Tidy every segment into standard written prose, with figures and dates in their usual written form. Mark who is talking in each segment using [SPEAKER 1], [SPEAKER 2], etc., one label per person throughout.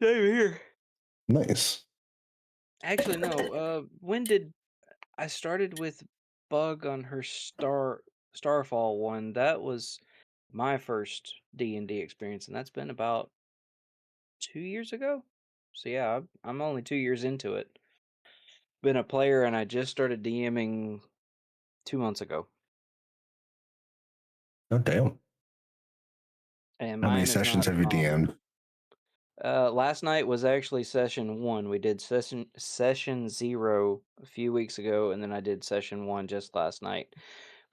[SPEAKER 1] Same here.
[SPEAKER 2] Nice.
[SPEAKER 1] Actually, no. When did I started with Bug on her Starfall one? That was my first D&D experience, and that's been about 2 years ago. So yeah, I'm only 2 years into it. Been a player, and I just started DMing 2 months ago,
[SPEAKER 2] Oh, damn.
[SPEAKER 1] and
[SPEAKER 2] How many
[SPEAKER 1] mine is
[SPEAKER 2] sessions
[SPEAKER 1] not.
[SPEAKER 2] have you DM'd?
[SPEAKER 1] Last night was actually session one. We did session zero a few weeks ago, and then I did session one just last night.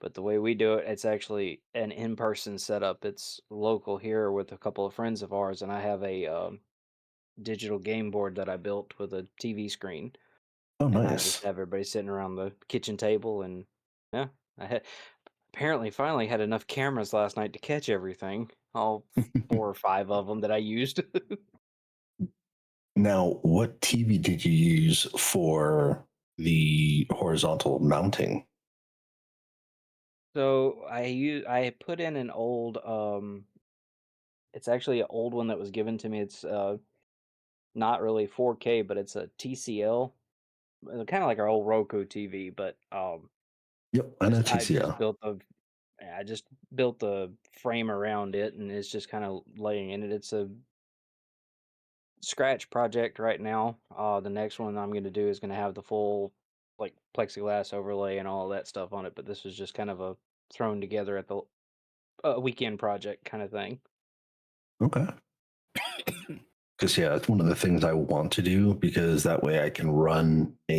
[SPEAKER 1] But the way we do it, it's actually an in-person setup. It's local here with a couple of friends of ours, and I have a digital game board that I built with a TV screen,
[SPEAKER 2] Oh,
[SPEAKER 1] and I just
[SPEAKER 2] nice.
[SPEAKER 1] have everybody sitting around the kitchen table, and yeah, I had apparently finally had enough cameras last night to catch everything, all four or five of them that I used.
[SPEAKER 2] Now, what TV did you use for the horizontal mounting?
[SPEAKER 1] So I put in an old it's actually an old one that was given to me. It's not really 4K, but it's a TCL, kind of like our old Roku TV, but
[SPEAKER 2] Yep, I know
[SPEAKER 1] just I just
[SPEAKER 2] TCL.
[SPEAKER 1] built a I just built the frame around it, and it's just kind of laying in it. It's a scratch project right now. The next one I'm going to do is going to have the full like plexiglass overlay and all of that stuff on it, but this was just kind of a thrown together at the weekend project kind of thing.
[SPEAKER 2] Okay. Because, yeah, it's one of the things I want to do because that way I can run a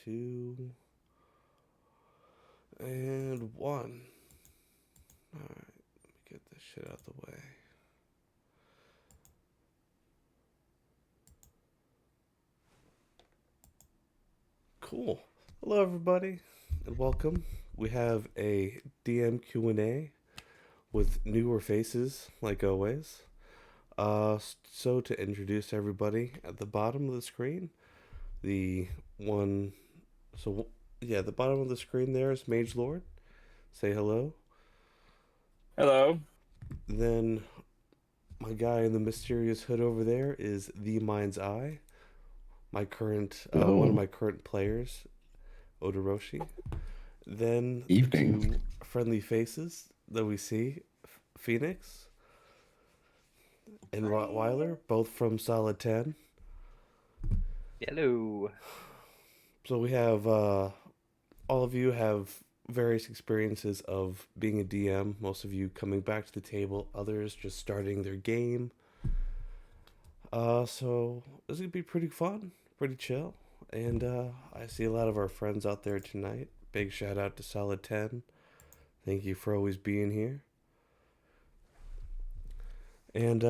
[SPEAKER 3] 2, and 1. Alright, let me get this shit out of the way. Cool. Hello, everybody, and welcome. We have a DM Q&A with newer faces, like always. So to introduce everybody, at the bottom of the screen, the one, so yeah, the bottom of the screen there is Magelord. Say hello.
[SPEAKER 4] Hello.
[SPEAKER 3] Then my guy in the mysterious hood over there is the Mind's Eye. One of
[SPEAKER 2] Hello.
[SPEAKER 3] my current players, Odoroshi. Then the
[SPEAKER 2] Evening.
[SPEAKER 3] two friendly faces that we see, Phoenix and Rottweiler, both from Solid 10.
[SPEAKER 1] Hello.
[SPEAKER 3] So we have all of you have various experiences of being a DM. Most of you coming back to the table, others just starting their game. So this is gonna be pretty fun, pretty chill, and I see a lot of our friends out there tonight. Big shout out to Solid 10. Thank you for always being here. And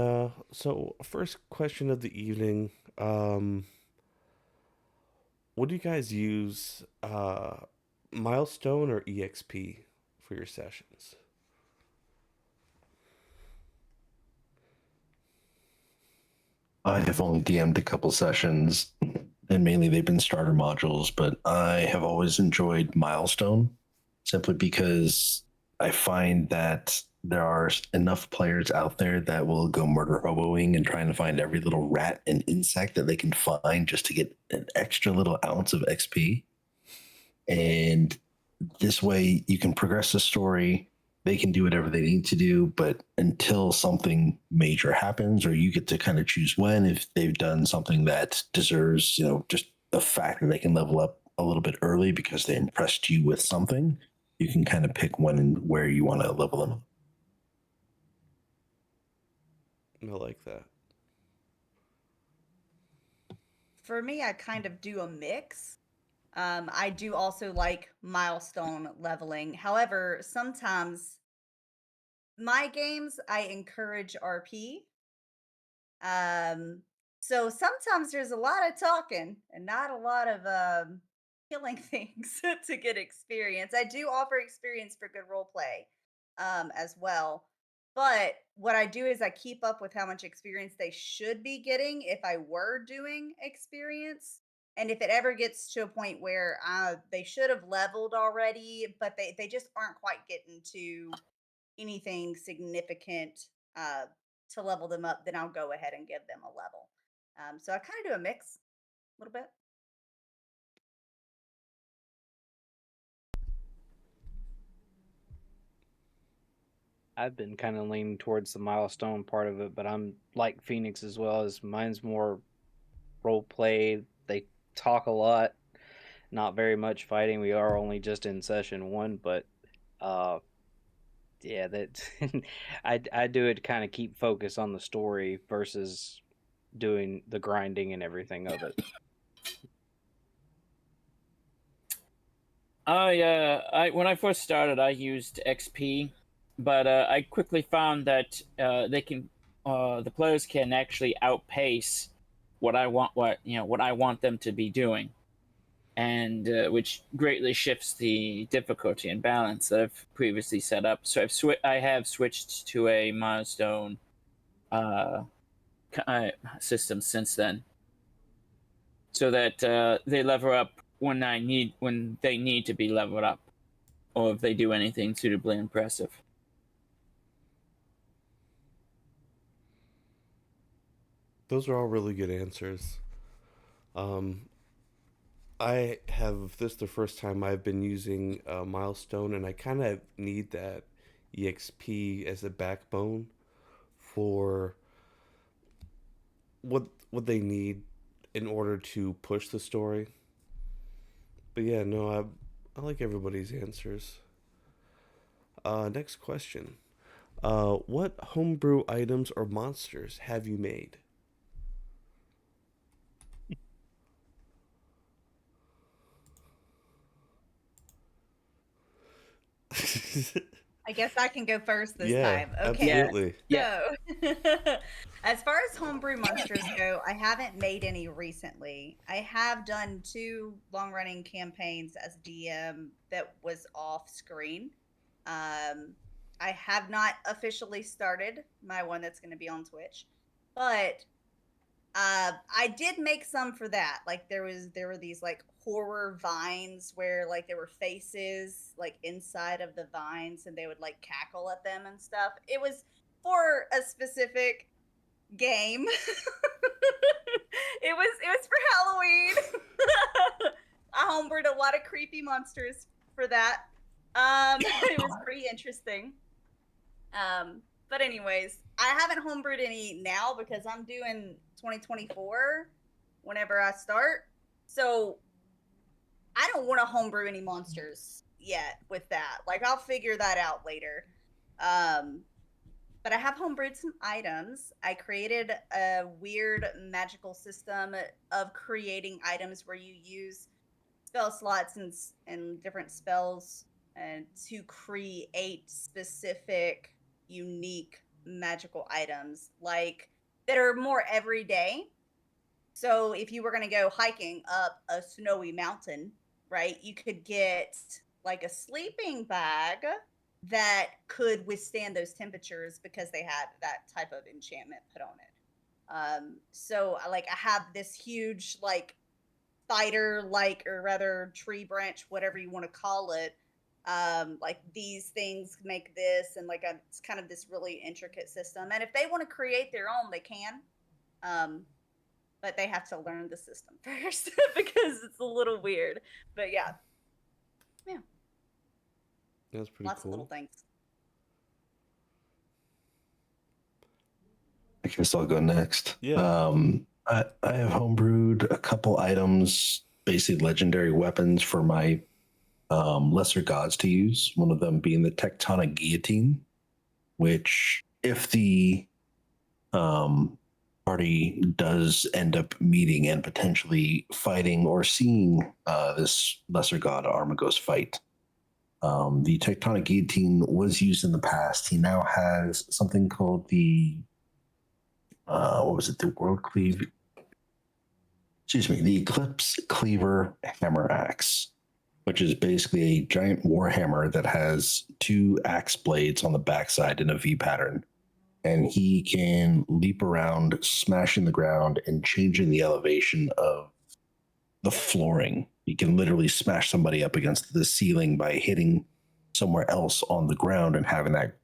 [SPEAKER 3] so, first question of the evening. What do you guys use, Milestone or EXP for your sessions?
[SPEAKER 2] I have only DM'd a couple sessions, and mainly they've been starter modules, but I have always enjoyed Milestone simply because I find that there are enough players out there that will go murder hoboing and trying to find every little rat and insect that they can find just to get an extra little ounce of XP. And this way you can progress the story. They can do whatever they need to do, but until something major happens, or you get to kind of choose when, if they've done something that deserves, just the fact that they can level up a little bit early because they impressed you with something, you can kind of pick when and where you want to level them up.
[SPEAKER 3] I like that.
[SPEAKER 5] For me, I kind of do a mix. I do also like milestone leveling. However, sometimes my games I encourage RP. Um, so sometimes there's a lot of talking and not a lot of killing things to get experience. I do offer experience for good role play as well. But what I do is I keep up with how much experience they should be getting if I were doing experience. And if it ever gets to a point where they should have leveled already, but they just aren't quite getting to anything significant uh, to level them up, then I'll go ahead and give them a level. So I kind of do a mix a little bit.
[SPEAKER 1] I've been kind of leaning towards the milestone part of it, but I'm like Phoenix as well. As mine's more role play. They talk a lot, not very much fighting. We are only just in session one, but uh, yeah, that I do it to kind of keep focus on the story versus doing the grinding and everything of it.
[SPEAKER 4] When I first started, I used XP, but I quickly found that the players can actually outpace what I want them to be doing, and which greatly shifts the difficulty and balance that I've previously set up. So I have switched to a milestone uh, system since then, so that they level up when they need to be leveled up, or if they do anything suitably impressive.
[SPEAKER 3] Those are all really good answers. Um, I have this the first time I've been using Milestone, and I kind of need that EXP as a backbone for what they need in order to push the story. But yeah, no, I like everybody's answers. Next question. What homebrew items or monsters have you made?
[SPEAKER 5] I guess I can go first this
[SPEAKER 3] Yeah,
[SPEAKER 5] time. Okay.
[SPEAKER 3] absolutely.
[SPEAKER 4] Yeah.
[SPEAKER 5] So, as far as homebrew monsters go, I haven't made any recently. I have done 2 long-running campaigns as DM that was off screen. I have not officially started my one that's going to be on Twitch, but I did make some for that. Like there were these like horror vines where like there were faces like inside of the vines and they would like cackle at them and stuff. It was for a specific game. It was for Halloween. I homebrewed a lot of creepy monsters for that. It was pretty interesting. But anyways, I haven't homebrewed any now because I'm doing 2024 whenever I start. So I don't want to homebrew any monsters yet with that. Like I'll figure that out later. But I have homebrewed some items. I created a weird magical system of creating items where you use spell slots and different spells and to create specific unique magical items like that are more everyday. So if you were going to go hiking up a snowy mountain, right, you could get like a sleeping bag that could withstand those temperatures because they had that type of enchantment put on it. So like I have this huge like spider like or rather tree branch, whatever you want to call it. Like these things make this and like it's kind of this really intricate system. And if they want to create their own, they can. Um, but they have to learn the system first because it's a little weird. But yeah,
[SPEAKER 3] That's pretty
[SPEAKER 5] lots of little
[SPEAKER 3] cool.
[SPEAKER 5] things.
[SPEAKER 2] I guess I'll go next.
[SPEAKER 3] Yeah.
[SPEAKER 2] I have homebrewed a couple items, basically legendary weapons for my lesser gods to use. One of them being the tectonic guillotine, which if the party does end up meeting and potentially fighting or seeing this lesser god Armagos fight, the tectonic guillotine was used in the past. He now has something called the what was it? The world cleave. Excuse me, the Eclipse Cleaver Hammer Axe, which is basically a giant war hammer that has 2 axe blades on the backside in a V pattern. And he can leap around, smashing the ground and changing the elevation of the flooring. He can literally smash somebody up against the ceiling by hitting somewhere else on the ground and having that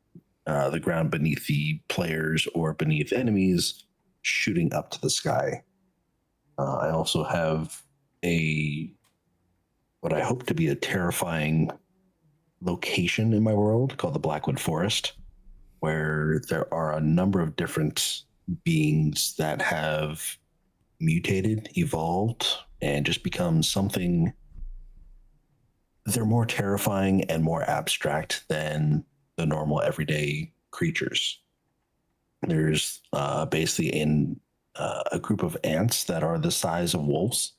[SPEAKER 2] the ground beneath the players or beneath enemies shooting up to the sky. I also have what I hope to be a terrifying location in my world called the Blackwood Forest, where there are a number of different beings that have mutated, evolved, and just become something. They're more terrifying and more abstract than the normal everyday creatures. There's basically a group of ants that are the size of wolves,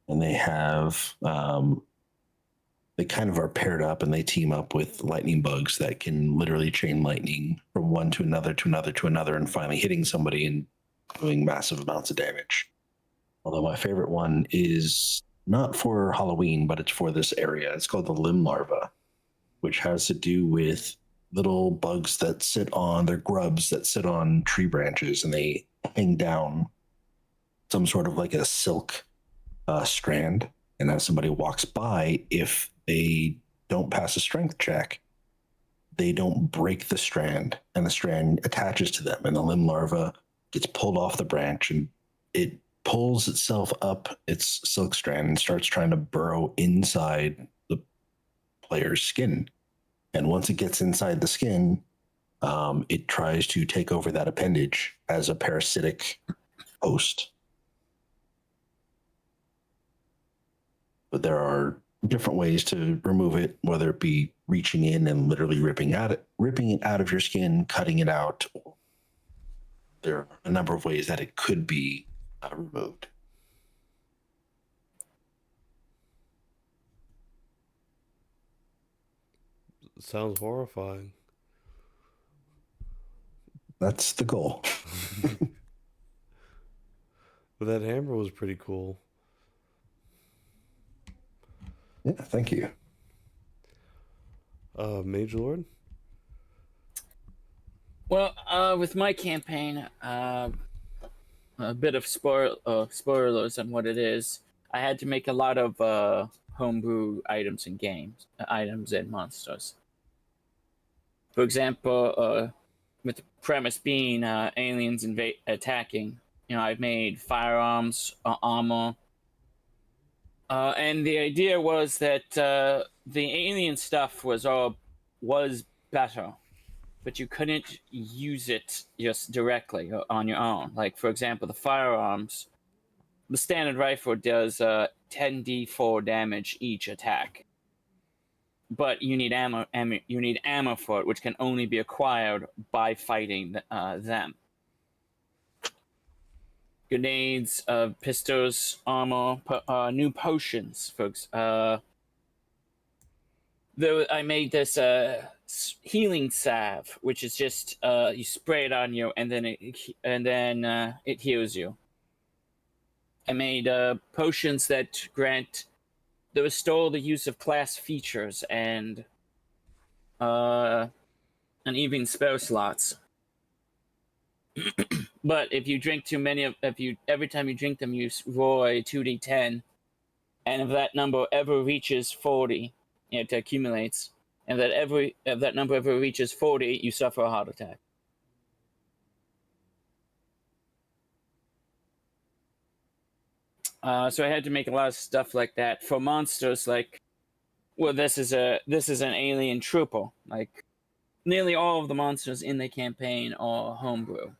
[SPEAKER 2] and they have they kind of are paired up and they team up with lightning bugs that can literally chain lightning from one to another to another to another and finally hitting somebody and doing massive amounts of damage. Although my favorite one is not for Halloween, but it's for this area. It's called the limb larva, which has to do with little bugs that sit on, they're grubs that sit on tree branches and they hang down some sort of like a silk strand. And as somebody walks by, if they don't pass a strength check, they don't break the strand and the strand attaches to them and the limb larva gets pulled off the branch and it pulls itself up its silk strand and starts trying to burrow inside the player's skin. And once it gets inside the skin, it tries to take over that appendage as a parasitic host. But there are different ways to remove it, whether it be reaching in and literally ripping it out of your skin, cutting it out. There are a number of ways that it could be removed.
[SPEAKER 3] Sounds horrifying.
[SPEAKER 2] That's the goal.
[SPEAKER 3] But that hammer was pretty cool.
[SPEAKER 2] Yeah, thank you.
[SPEAKER 3] Magelord?
[SPEAKER 4] Well, with my campaign, a bit of spoilers on what it is. I had to make a lot of homebrew items and items and monsters. For example, with the premise being aliens attacking, I've made firearms, armor, and the idea was that the alien stuff was better, but you couldn't use it just directly on your own. Like, for example, the firearms, the standard rifle does 10d4 damage each attack, but you need ammo for it, which can only be acquired by fighting them. Grenades, pistols, armor, new potions, folks. I made this healing salve, which is just you spray it on you, and then it heals you. I made potions that restore the use of class features and even spell slots. But if you drink too many every time you drink them, you roll a 2d10, and if that number ever reaches 40, it accumulates. And if that number ever reaches 40, you suffer a heart attack. So I had to make a lot of stuff like that for monsters. Like, well, this is an alien trooper. Like, nearly all of the monsters in the campaign are homebrew,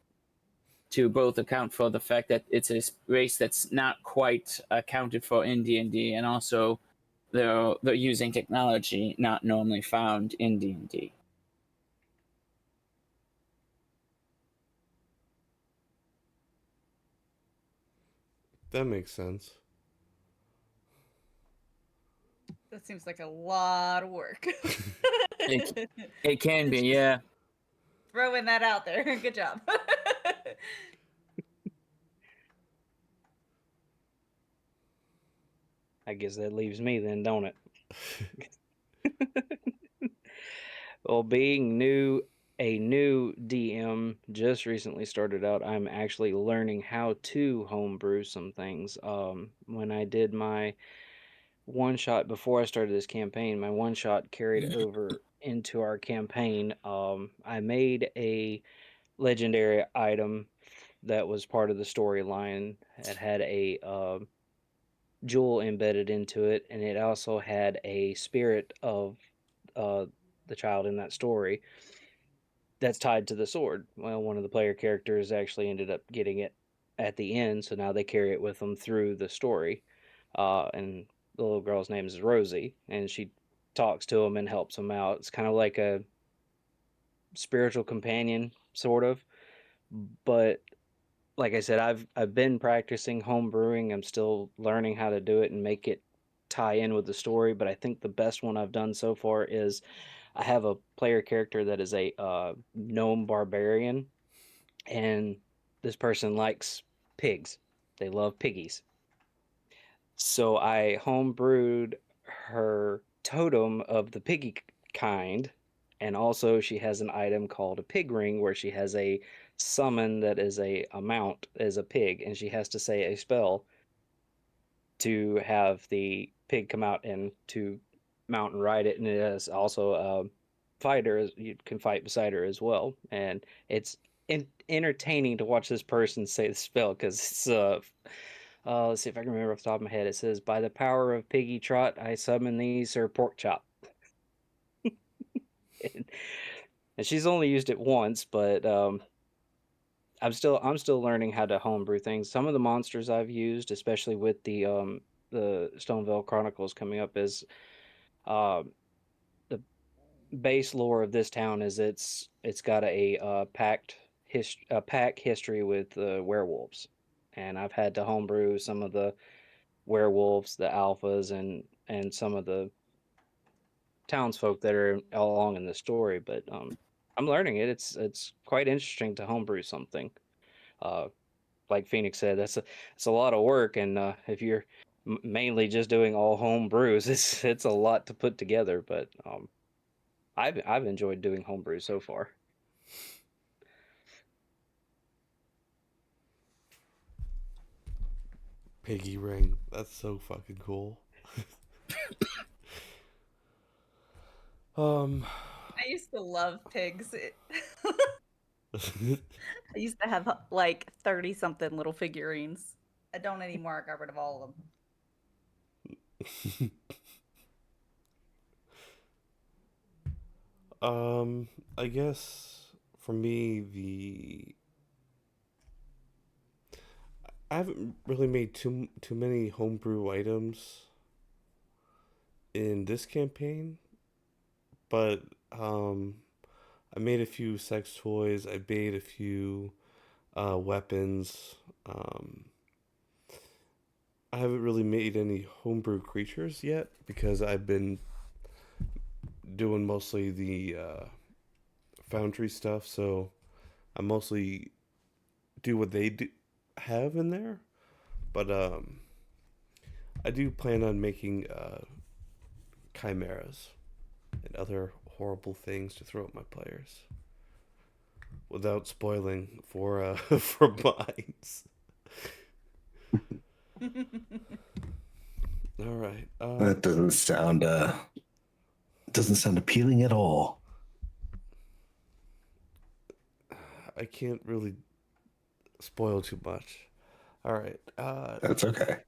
[SPEAKER 4] to both account for the fact that it's a race that's not quite accounted for in D&D, and also they're using technology not normally found in D&D.
[SPEAKER 3] That makes sense.
[SPEAKER 5] That seems like a lot of work.
[SPEAKER 4] It can be, yeah.
[SPEAKER 5] Throwing that out there. Good job.
[SPEAKER 1] I guess that leaves me then, don't it? Well, being a new DM, just recently started out, I'm actually learning how to homebrew some things. When I did my one shot before I started this campaign, my one shot carried over into our campaign. I made a legendary item that was part of the storyline. It had a jewel embedded into it, and it also had a spirit of uh, the child in that story that's tied to the sword. Well, one of the player characters actually ended up getting it at the end, so now they carry it with them through the story. And the little girl's name is Rosie, and she talks to him and helps him out. It's kind of like a spiritual companion, sort of. But like I said, I've been practicing home brewing. I'm still learning how to do it and make it tie in with the story. But I think the best one I've done so far is I have a player character that is a gnome barbarian, and this person likes pigs. They love piggies. So I home brewed her totem of the piggy kind, and also she has an item called a pig ring where she has a summon that is a mount as a pig, and she has to say a spell to have the pig come out and to mount and ride it. And it is also a fighter; you can fight beside her as well, and it's entertaining to watch this person say the spell because it's let's see if I can remember off the top of my head. It says, "By the power of Piggy Trot, I summon thee, Sir Pork Chop." and, and she's only used it once, but I'm still learning how to homebrew things. Some of the monsters I've used, especially with the Stoneville Chronicles coming up, is the base lore of this town is it's got a pack history with werewolves, and I've had to homebrew some of the werewolves, the alphas, and some of the townsfolk that are along in the story, but I'm learning it. It's quite interesting to homebrew something. Uh, like Phoenix said, it's a lot of work, and if you're mainly just doing all home brews, it's a lot to put together. But I've enjoyed doing homebrew so far.
[SPEAKER 3] Piggy ring. That's so fucking cool. um,
[SPEAKER 5] I used to love pigs. I used to have like 30 something little figurines. I don't anymore. I got rid of all of them.
[SPEAKER 3] I guess for me, I haven't really made too many homebrew items in this campaign, but I made a few sex toys. I made a few weapons. Um, I haven't really made any homebrew creatures yet because I've been doing mostly the foundry stuff. So I mostly do what they do have in there. But I do plan on making chimeras and other horrible things to throw at my players without spoiling for for mines. All right.
[SPEAKER 2] That doesn't sound appealing at all.
[SPEAKER 3] I can't really spoil too much. All right.
[SPEAKER 2] That's okay.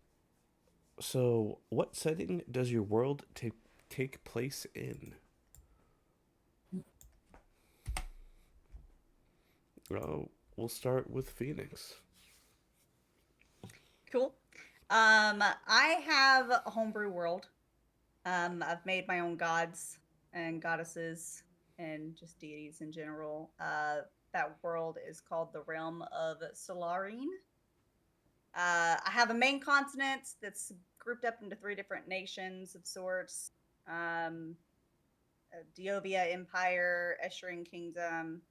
[SPEAKER 3] So, what setting does your world take place in? We'll start with Phoenix.
[SPEAKER 5] Cool. I have a homebrew world. I've made my own gods and goddesses and just deities in general. That world is called the Realm of Solarine. I have a main continent that's grouped up into 3 different nations of sorts. Diovia Empire, Escharin Kingdom,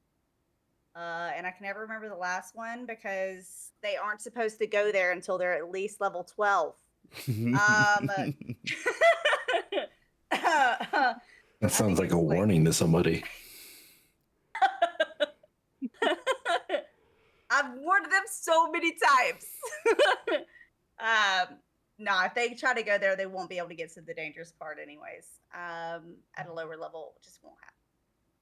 [SPEAKER 5] and I can never remember the last one because they aren't supposed to go there until they're at least level 12.
[SPEAKER 2] That sounds like a warning to somebody.
[SPEAKER 5] I've warned them so many times. No, if they try to go there, they won't be able to get to the dangerous part anyways. At a lower level, it just won't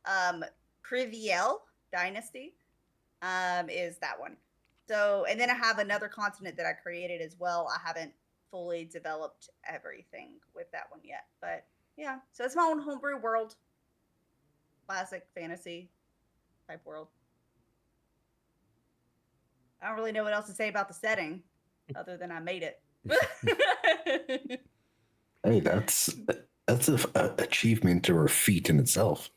[SPEAKER 5] happen. Kriviel Dynasty is that one. So, and then I have another continent that I created as well. I haven't fully developed everything with that one yet, but yeah. So it's my own homebrew world, classic fantasy type world. I don't really know what else to say about the setting, other than I made it.
[SPEAKER 2] Hey, that's a achievement or a feat in itself.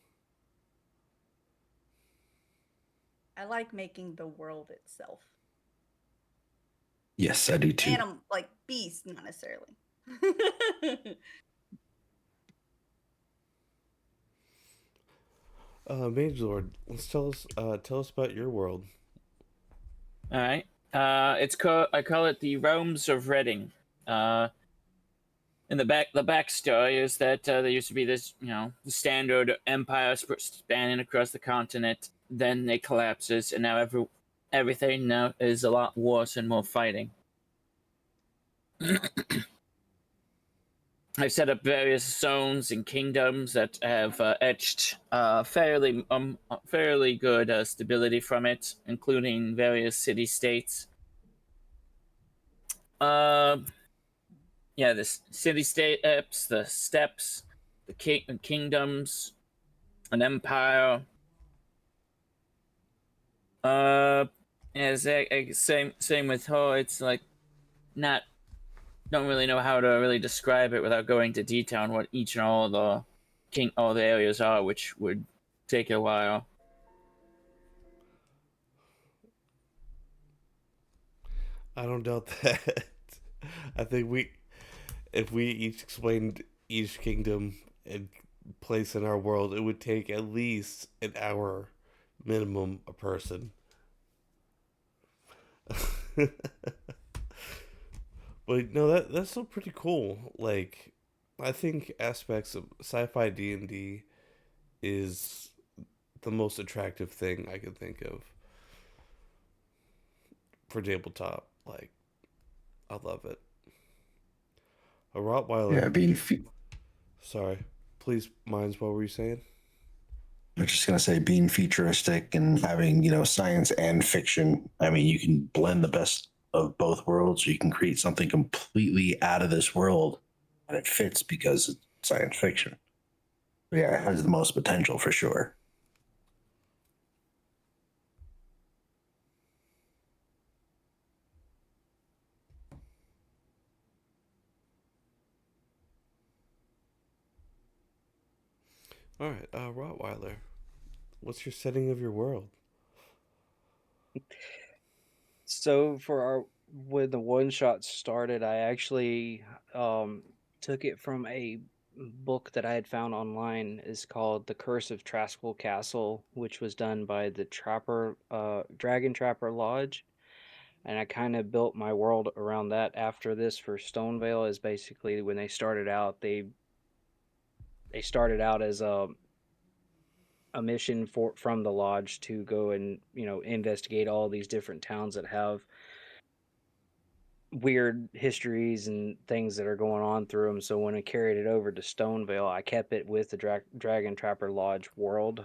[SPEAKER 5] I like making the world itself.
[SPEAKER 2] Yes, I do too.
[SPEAKER 5] Animal, like beasts, not necessarily.
[SPEAKER 3] Magelord, let's tell us about your world.
[SPEAKER 4] All right. I call it the Realms of Reading. In the backstory is that there used to be this, the standard empire spanning across the continent. Then it collapses, and now everything now is a lot worse and more fighting. I've set up various zones and kingdoms that have etched fairly good stability from it, including various city-states. Yeah, the city-states, the steppes, the kingdoms, an empire. Yeah, same with her. It's like don't really know how to really describe it without going into detail on what each and all the areas are, which would take a while.
[SPEAKER 3] I don't doubt that. I think if we each explained each kingdom, it'd place in our world, it would take at least an hour minimum a person. But no, that's still pretty cool. Like, I think aspects of sci-fi D&D is the most attractive thing I can think of for tabletop. Like, I love it. A
[SPEAKER 2] Yeah,
[SPEAKER 3] Rottweiler.
[SPEAKER 2] being
[SPEAKER 3] Sorry, please, minds. What were you saying?
[SPEAKER 2] I'm just gonna say being futuristic and having, you know, science and fiction. I mean, you can blend the best of both worlds. You can create something completely out of this world, and it fits because it's science fiction. But yeah, it has the most potential for sure.
[SPEAKER 3] All right, Rottweiler. What's your setting of your world?
[SPEAKER 1] So for our when the one shot started, I actually took it from a book that I had found online. Is called The Curse of Traskell Castle, which was done by the Dragon Trapper Lodge. And I kind of built my world around that after this for Stonevale. Is basically when they started out, they started out as a mission from the lodge to go and, you know, investigate all these different towns that have weird histories and things that are going on through them. So when I carried it over to Stonevale, I kept it with the Dragon Trapper Lodge world.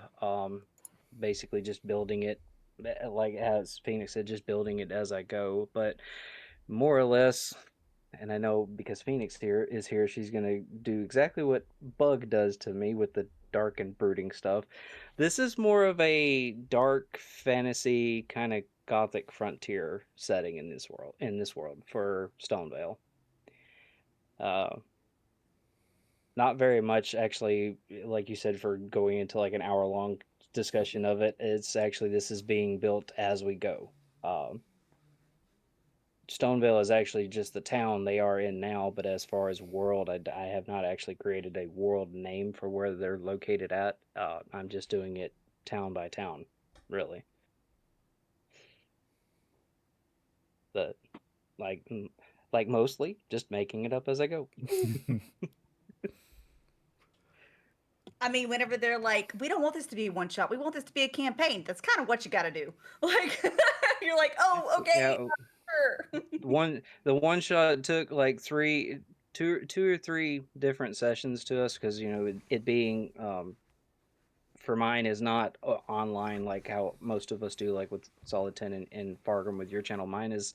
[SPEAKER 1] Basically just building it, like as Phoenix said, just building it as I go. But more or less, and I know because Phoenix here, she's gonna do exactly what Bug does to me with the dark and brooding stuff. This is more of a dark fantasy kind of gothic frontier setting in this world for Stonevale. Uh, Not very much actually, like you said, for going into like an hour long discussion of it. It's actually this is being built as we go. Um, Stonevale is actually just the town they are in now, but as far as world, I have not actually created a world name for where they're located at. I'm just doing it town by town, really. But like, like mostly just making it up as I go.
[SPEAKER 5] I mean, whenever they're like, we don't want this to be one shot, we want this to be a campaign. That's kind of what you got to do. Like, you're like, oh, okay,
[SPEAKER 1] Yeah,
[SPEAKER 5] sure.
[SPEAKER 1] the one shot took like two or three different sessions to us because, you know, it being for mine is not online like how most of us do, like with Solid 10 and Fargrim with your channel. Mine is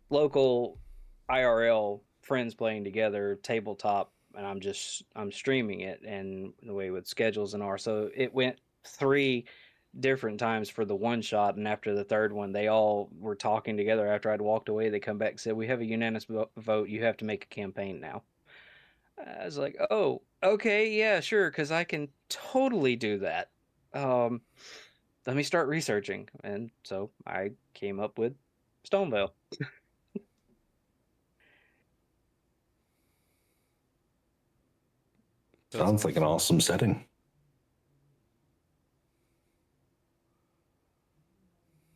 [SPEAKER 1] local IRL friends playing together tabletop, and I'm streaming it, and the way with schedules and are, so it went three different times for the one shot, and after the third one they all were talking together after I'd walked away. They come back and said, we have a unanimous vote, you have to make a campaign now. I was like, oh, okay, yeah, sure, because I can totally do that. um Let me start researching, and so I came up with Stonevale.
[SPEAKER 3] That's
[SPEAKER 2] Sounds like an awesome setting.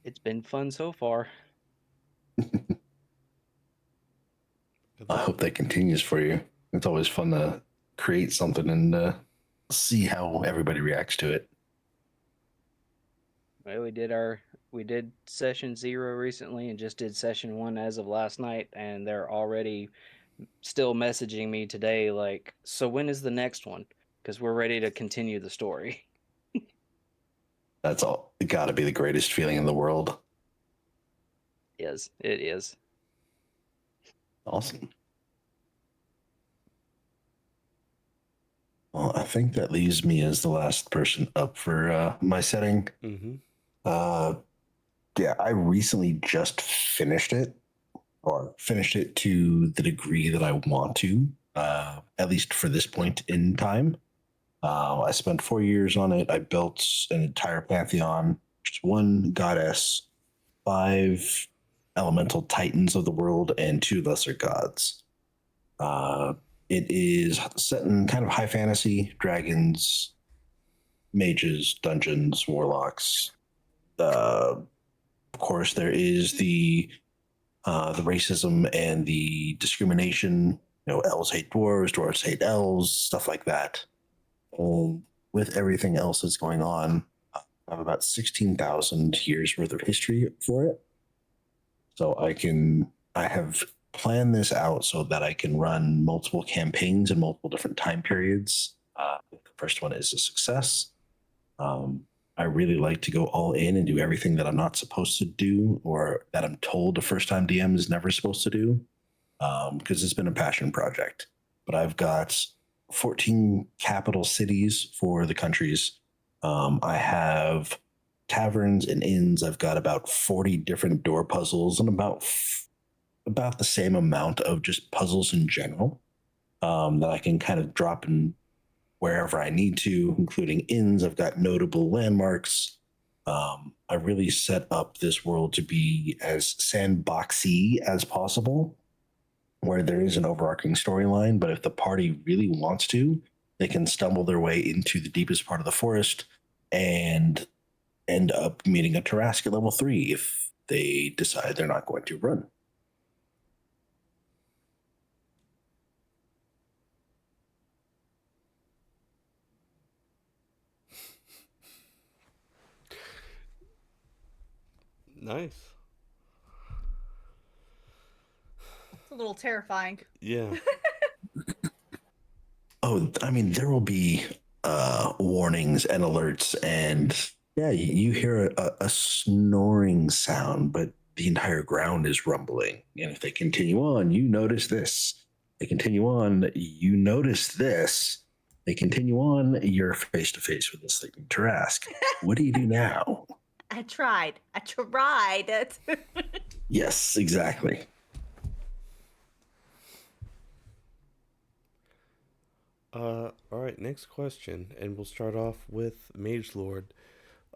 [SPEAKER 1] It's been fun so far.
[SPEAKER 2] I hope that continues for you. It's always fun to create something and see how everybody reacts to it.
[SPEAKER 1] Well, we did session 0 recently and just did session 1 as of last night, and they're already still messaging me today like, so when is the next one? Because we're ready to continue the story.
[SPEAKER 2] That's all. It got to be the greatest feeling in the world.
[SPEAKER 1] Yes, it is.
[SPEAKER 2] Awesome. Well, I think that leaves me as the last person up for my setting.
[SPEAKER 3] Mm-hmm.
[SPEAKER 2] Yeah, I recently just finished it, or finished it to the degree that I want to, at least for this point in time. I spent 4 years on it. I built an entire pantheon, just one goddess, 5 elemental titans of the world, and 2 lesser gods. It is set in kind of high fantasy, dragons, mages, dungeons, warlocks. Of course, there is the racism and the discrimination. Elves hate dwarves, dwarves hate elves, stuff like that. And with everything else that's going on, I have about 16,000 years worth of history for it. So I have planned this out so that I can run multiple campaigns in multiple different time periods. The first one is a success. I really like to go all in and do everything that I'm not supposed to do or that I'm told a first time DM is never supposed to do because it's been a passion project. But I've got 14 capital cities for the countries. I have taverns and inns. I've got about 40 different door puzzles and about the same amount of just puzzles in general that I can kind of drop in wherever I need to, including inns. I've got notable landmarks. I really set up this world to be as sandboxy as possible, where there is an overarching storyline, but if the party really wants to, they can stumble their way into the deepest part of the forest and end up meeting a Tarrasque at level 3 if they decide they're not going to run.
[SPEAKER 3] Nice.
[SPEAKER 5] It's a little terrifying.
[SPEAKER 3] Yeah.
[SPEAKER 2] Oh, I mean, there will be warnings and alerts, and yeah, you hear a snoring sound, but the entire ground is rumbling. And if they continue on, you notice this. They continue on, you notice this. They continue on, you're face to face with this sleeping Tarrasque. What do you do now?
[SPEAKER 5] I tried.
[SPEAKER 2] Yes, exactly.
[SPEAKER 3] All right, next question, and we'll start off with Magelord.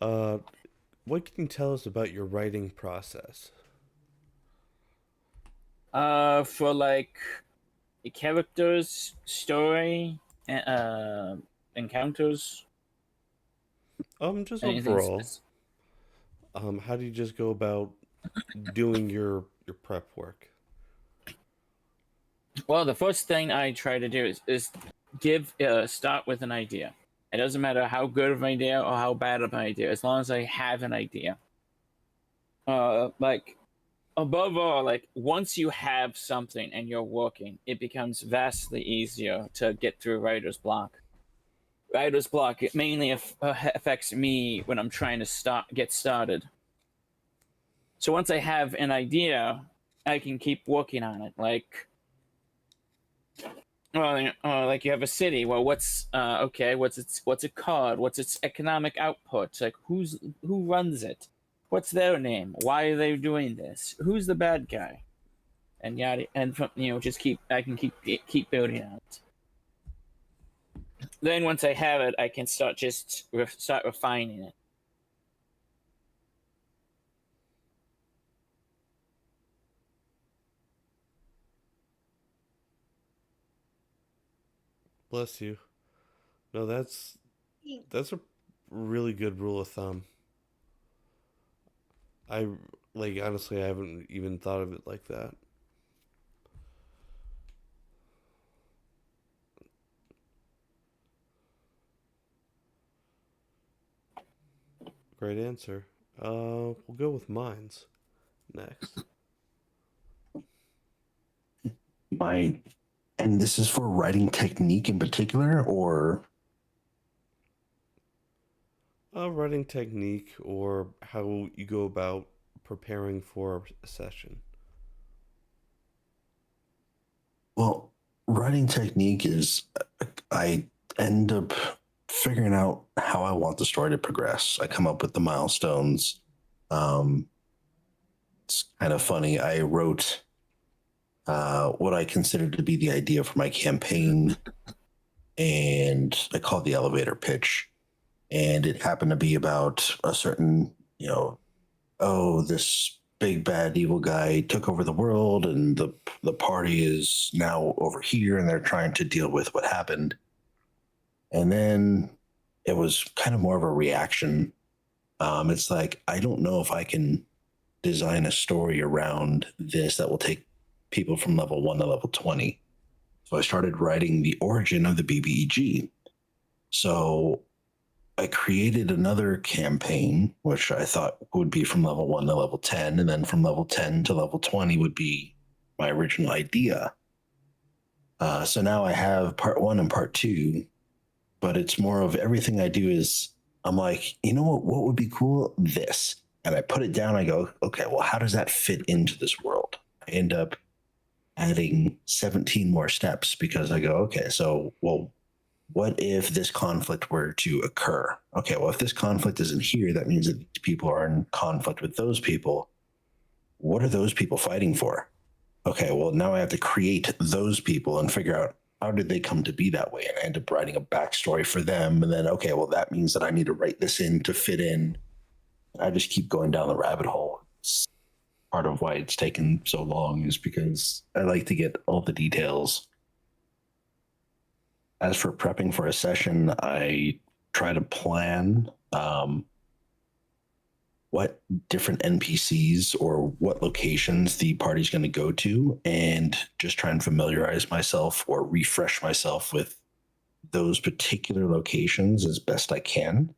[SPEAKER 3] What can you tell us about your writing process?
[SPEAKER 4] For like the characters, story, encounters,
[SPEAKER 3] Just
[SPEAKER 4] anything
[SPEAKER 3] overall. How do you just go about doing your prep work?
[SPEAKER 4] Well, the first thing I try to do is start with an idea. It doesn't matter how good of an idea or how bad of an idea, as long as I have an idea. Like above all, like once you have something and you're working, it becomes vastly easier to get through writer's block. Writer's block, it mainly affects me when I'm trying to get started. So once I have an idea, I can keep working on it. Like like you have a city. Well, what's What's it called? What's its economic output? Like who runs it? What's their name? Why are they doing this? Who's the bad guy? And yada, and just I can keep building on it. Then once I have it, I can start refining it.
[SPEAKER 3] Bless you. No, that's a really good rule of thumb. Honestly, I haven't even thought of it like that. Great answer. We'll go with mines next.
[SPEAKER 2] And this is for writing technique in particular, or
[SPEAKER 3] Writing technique or how you go about preparing for a session.
[SPEAKER 2] well, writing technique is I end up figuring out how I want the story to progress. I come up with the milestones. It's kind of funny. I wrote what I considered to be the idea for my campaign, and I called the elevator pitch. And it happened to be about a certain, this big bad evil guy took over the world, and the party is now over here, and they're trying to deal with what happened. And then it was kind of more of a reaction. It's like, I don't know if I can design a story around this that will take people from level 1 to level 20. So I started writing the origin of the BBEG. So I created another campaign, which I thought would be from level 1 to level 10. And then from level 10 to level 20 would be my original idea. So now I have part 1 and part 2, but it's more of everything I do is I'm like, you know what would be cool? This. And I put it down. I go, okay, well, how does that fit into this world? I end up adding 17 more steps because I go, okay, so, well, what if this conflict were to occur? Okay, well, if this conflict isn't here, that means that these people are in conflict with those people. What are those people fighting for? Okay, well, now I have to create those people and figure out how did they come to be that way? And I end up writing a backstory for them. And then, okay, well, that means that I need to write this in to fit in. I just keep going down the rabbit hole. It's part of why it's taken so long is because I like to get all the details. As for prepping for a session, I try to plan what different NPCs or what locations the party's going to go to, and just try and familiarize myself or refresh myself with those particular locations as best I can,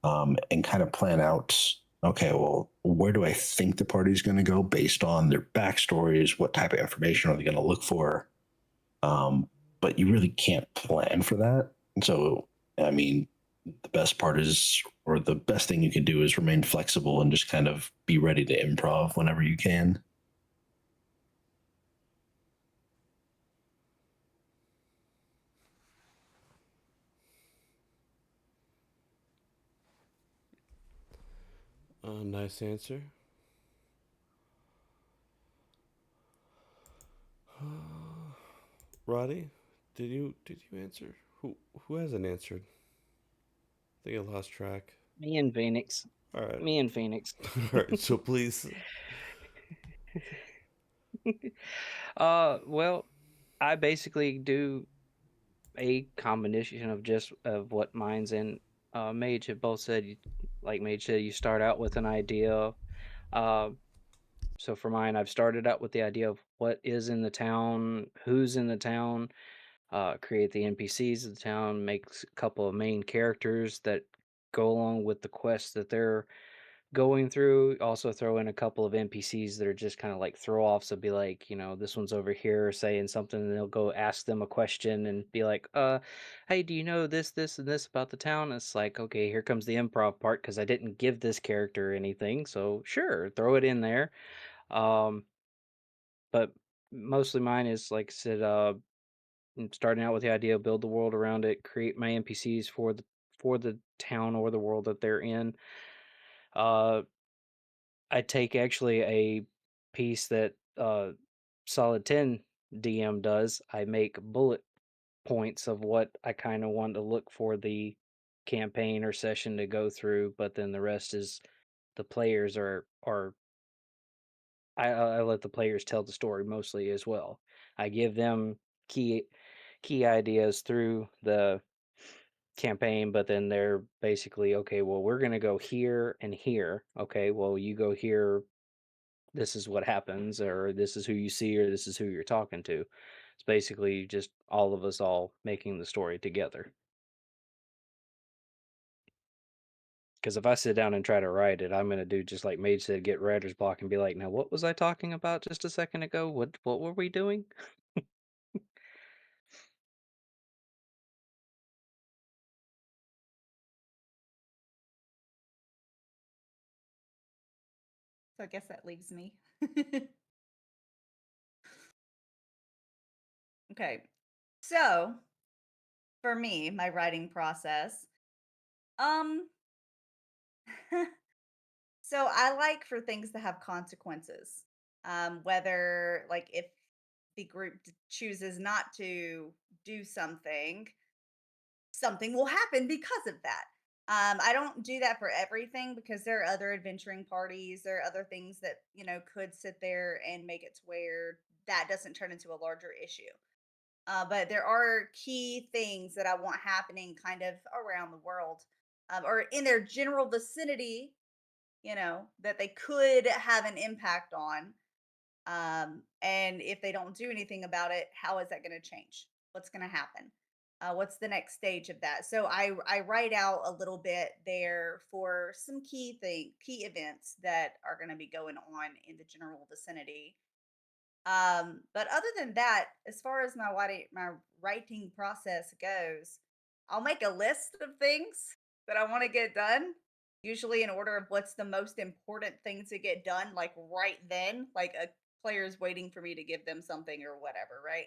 [SPEAKER 2] and kind of plan out, okay, well, where do I think the party's going to go based on their backstories? What type of information are they going to look for? But you really can't plan for that. So, I mean, the best part is, or the best thing you can do is remain flexible and just kind of be ready to improv whenever you can.
[SPEAKER 3] Nice answer. Roddy, did you answer? Who hasn't answered? I think I lost track.
[SPEAKER 1] Me and Phoenix.
[SPEAKER 3] All right.
[SPEAKER 1] Me and Phoenix.
[SPEAKER 3] All right. So please.
[SPEAKER 1] Well, I basically do a combination of just of what Mines and Mage have both said. Like Mage said, you start out with an idea. Uh, so for mine, I've started out with the idea of what is in the town, who's in the town, create the NPCs of the town, make a couple of main characters that go along with the quest that they're going through. Also throw in a couple of NPCs that are just kind of like throw offs. So be like, this one's over here saying something, and they'll go ask them a question and be like, hey, do you know this, this, and this about the town? It's like, okay, here comes the improv part because I didn't give this character anything. So sure, throw it in there. Um, but mostly mine is like I said, starting out with the idea, build the world around it, create my NPCs for the town or the world that they're in. Uh, I take actually a piece that Solid 10 DM does. I make bullet points of what I kind of want to look for the campaign or session to go through, but then the rest is the players are I let the players tell the story mostly as well. I give them key key ideas through the campaign, but then they're basically, okay, well, we're going to go here and here. Okay, well, you go here, this is what happens, or this is who you see, or this is who you're talking to. It's basically just all of us all making the story together. Because if I sit down and try to write it, I'm going to do just like Mage said, get writer's block and be like, now what was I talking about just a second ago? What were we doing?
[SPEAKER 5] So I guess that leaves me. Okay. So for me, my writing process, um, so I like for things to have consequences. Whether like if the group chooses not to do something, something will happen because of that. I don't do that for everything because there are other adventuring parties. There are other things that, could sit there and make it to where that doesn't turn into a larger issue. But there are key things that I want happening kind of around the world, or in their general vicinity, that they could have an impact on. And if they don't do anything about it, how is that going to change? What's going to happen? What's the next stage of that? So I write out a little bit there for some key events that are going to be going on in the general vicinity. But other than that, as far as my writing process goes, I'll make a list of things that I want to get done, usually in order of what's the most important thing to get done, like right then, like a player's waiting for me to give them something or whatever, right?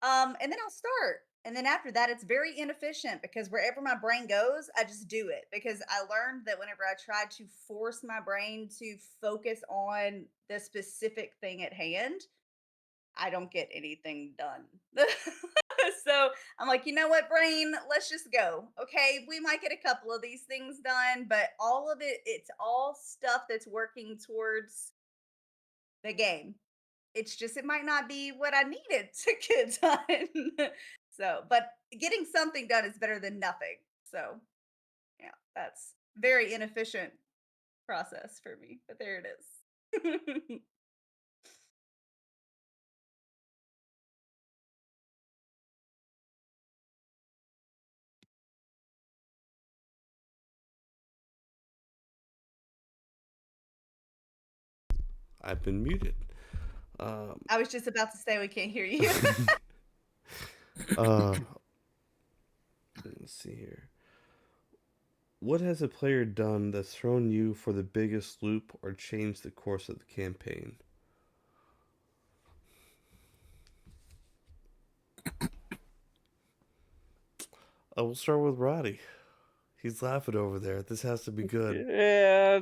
[SPEAKER 5] And then I'll start. And then after that, it's very inefficient because wherever my brain goes, I just do it. Because I learned that whenever I tried to force my brain to focus on the specific thing at hand, I don't get anything done. So I'm like, you know what, brain, let's just go. Okay, we might get a couple of these things done, but all of it's all stuff that's working towards the game. It's just, it might not be what I needed to get done. So, but getting something done is better than nothing. So, yeah, that's very inefficient process for me, but there it is.
[SPEAKER 3] I've been muted. Um,
[SPEAKER 5] I was just about to say we can't hear you.
[SPEAKER 3] uh, let's see here. What has a player done that's thrown you for the biggest loop or changed the course of the campaign? We'll start with Roddy. He's laughing over there. This has to be good.
[SPEAKER 1] Yeah,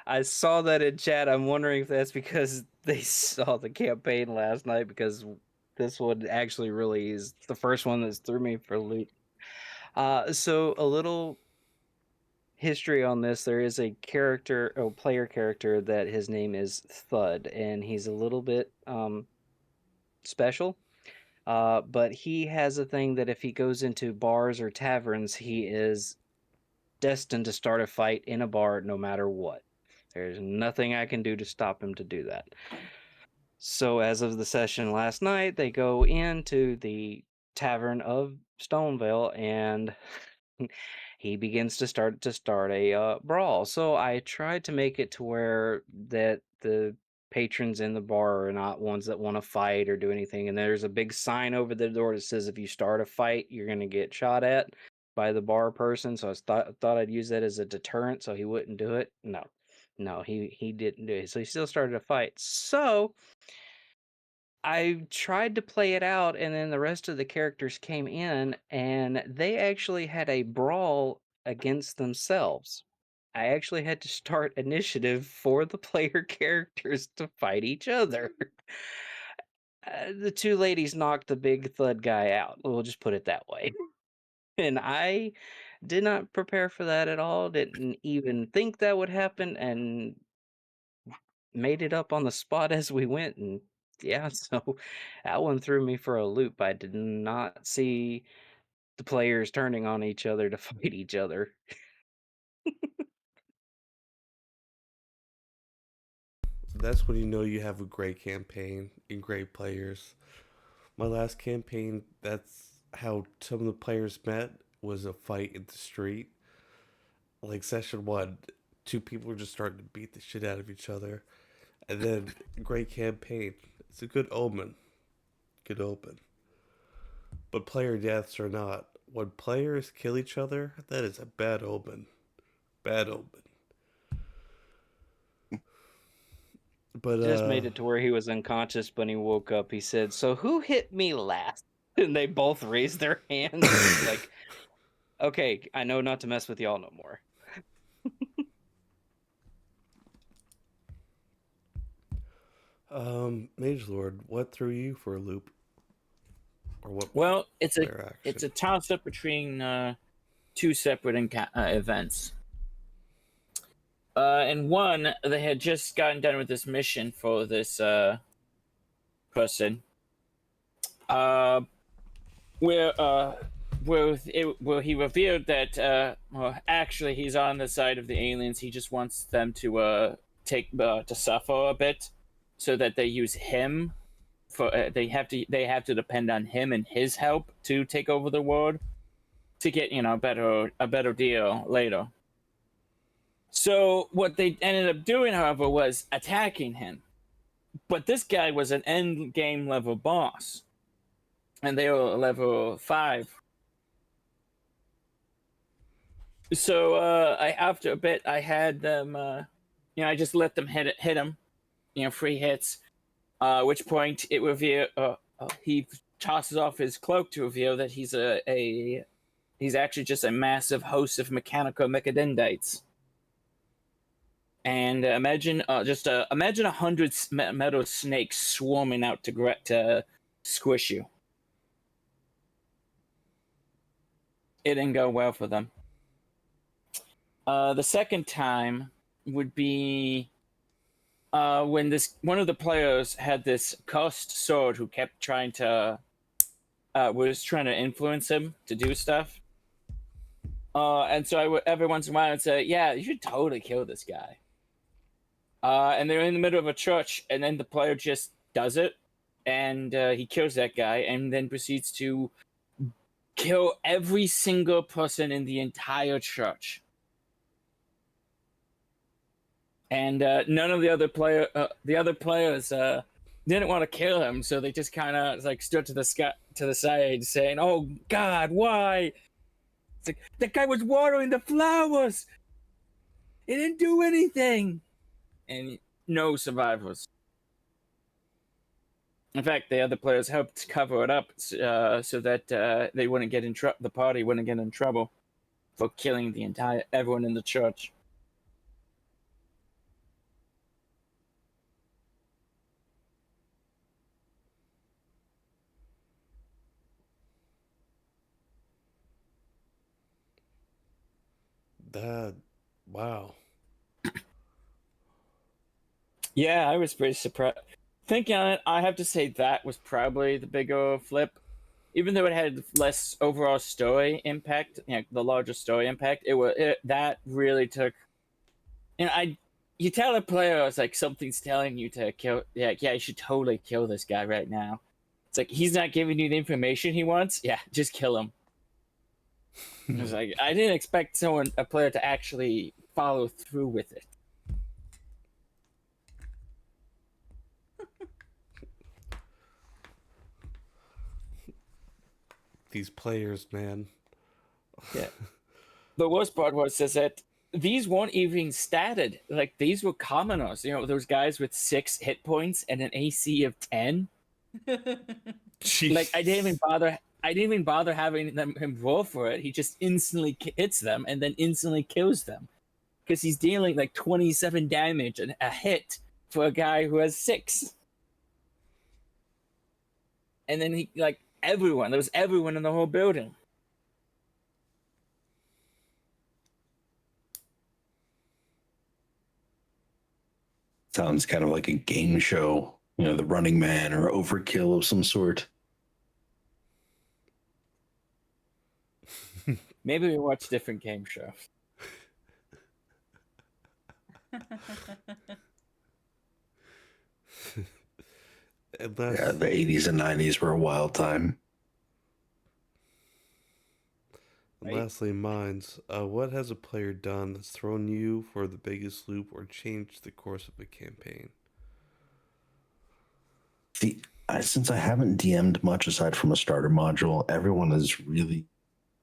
[SPEAKER 1] I saw that in chat. I'm wondering if that's because they saw the campaign last night, because this one actually really is the first one that's threw me for a loop. So a little history on this: there is a player character that his name is Thud, and he's a little bit special. But he has a thing that if he goes into bars or taverns, he is destined to start a fight in a bar no matter what. There's nothing I can do to stop him to do that. So as of the session last night, they go into the tavern of Stonevale, and he begins to start a brawl. So I tried to make it to where that the patrons in the bar are not ones that want to fight or do anything. And there's a big sign over the door that says if you start a fight, you're going to get shot at by the bar person. So I thought I'd use that as a deterrent so he wouldn't do it. No, he didn't do it. So he still started a fight. So I tried to play it out, and then the rest of the characters came in, and they actually had a brawl against themselves. I actually had to start initiative for the player characters to fight each other. The two ladies knocked the big thud guy out. We'll just put it that way. And I did not prepare for that at all. Didn't even think that would happen, and made it up on the spot as we went. And yeah, so that one threw me for a loop. I did not see the players turning on each other to fight each other.
[SPEAKER 3] That's when you know you have a great campaign and great players. My last campaign, that's how some of the players met, was a fight in the street. Like session one, two people were just starting to beat the shit out of each other. And then, great campaign. It's a good omen. Good open. But player deaths are not. When players kill each other, that is a bad omen. Bad omen. But
[SPEAKER 1] Just made it to where he was unconscious. When he woke up, he said, "So who hit me last?" And they both raised their hands. It's like, okay, I know not to mess with y'all no more.
[SPEAKER 3] Magelord, what threw you for a loop? Or what
[SPEAKER 4] Well, it's
[SPEAKER 3] player
[SPEAKER 4] a
[SPEAKER 3] action?
[SPEAKER 4] toss up between two separate events. And one, they had just gotten done with this mission for this person, where he revealed that well, actually he's on the side of the aliens. He just wants them to to suffer a bit, so that they use him for they have to depend on him and his help to take over the world to get a better deal later. So what they ended up doing, however, was attacking him. But this guy was an end game level boss, and they were level 5. So after a bit, I had them, I just let them hit him, free hits. At which point it he tosses off his cloak to reveal that he's he's actually just a massive host of mechanical mechadendrites. And imagine 100 metal snakes swarming out to squish you. It didn't go well for them. The second time would be when one of the players had this cursed sword who kept trying to influence him to do stuff. And so I would every once in a while I'd say, "Yeah, you should totally kill this guy." And they're in the middle of a church, and then the player just does it, and he kills that guy, and then proceeds to kill every single person in the entire church. And none of the other players didn't want to kill him, so they just kind of stood to the side, saying, "Oh God, why?" It's like, that guy was watering the flowers. He didn't do anything. And no survivors. In fact, the other players helped cover it up so that they wouldn't get in trouble. The party wouldn't get in trouble for killing everyone in the church.
[SPEAKER 3] Wow.
[SPEAKER 4] Yeah, I was pretty surprised. Thinking on it, I have to say that was probably the bigger flip. Even though it had less overall story impact, the larger story impact, that really took. You tell a player, it's like something's telling you to kill. Yeah, you should totally kill this guy right now. It's like he's not giving you the information he wants. Yeah, just kill him. I was like, I didn't expect a player to actually follow through with it.
[SPEAKER 3] These players, man.
[SPEAKER 4] Yeah. The worst part was that these weren't even statted. Like, these were commoners. Those guys with 6 hit points and an AC of 10.
[SPEAKER 3] Jeez.
[SPEAKER 4] Like, I didn't even bother having him roll for it. He just instantly hits them and then instantly kills them, because he's dealing 27 damage and a hit for a guy who has 6. And then there was everyone in the whole building.
[SPEAKER 2] Sounds kind of like a game show, the Running Man or Overkill of some sort.
[SPEAKER 4] Maybe we watch different game shows.
[SPEAKER 2] Yeah, the 80s and 90s were a wild time.
[SPEAKER 3] And lastly, mines. What has a player done that's thrown you for the biggest loop or changed the course of a campaign?
[SPEAKER 2] Since I haven't DM'd much aside from a starter module, everyone is really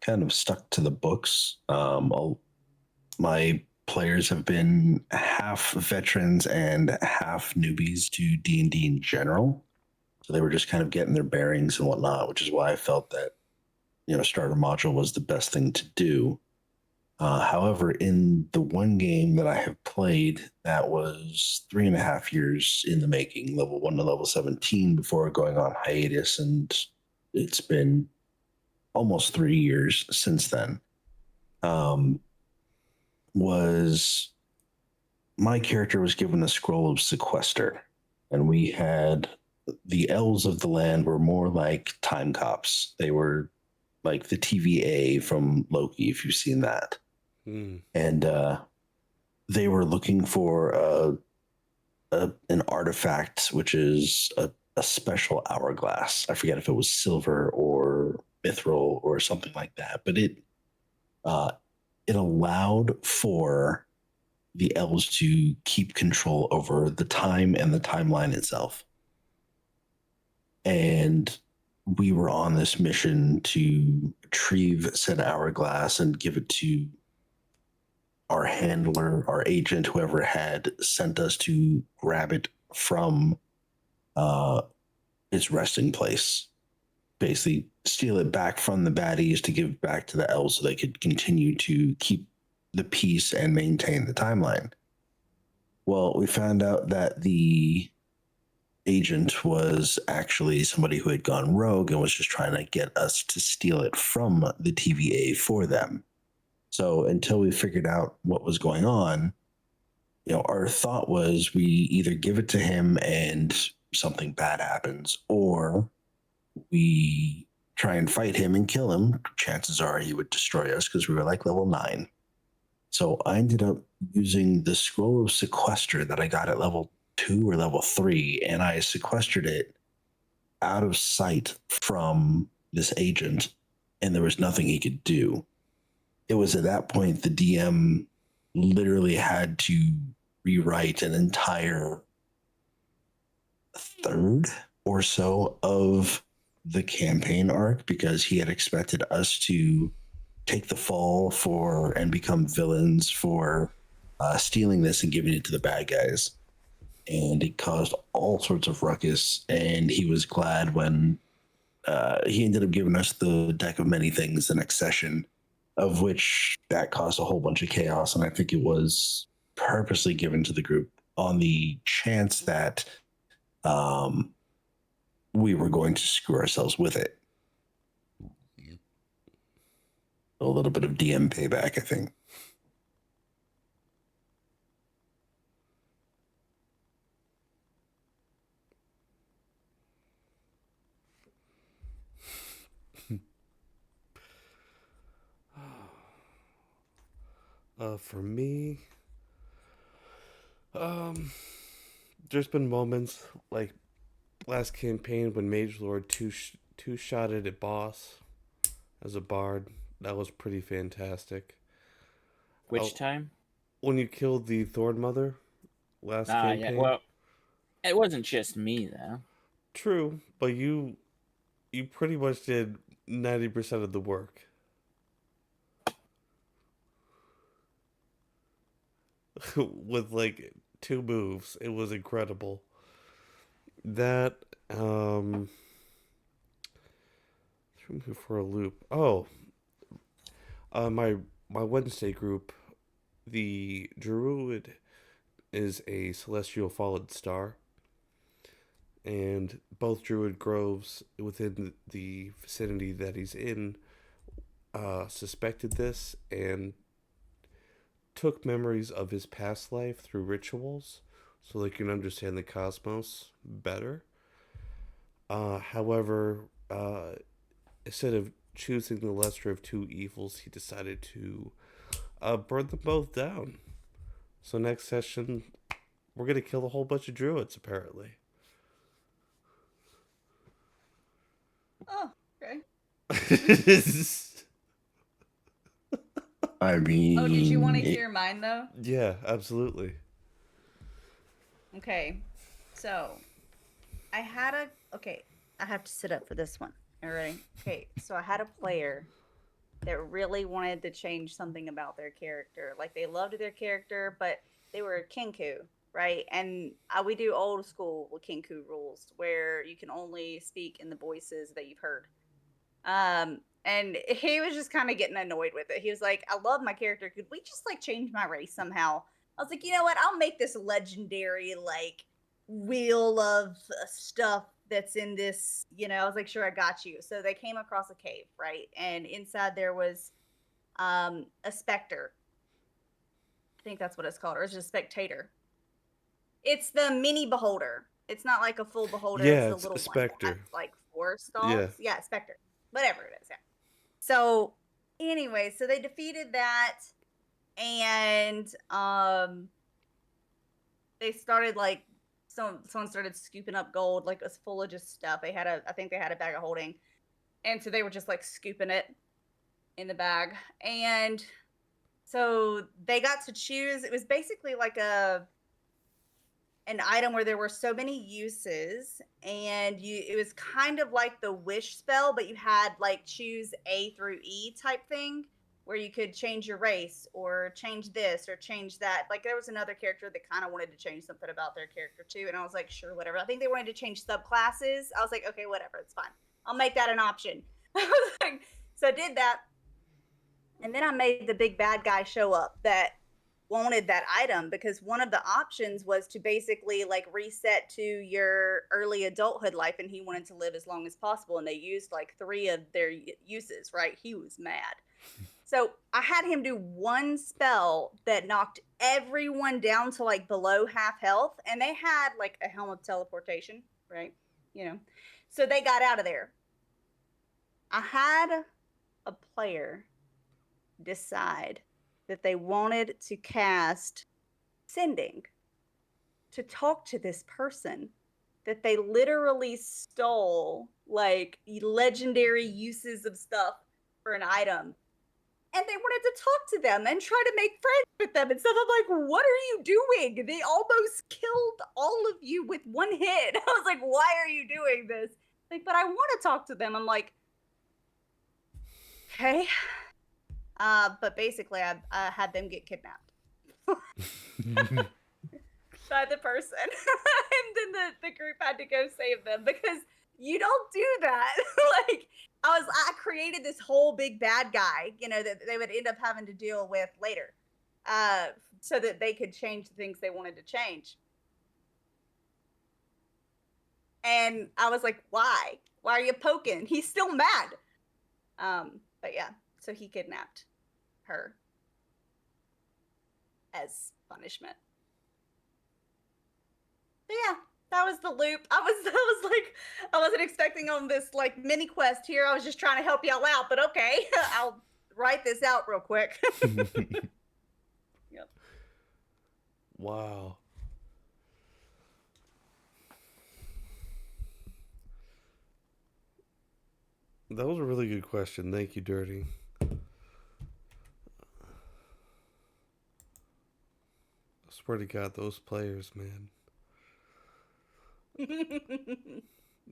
[SPEAKER 2] kind of stuck to the books. My players have been half veterans and half newbies to D&D in general. So they were just kind of getting their bearings and whatnot, which is why I felt that, starter module was the best thing to do. However, in the one game that I have played, that was 3.5 years in the making, level 1 to level 17, before going on hiatus. And it's been almost 3 years since then. was my character was given a scroll of sequester, and we had the elves of the land were more like time cops. They were like the TVA from Loki, if you've seen that. And they were looking for an artifact, which is a special hourglass. I forget if it was silver or mithril or something like that, but it allowed for the elves to keep control over the time and the timeline itself. And we were on this mission to retrieve said hourglass and give it to our handler, our agent, whoever had sent us to grab it from its resting place. Basically, steal it back from the baddies to give back to the elves so they could continue to keep the peace and maintain the timeline. Well, we found out that the agent was actually somebody who had gone rogue and was just trying to get us to steal it from the TVA for them. So until we figured out what was going on, our thought was we either give it to him and something bad happens, or we try and fight him and kill him. Chances are he would destroy us because we were like level 9. So I ended up using the scroll of sequester that I got at level 2 or level 3, and I sequestered it out of sight from this agent, and there was nothing he could do. It was at that point the DM literally had to rewrite an entire third or so of the campaign arc because he had expected us to take the fall for and become villains for stealing this and giving it to the bad guys. And it caused all sorts of ruckus, and he was glad when he ended up giving us the deck of many things the next session, of which that caused a whole bunch of chaos. And I think it was purposely given to the group on the chance that we were going to screw ourselves with it. A little bit of DM payback, I think.
[SPEAKER 3] For me, there's been moments like last campaign when Magelord two-shotted a boss as a bard. That was pretty fantastic.
[SPEAKER 4] Which time?
[SPEAKER 3] When you killed the Thorn Mother last campaign.
[SPEAKER 4] Yeah. Well, it wasn't just me though.
[SPEAKER 3] True, but you pretty much did 90% of the work. With like 2 moves. It was incredible. That threw me for a loop. Oh, my Wednesday group, the Druid is a celestial fallen star, and both Druid groves within the vicinity that he's in suspected this and took memories of his past life through rituals so they can understand the cosmos better. However, instead of choosing the lesser of 2 evils, he decided to burn them both down. So next session, we're going to kill a whole bunch of druids, apparently.
[SPEAKER 5] Oh, okay.
[SPEAKER 2] I mean...
[SPEAKER 5] Oh, did you want to hear mine, though?
[SPEAKER 3] Yeah, absolutely.
[SPEAKER 5] Okay. So, I have to sit up for this one. All right. Okay, so I had a player that really wanted to change something about their character. Like, they loved their character, but they were Kinku, right? And we do old school Kinku rules where you can only speak in the voices that you've heard. And he was just kind of getting annoyed with it. He was like, I love my character. Could we just like change my race somehow? I was like, you know what? I'll make this legendary like wheel of stuff that's in this, I was like, sure, I got you. So they came across a cave, right? And inside there was a specter. I think that's what it's called, or it's just spectator. It's the mini beholder. It's not like a full beholder. It's
[SPEAKER 3] Yeah,
[SPEAKER 5] the
[SPEAKER 3] it's a
[SPEAKER 5] little one that has
[SPEAKER 3] specter.
[SPEAKER 5] like 4
[SPEAKER 3] Yeah.
[SPEAKER 5] stalks. Yeah, specter. Whatever it is. Yeah. So anyway, so they defeated that, and they started like someone started scooping up gold, like it was full of just stuff. I think they had a bag of holding, and so they were just like scooping it in the bag, and so they got to choose. It was basically like an item where there were so many uses, and it was kind of like the wish spell, but you had like choose A through E type thing, where you could change your race or change this or change that. Like there was another character that kind of wanted to change something about their character too, and I was like, sure, whatever. I think they wanted to change subclasses. I was like, okay, whatever, it's fine, I'll make that an option. I was like, so I did that, and then I made the big bad guy show up that wanted that item, because one of the options was to basically like reset to your early adulthood life, and he wanted to live as long as possible, and they used like 3 of their uses, right? He was mad. So I had him do one spell that knocked everyone down to like below half health, and they had like a helm of teleportation, right? You know, so they got out of there. I had a player decide that they wanted to cast sending to talk to this person that they literally stole like legendary uses of stuff for an item, and they wanted to talk to them and try to make friends with them and stuff. I'm like, what are you doing? They almost killed all of you with one hit. I was like, why are you doing this? Like, but I want to talk to them. I'm like, okay. But basically I had them get kidnapped by the person. And then the group had to go save them, because you don't do that. Like I created this whole big bad guy, that they would end up having to deal with later, so that they could change the things they wanted to change. And I was like, why are you poking? He's still mad. But yeah, so he kidnapped her as punishment. But yeah, that was the loop. I was like, I wasn't expecting on this like mini quest here. I was just trying to help y'all out, but okay, I'll write this out real quick. Yep.
[SPEAKER 3] Wow. That was a really good question. Thank you, Dirty. I swear to God, those players, man.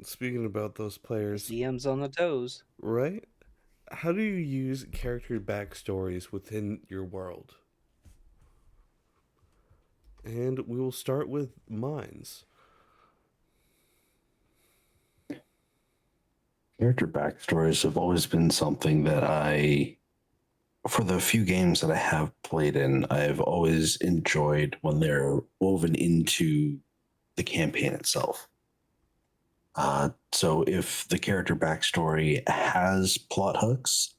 [SPEAKER 3] Speaking about those players,
[SPEAKER 1] DM's on the toes.
[SPEAKER 3] right? How do you use character backstories within your world? And we will start with mines.
[SPEAKER 2] Character backstories have always been something that for the few games that I have played in, I've always enjoyed when they're woven into the campaign itself. So if the character backstory has plot hooks,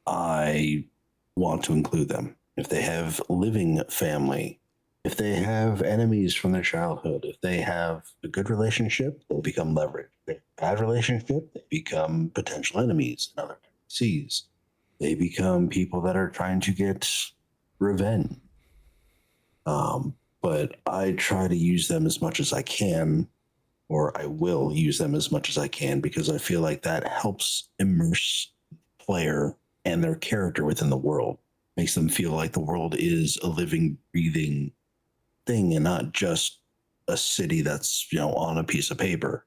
[SPEAKER 2] I want to include them. If they have living family, if they have enemies from their childhood, if they have a good relationship, they'll become leverage. If they have a bad relationship, they become potential enemies in other seas. They become people that are trying to get revenge. But I try to use them as much as I can, or I will use them as much as I can, because I feel like that helps immerse the player and their character within the world. Makes them feel like the world is a living, breathing thing and not just a city that's, on a piece of paper.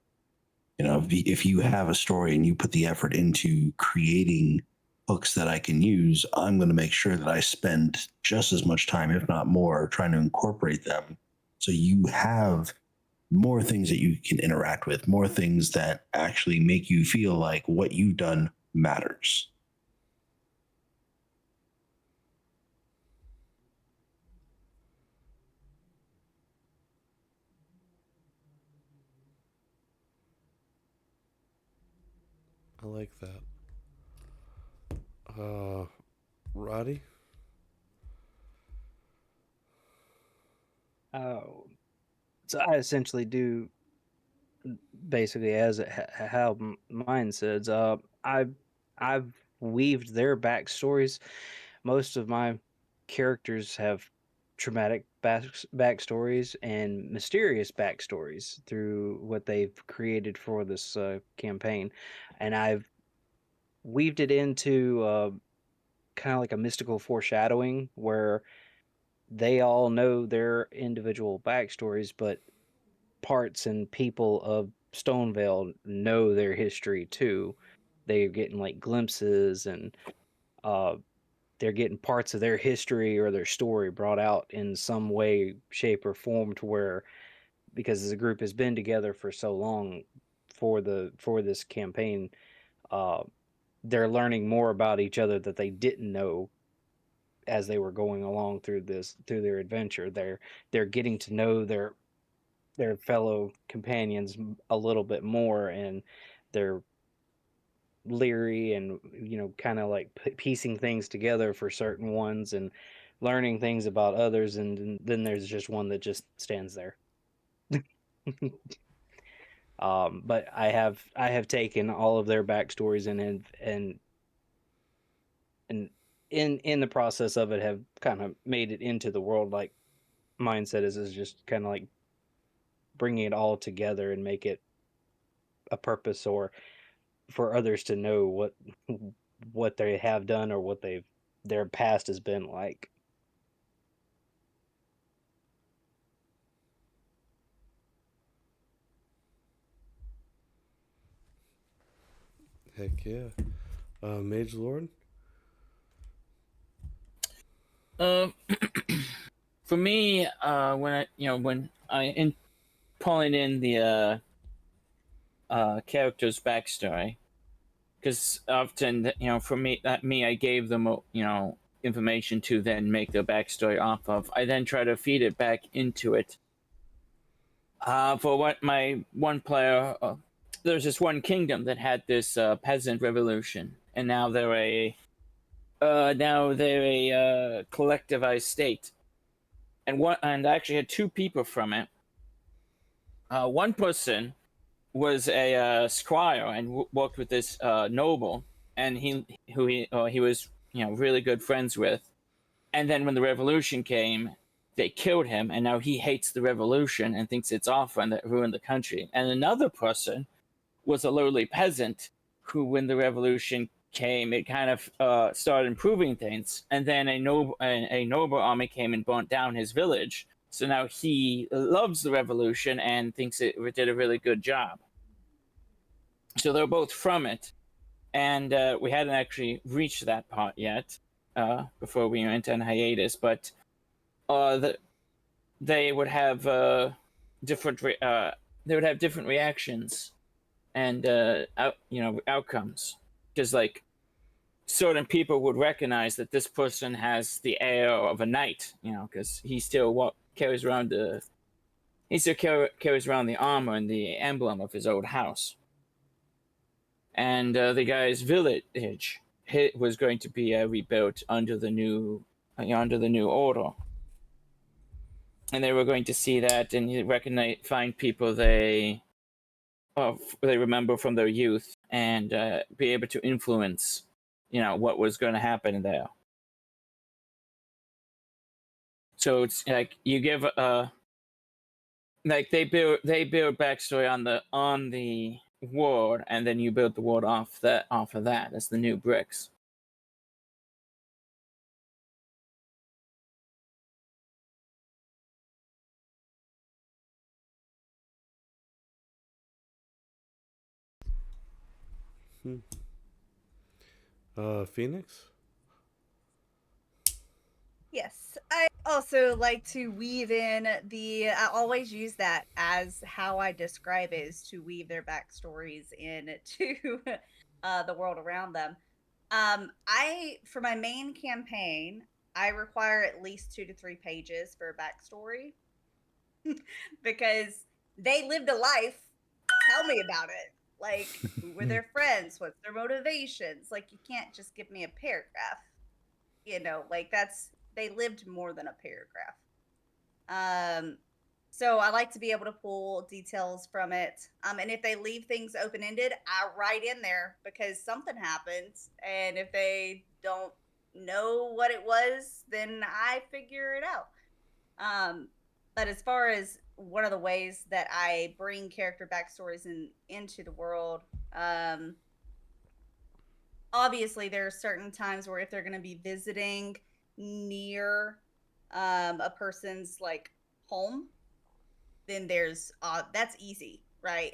[SPEAKER 2] If you have a story and you put the effort into creating hooks that I can use, I'm going to make sure that I spend just as much time, if not more, trying to incorporate them. So you have more things that you can interact with, more things that actually make you feel like what you've done matters.
[SPEAKER 3] I like that. Uh, Roddy?
[SPEAKER 1] Oh, so I essentially do basically as how mine says. I've weaved their backstories. Most of my characters have traumatic backstories and mysterious backstories through what they've created for this campaign, and I've weaved it into kind of like a mystical foreshadowing where they all know their individual backstories, but parts and people of Stonevale know their history too. They're getting like glimpses and uh, they're getting parts of their history or their story brought out in some way, shape, or form to where because the group has been together for so long for this campaign, uh, they're learning more about each other that they didn't know as they were going along through their adventure. They're getting to know their fellow companions a little bit more, and they're leery and kind of like piecing things together for certain ones and learning things about others, and then there's just one that just stands there. But I have taken all of their backstories and in the process of it have kind of made it into the world. Like mindset is just kind of like bringing it all together and make it a purpose or for others to know what they have done or what their past has been like.
[SPEAKER 3] Heck yeah. Magelord?
[SPEAKER 4] Um, for me, when I in pulling in the character's backstory, because often, for me, I gave them, information to then make their backstory off of. I then try to feed it back into it. For what my one player, there's this one kingdom that had this peasant revolution, and now they're a collectivized state, and I actually had two people from it. One person was a squire and worked with this noble, and he was really good friends with. And then when the revolution came, they killed him, and now he hates the revolution and thinks it's awful and that ruined the country. And another person was a lowly peasant who, when the revolution came, it kind of started improving things. And then a noble army came and burnt down his village. So now he loves the revolution and thinks it did a really good job. So they're both from it, and we hadn't actually reached that part yet before we went on hiatus. But they would have different they would have different reactions and outcomes, because like certain people would recognize that this person has the air of a knight, because he still carries around the armor and the emblem of his old house. And the guy's village was going to be rebuilt under the new order, and they were going to see that and find people they remember from their youth and be able to influence, what was going to happen there. So it's like you give like they build backstory on the world, and then you build the world off of that as the new bricks.
[SPEAKER 3] Phoenix?
[SPEAKER 5] Yes, I also like to weave in I always use that as how I describe it, is to weave their backstories into the world around them. For my main campaign, I require at least 2 to 3 pages for a backstory because they lived a life. Tell me about it. Like, who were their friends? What's their motivations? Like, you can't just give me a paragraph. like they lived more than a paragraph. So I like to be able to pull details from it. And if they leave things open ended, I write in there because something happened. And if they don't know what it was, then I figure it out. But as far as one of the ways that I bring character backstories into the world, um, obviously there are certain times where if they're going to be visiting near a person's like home, then there's that's easy, right?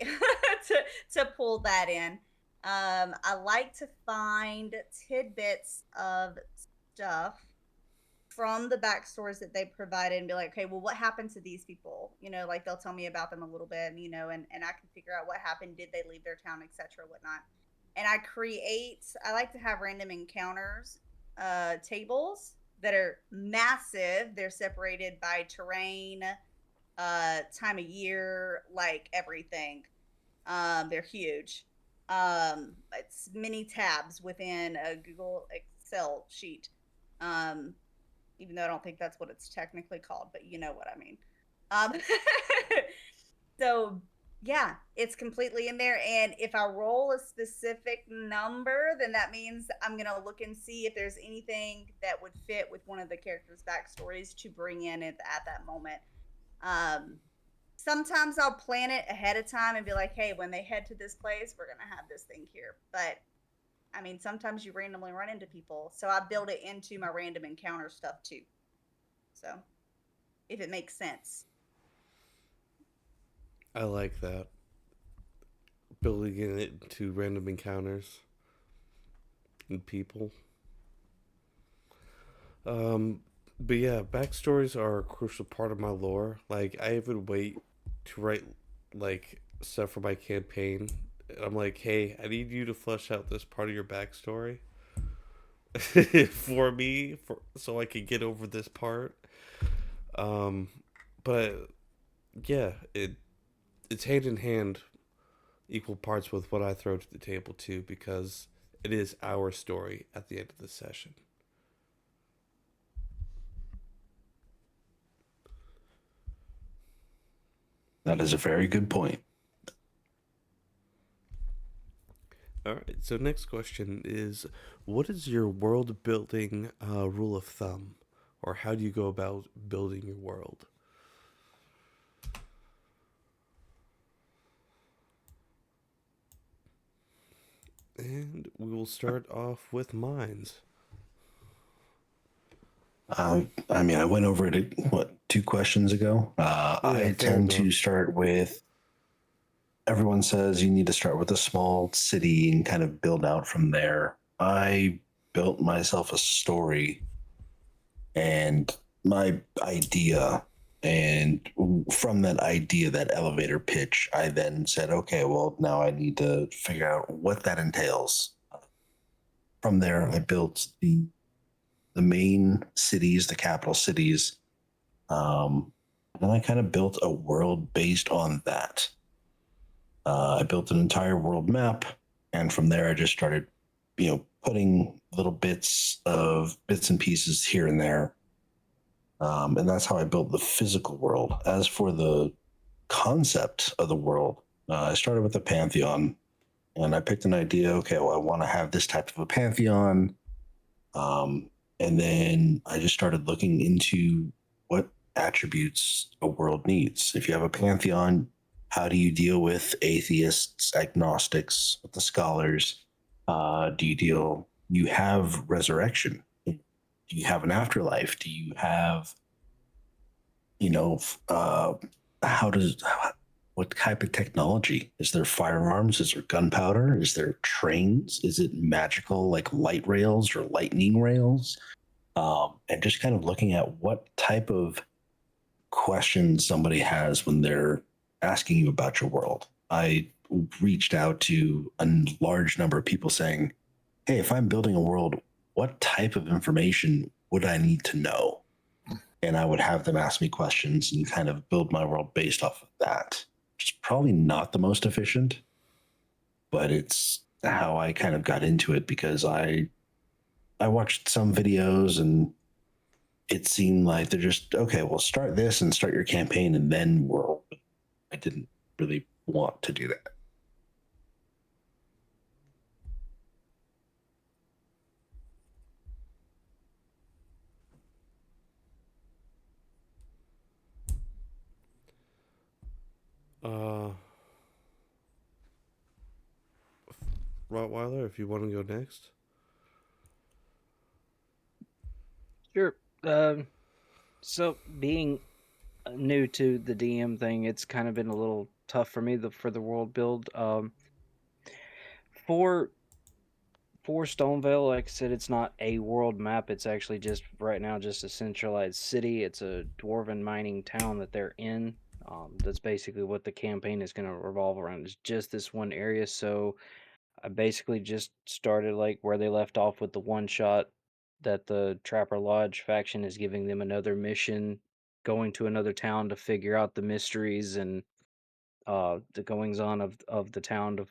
[SPEAKER 5] to to pull that in. I like to find tidbits of stuff from the backstories that they provided and be like, okay, well, what happened to these people? Like they'll tell me about them a little bit, and I can figure out what happened. Did they leave their town, etc., whatnot. And I like to have random encounters tables that are massive. They're separated by terrain, time of year, like everything. They're huge. It's many tabs within a Google Excel sheet. Um, Even though I don't think that's what it's technically called, but you know what I mean. Um, so yeah, it's completely in there. And if I roll a specific number, then that means I'm gonna look and see if there's anything that would fit with one of the characters' backstories to bring in at that moment. Um, Sometimes I'll plan it ahead of time and be like, hey, when they head to this place, we're gonna have this thing here. But I mean, sometimes you randomly run into people, so I build it into my random encounter stuff too. So, if it makes sense.
[SPEAKER 3] I like that. Building it into random encounters and people. But yeah, backstories are a crucial part of my lore. Like, I even wait to write, like, stuff for my campaign. I'm like, hey, I need you to flesh out this part of your backstory for me, so I can get over this part. Um, but yeah, it's hand in hand, equal parts with what I throw to the table too, because it is our story at the end of the session.
[SPEAKER 2] That is a very good point.
[SPEAKER 3] All right. So next question is, what is your world building rule of thumb, or how do you go about building your world? And we will start off with mines.
[SPEAKER 2] I mean, I went over it, what, 2 questions ago?
[SPEAKER 3] Yeah,
[SPEAKER 2] I
[SPEAKER 3] fair
[SPEAKER 2] tend to
[SPEAKER 3] enough.
[SPEAKER 2] start with, everyone says you need to start with a small city and kind of build out from there. I built myself a story and my idea. And from that idea, that elevator pitch, I then said, okay, well, now I need to figure out what that entails. From there, I built the main cities, the capital cities. And I kind of built a world based on that. I built an entire world map, and from there, I just started, putting little bits and pieces here and there. And that's how I built the physical world. As for the concept of the world, I started with the pantheon, and I picked an idea. Okay, well, I want to have this type of a pantheon. Um, and then I just started looking into what attributes a world needs. If you have a pantheon, how do you deal with atheists, agnostics, with the scholars? You have resurrection? Do you have an afterlife? Do you have, you know, how does, what type of technology? Is there firearms? Is there gunpowder? Is there trains? Is it magical, like light rails or lightning rails? And just kind of looking at what type of questions somebody has when they're asking you about your world. I reached out to a large number of people saying, hey, if I'm building a world, what type of information would I need to know? And I would have them ask me questions and kind of build my world based off of that. Which is probably not the most efficient, but it's how I kind of got into it because I I watched some videos and it seemed like they're just, okay, well, start this and start your campaign and then world. I didn't really want to do that.
[SPEAKER 3] Rottweiler, if you want to go next.
[SPEAKER 1] Sure. So being new to the DM thing, it's kind of been a little tough for me for the world build. For Stonevale, like I said, it's not a world map. It's actually just right now just a centralized city. It's a dwarven mining town that they're in. That's basically what the campaign is going to revolve around. It's just this one area. So I basically just started like where they left off with the one shot that the Trapper Lodge faction is giving them another mission, going to another town to figure out the mysteries and the goings on of the town to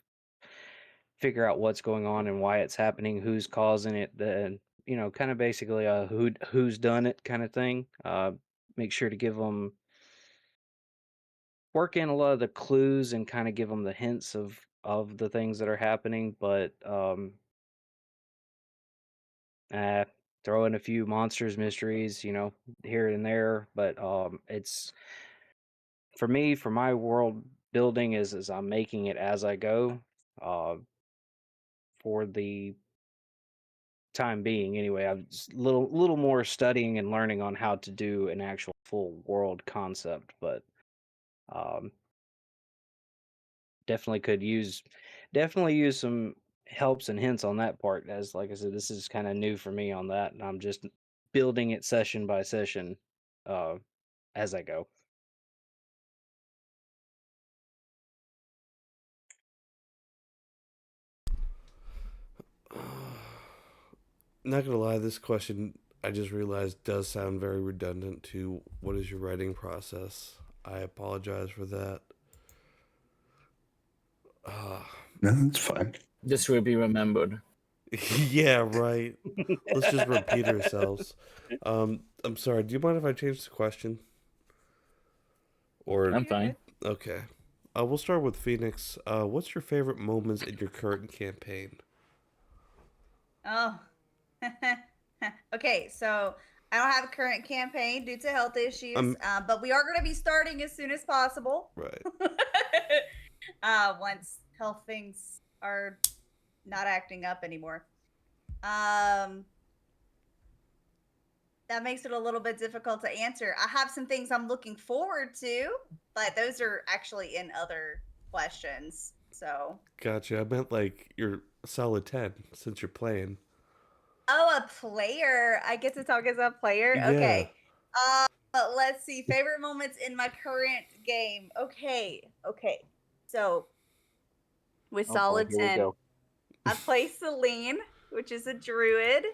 [SPEAKER 1] figure out what's going on and why it's happening, who's causing it, then kind of basically a who's done it kind of thing. Make sure to give them work in a lot of the clues and kind of give them the hints of the things that are happening, but uh, throw in a few monsters mysteries, here and there. But it's for me, for my world building is I'm making it as I go. For the time being anyway, I've just little more studying and learning on how to do an actual full world concept, but um definitely could use some helps and hints on that part, as like I said, this is kind of new for me on that, and I'm just building it session by session uh as I go.
[SPEAKER 3] Not gonna lie, this question I just realized does sound very redundant to what is your writing process. I apologize for that.
[SPEAKER 2] No, that's fine.
[SPEAKER 4] This will be remembered.
[SPEAKER 3] Yeah, right. Let's just repeat ourselves. I'm sorry. Do you mind if I change the question? Or
[SPEAKER 4] I'm fine.
[SPEAKER 3] okay. We'll start with Phoenix. What's your favorite moments in your current campaign?
[SPEAKER 5] Oh. Okay, so I don't have a current campaign due to health issues, but we are going to be starting as soon as possible.
[SPEAKER 3] Right.
[SPEAKER 5] Once health things are not acting up anymore. That makes it a little bit difficult to answer. I have some things I'm looking forward to, but those are actually in other questions. So.
[SPEAKER 3] Gotcha. I meant like you're a solid 10 since you're playing.
[SPEAKER 5] Oh, a player. I get to talk as a player?
[SPEAKER 3] Yeah.
[SPEAKER 5] Okay. Let's see. Favorite moments in my current game. Okay. So with
[SPEAKER 1] Oh boy,
[SPEAKER 5] solid
[SPEAKER 1] here we
[SPEAKER 5] 10,
[SPEAKER 1] go.
[SPEAKER 5] I play Celine, which is a druid,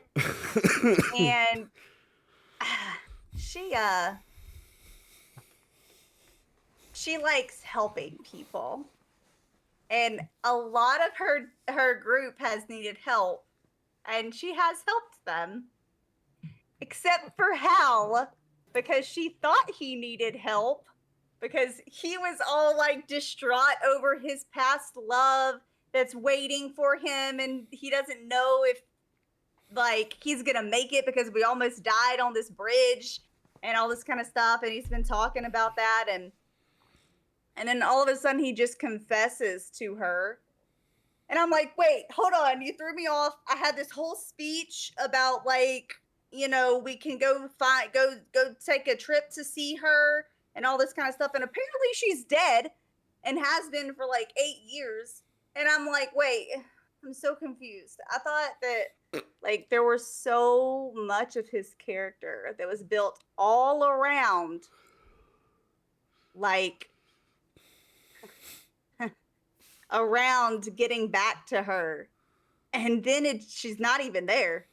[SPEAKER 5] and she she likes helping people. And a lot of her group has needed help, and she has helped them. Except for Hal, because she thought he needed help because he was all like distraught over his past love that's waiting for him, and he doesn't know if like he's gonna make it because we almost died on this bridge and all this kind of stuff, and he's been talking about that, and then all of a sudden he just confesses to her. And I'm like, wait, hold on, you threw me off. I had this whole speech about like, we can go take a trip to see her and all this kind of stuff. And apparently she's dead and has been for like 8 years. And I'm like, wait, I'm so confused. I thought that like there was so much of his character that was built all around like around getting back to her, and then she's not even there,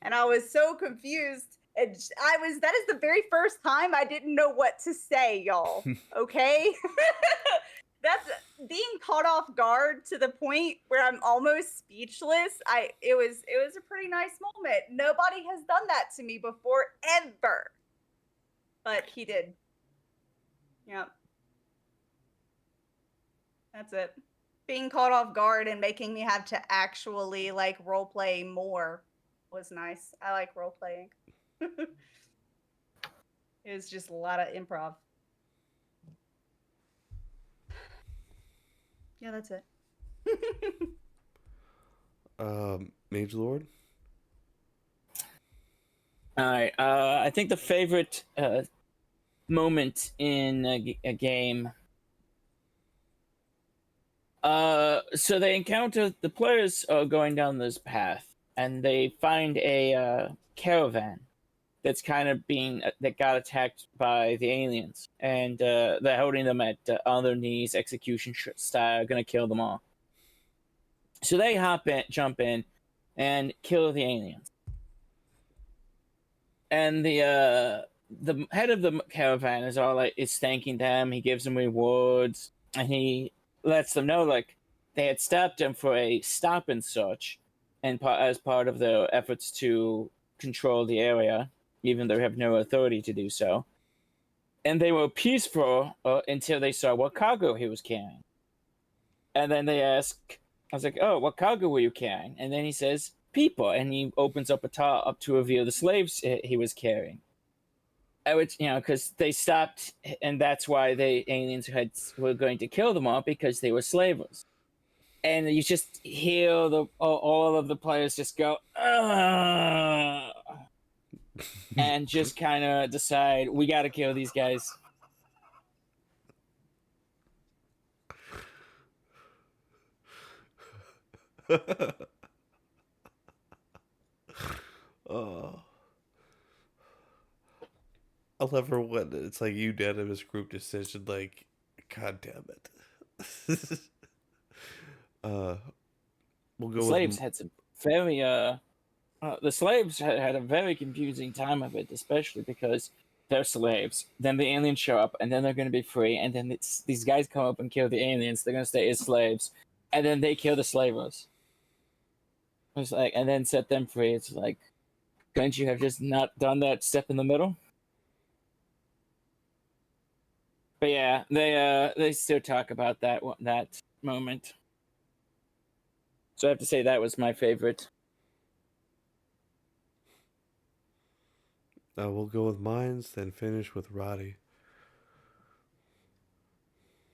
[SPEAKER 5] and I was so confused, and that is the very first time I didn't know what to say, y'all. Okay. That's being caught off guard to the point where I'm almost speechless. It was a pretty nice moment. Nobody has done that to me before ever. But he did. Yep. That's it. Being caught off guard and making me have to actually like role play more was nice. I like role playing. It was just a lot of improv. Yeah, that's it.
[SPEAKER 3] Magelord?
[SPEAKER 4] All right. I think the favorite moment in a game. So they encounter the players going down this path, and they find a caravan that's kind of that got attacked by the aliens, and they're holding them on their knees, execution style, gonna kill them all. So they jump in, and kill the aliens. And the head of the caravan is thanking them. He gives them rewards, and he lets them know like they had stopped him for a stop and search, and as part of their efforts to control the area, even though they have no authority to do so. And they were peaceful until they saw what cargo he was carrying. And then they ask, I was like, "Oh, what cargo were you carrying?" And then he says, "People," and he opens up a top up to reveal the slaves he was carrying. Which, because they stopped, and that's why the aliens were going to kill them all, because they were slavers. And you just hear all of the players just go, "Ugh," and just kind of decide, we got to kill these guys.
[SPEAKER 3] Oh. I love her when it's like unanimous group decision, like, God damn it. We'll go
[SPEAKER 4] Slaves
[SPEAKER 3] with
[SPEAKER 4] had some very the slaves had a very confusing time of it, especially because they're slaves. Then the aliens show up, and then they're going to be free. And then these guys come up and kill the aliens. They're going to stay as slaves, and then they kill the slavers. It's like, and then set them free. It's like, couldn't you have just not done that step in the middle? But yeah, they still talk about that moment. So I have to say that was my favorite.
[SPEAKER 3] we'll go with mines, then finish with Roddy.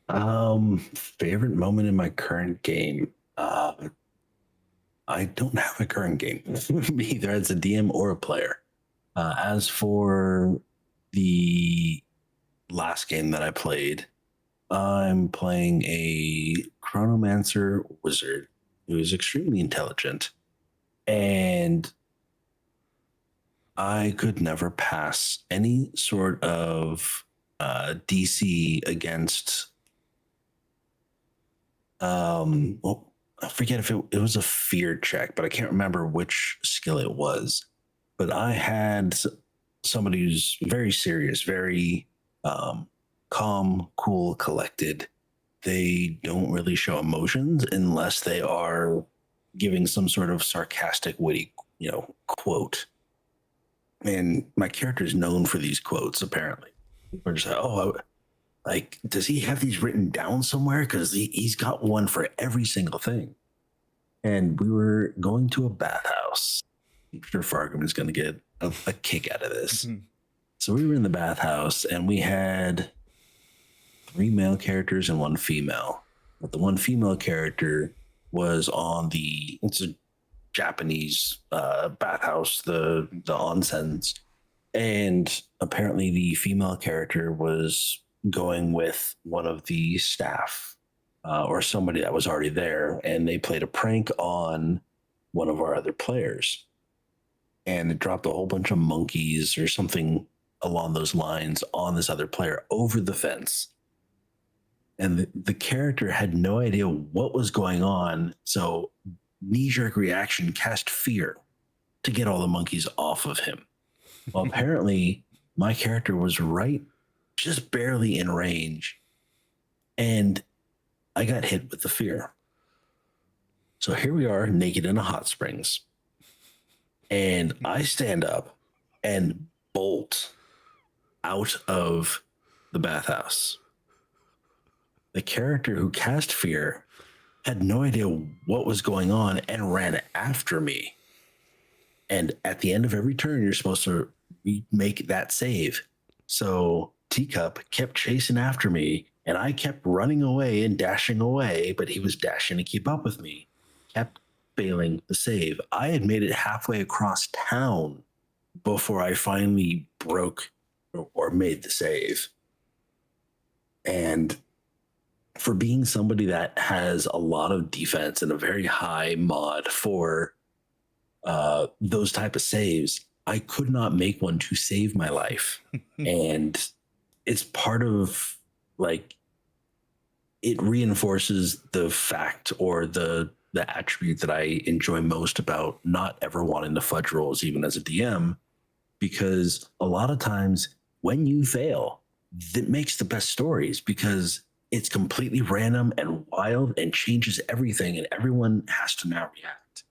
[SPEAKER 2] Favorite moment in my current game. I don't have a current game either as a DM or a player. As for the last game that I played, I'm playing a chronomancer wizard who is extremely intelligent, and I could never pass any sort of DC against. Well, I forget if it was a fear check, but I can't remember which skill it was. But I had somebody who's very serious, very calm, cool, collected. They don't really show emotions unless they are giving some sort of sarcastic, witty, quote. And my character is known for these quotes, apparently. We're just like, oh, like, does he have these written down somewhere? Because he's got one for every single thing. And we were going to a bathhouse. I'm sure Fargum is going to get a kick out of this. So we were in the bathhouse, and we had 3 male characters and 1 female. But the 1 female character was on it's a Japanese bathhouse, the onsens. And apparently the female character was going with one of the staff or somebody that was already there, and they played a prank on one of our other players, and it dropped a whole bunch of monkeys or something along those lines on this other player over the fence, and the character had no idea what was going on, so knee-jerk reaction, cast fear to get all the monkeys off of him. Well, apparently my character was right just barely in range, and I got hit with the fear. So here we are, naked in a hot springs. And I stand up and bolt out of the bathhouse. The character who cast fear had no idea what was going on and ran after me. And at the end of every turn, you're supposed to make that save. So Teacup kept chasing after me, and I kept running away and dashing away, but he was dashing to keep up with me. Kept failing the save. I had made it halfway across town before I finally broke or made the save. And for being somebody that has a lot of defense and a very high mod for those type of saves, I could not make one to save my life. And it's part of, like, it reinforces the fact or the attribute that I enjoy most about not ever wanting to fudge rolls, even as a DM, because a lot of times when you fail, that makes the best stories because it's completely random and wild and changes everything, and everyone has to now react.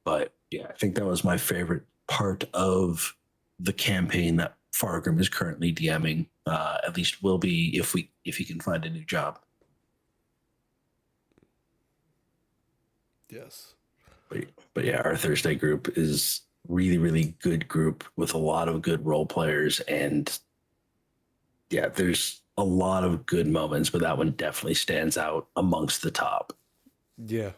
[SPEAKER 2] But yeah, I think that was my favorite part of the campaign that Fargrim is currently DMing. At least will be if he can find a new job.
[SPEAKER 3] Yes.
[SPEAKER 2] But yeah, our Thursday group is really, really good group with a lot of good role players, and yeah, there's a lot of good moments, but that one definitely stands out amongst the top.
[SPEAKER 3] Yeah.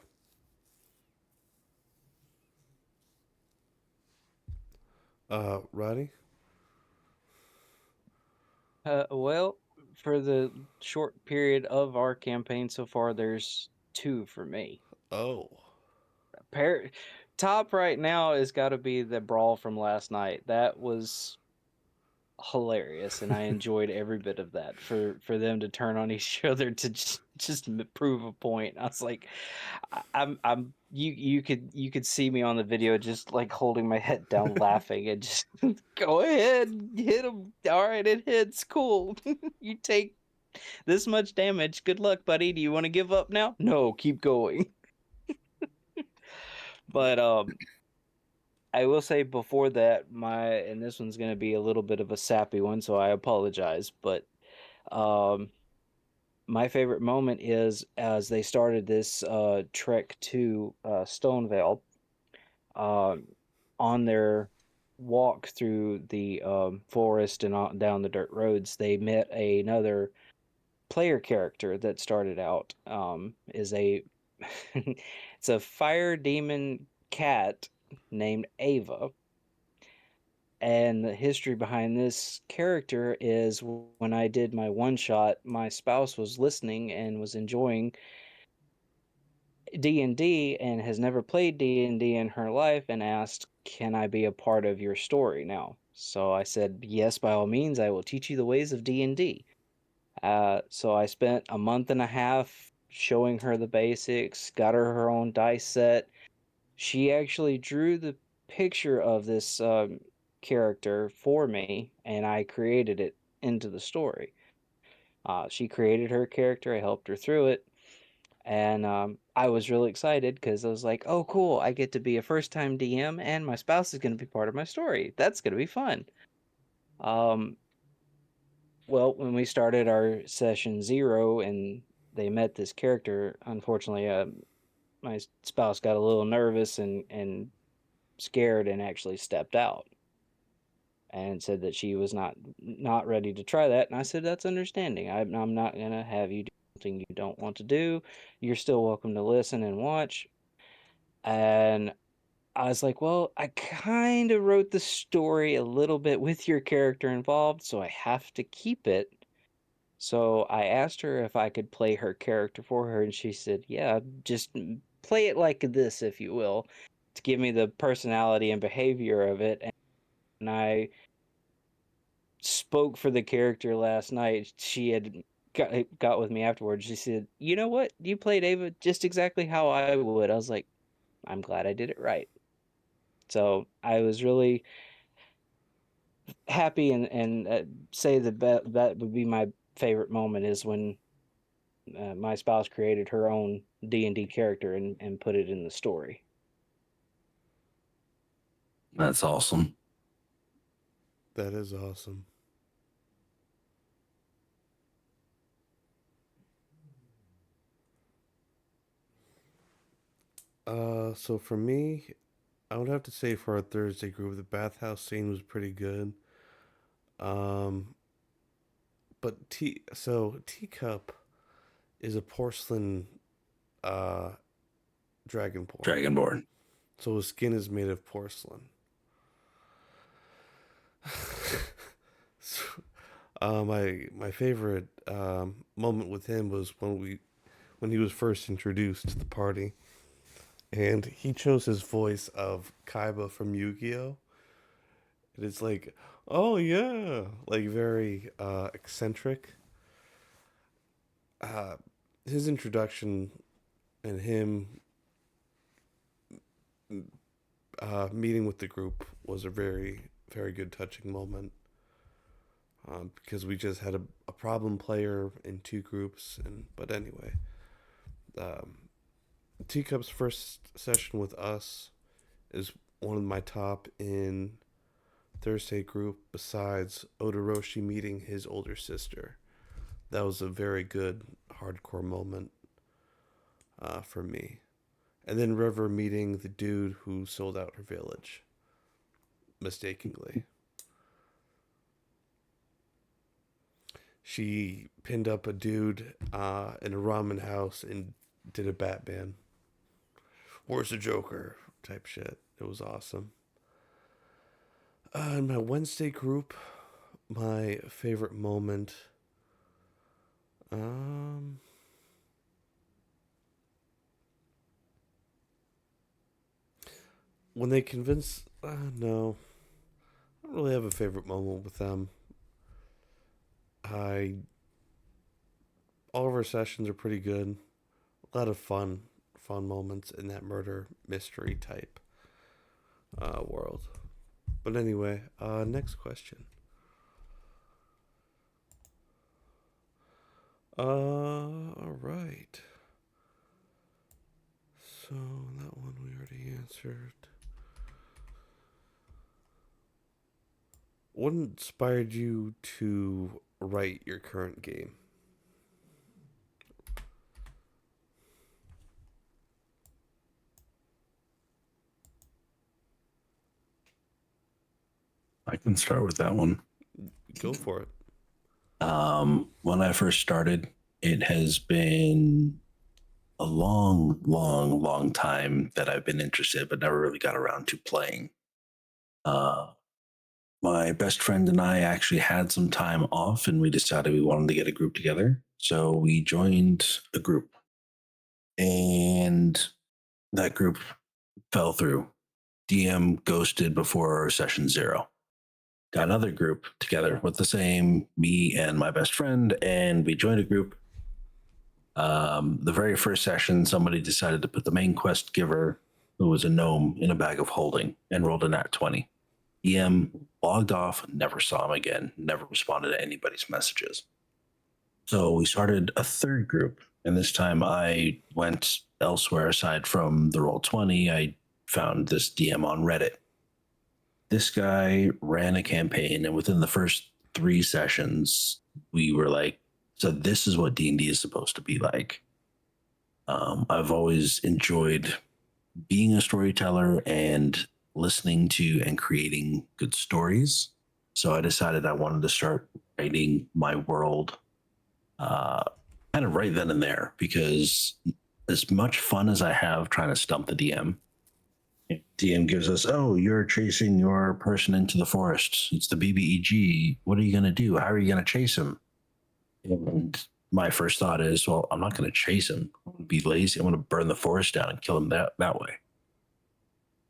[SPEAKER 3] Roddy?
[SPEAKER 1] Well, for the short period of our campaign so far, there's 2 for me.
[SPEAKER 3] Oh.
[SPEAKER 1] Par- Top right now has got to be the brawl from last night. That was hilarious, and I enjoyed every bit of that. For them to turn on each other to just prove a point, I was like, I'm you could see me on the video just like holding my head down, laughing, and just go ahead, hit him. All right, it hits. Cool. You take this much damage. Good luck, buddy. Do you want to give up now? No, keep going. But I will say before that, and this one's gonna be a little bit of a sappy one, so I apologize. But um, my favorite moment is as they started this trek to Stonevale. On their walk through the forest and down the dirt roads, they met another player character that started out. Is a it's a fire demon cat named Ava. And the history behind this character is when I did my one shot, my spouse was listening and was enjoying D&D and has never played D&D in her life and asked, "Can I be a part of your story now?" So I said, "Yes, by all means, I will teach you the ways of D&D." So I spent a month and a half showing her the basics, got her own dice set. She actually drew the picture of this character for me, and I created it into the story. She created her character, I helped her through it, and I was really excited because I was like, oh, cool, I get to be a first time DM, and my spouse is going to be part of my story. That's going to be fun. Um, well, when we started our session 0 and they met this character, unfortunately, my spouse got a little nervous and scared and actually stepped out and said that she was not ready to try that. And I said, that's understanding. I'm not going to have you do something you don't want to do. You're still welcome to listen and watch. And I was like, well, I kind of wrote the story a little bit with your character involved, so I have to keep it. So I asked her if I could play her character for her, and she said, yeah, just play it like this, if you will, to give me the personality and behavior of it. And I spoke for the character last night. She had got with me afterwards. She said, you know what? You played Ava just exactly how I would. I was like, I'm glad I did it right. So I was really happy and say that would be my favorite moment is when my spouse created her own D&D character and put it in the story.
[SPEAKER 2] That's awesome.
[SPEAKER 3] That is awesome. So for me, I would have to say for our Thursday group, the bathhouse scene was pretty good. Um, but teacup is a porcelain dragonborn.
[SPEAKER 2] Dragonborn.
[SPEAKER 3] So his skin is made of porcelain. So, my favorite moment with him was when he was first introduced to the party, and he chose his voice of Kaiba from Yu-Gi-Oh. And it's like, oh yeah, like very eccentric. Uh, his introduction and him meeting with the group was a very good touching moment. Because we just had a problem player in two groups, but anyway, um, Teacup's first session with us is one of my top in Thursday group. Besides Odoroshi meeting his older sister, that was a very good hardcore moment for me. And then River meeting the dude who sold out her village mistakenly. She pinned up a dude in a ramen house and did a Batman. Where's the Joker? Type shit. It was awesome. In my Wednesday group, my favorite moment. When they convince. No. I don't really have a favorite moment with them. All of our sessions are pretty good. A lot of fun moments in that murder mystery type world. But anyway, next question. All right. So that one we already answered. What inspired you to write your current game?
[SPEAKER 2] I can start with that one.
[SPEAKER 3] Go for it.
[SPEAKER 2] When I first started, it has been a long time that I've been interested, but never really got around to playing. My best friend and I actually had some time off, and we decided we wanted to get a group together. So we joined a group, and that group fell through. DM ghosted before session 0. Got another group together with the same, me and my best friend, and we joined a group. The very first session, somebody decided to put the main quest giver, who was a gnome, in a bag of holding and rolled a nat 20. EM logged off, never saw him again, never responded to anybody's messages. So we started a third group, and this time I went elsewhere aside from the Roll20. I found this DM on Reddit. This guy ran a campaign, and within the first 3 sessions, we were like, so this is what D&D is supposed to be like. I've always enjoyed being a storyteller and listening to and creating good stories. So I decided I wanted to start writing my world kind of right then and there, because as much fun as I have trying to stump the DM, gives us, oh, you're chasing your person into the forest. It's the BBEG. What are you going to do? How are you going to chase him? And my first thought is, well, I'm not going to chase him. I'm going to be lazy. I'm going to burn the forest down and kill him that way.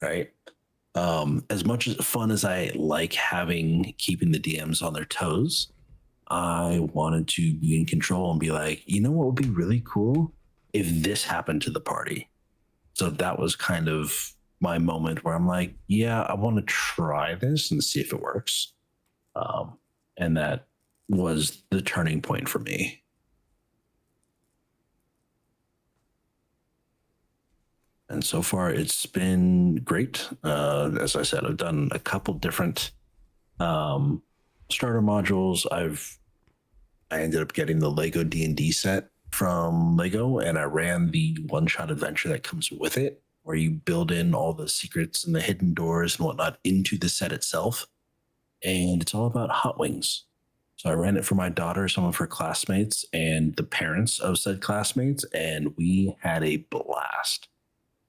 [SPEAKER 2] Right? As much as fun as I like keeping the DMs on their toes, I wanted to be in control and be like, you know what would be really cool if this happened to the party? So that was kind of my moment where I'm like, yeah, I want to try this and see if it works. And that was the turning point for me. And so far, it's been great. As I said, I've done a couple different starter modules. I ended up getting the Lego D&D set from Lego, and I ran the one-shot adventure that comes with it, where you build in all the secrets and the hidden doors and whatnot into the set itself. And it's all about hot wings. So I ran it for my daughter, some of her classmates, and the parents of said classmates, and we had a blast.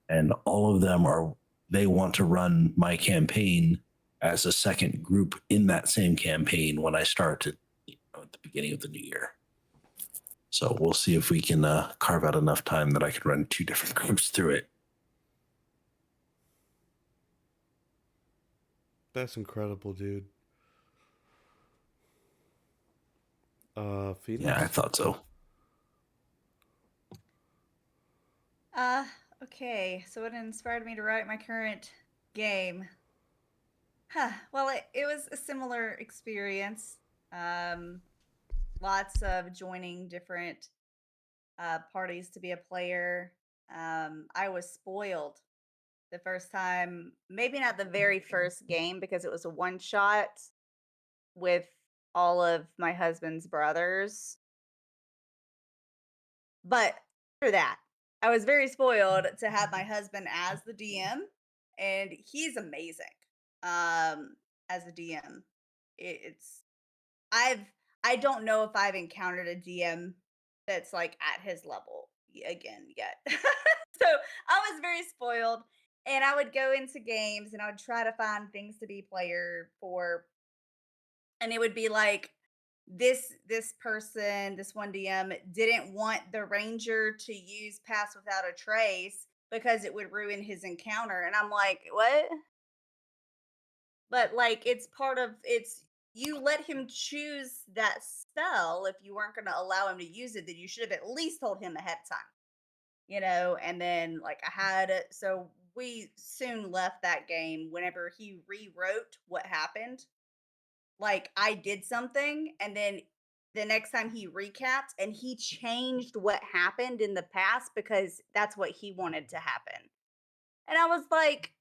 [SPEAKER 2] And all of them they want to run my campaign as a second group in that same campaign when I start at the beginning of the new year. So we'll see if we can carve out enough time that I can run 2 different groups through it.
[SPEAKER 3] That's incredible, dude. Phoenix?
[SPEAKER 2] Yeah, I thought so.
[SPEAKER 5] Okay, so what inspired me to write my current game? Well, it was a similar experience. Lots of joining different parties to be a player. I was spoiled the first time, maybe not the very first game because it was a one shot with all of my husband's brothers. But for that, I was very spoiled to have my husband as the DM, and he's amazing as the DM. It's I've I don't know if I've encountered a DM that's like at his level again yet. So I was very spoiled, and I would go into games and I would try to find things to be player for, and it would be like this person, this one DM didn't want the ranger to use pass without a trace because it would ruin his encounter, and I'm like, what? But like it's part of it's you let him choose that spell. If you weren't going to allow him to use it, then you should have at least told him ahead of time, and then like I had it, so we soon left that game whenever he rewrote what happened. Like I did something, and then the next time he recapped and he changed what happened in the past because that's what he wanted to happen. And I was like,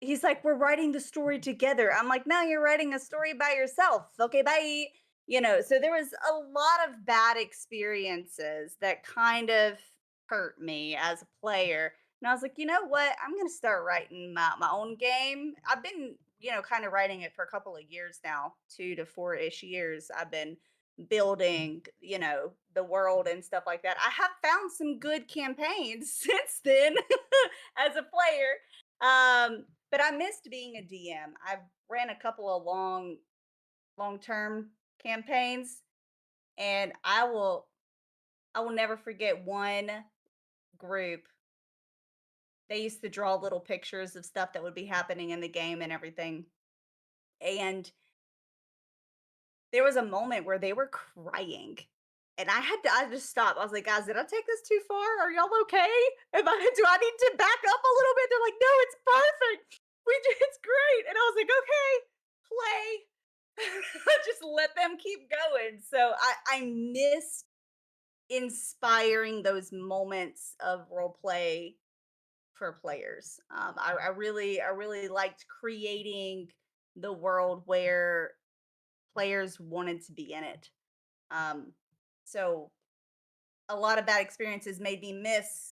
[SPEAKER 5] he's like, we're writing the story together. I'm like, no, you're writing a story by yourself. Okay, bye. So there was a lot of bad experiences that kind of hurt me as a player. And I was like, you know what? I'm going to start writing my own game. I've been, kind of writing it for a couple of years now, 2 to 4 ish years. I've been building, the world and stuff like that. I have found some good campaigns since then as a player. But I missed being a DM. I've ran a couple of long-term campaigns, and I will never forget one group. They used to draw little pictures of stuff that would be happening in the game and everything. And there was a moment where they were crying. And I just stopped. I was like, guys, did I take this too far? Are y'all okay? Do I need to back up a little bit? They're like, no, it's perfect. It's great. And I was like, okay, play. Just let them keep going. So I missed inspiring those moments of role play for players. I really liked creating the world where players wanted to be in it. Um, so a lot of bad experiences made me miss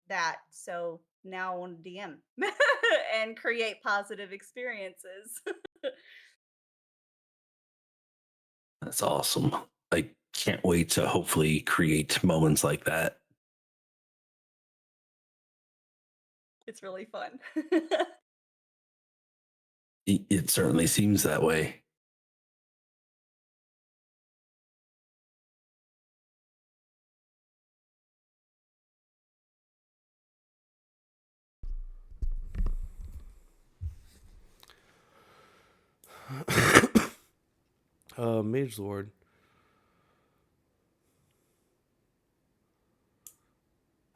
[SPEAKER 5] that. So now I want to DM and create positive experiences.
[SPEAKER 2] That's awesome. I can't wait to hopefully create moments like that.
[SPEAKER 5] It's really fun.
[SPEAKER 2] It certainly seems that way.
[SPEAKER 3] Magelord.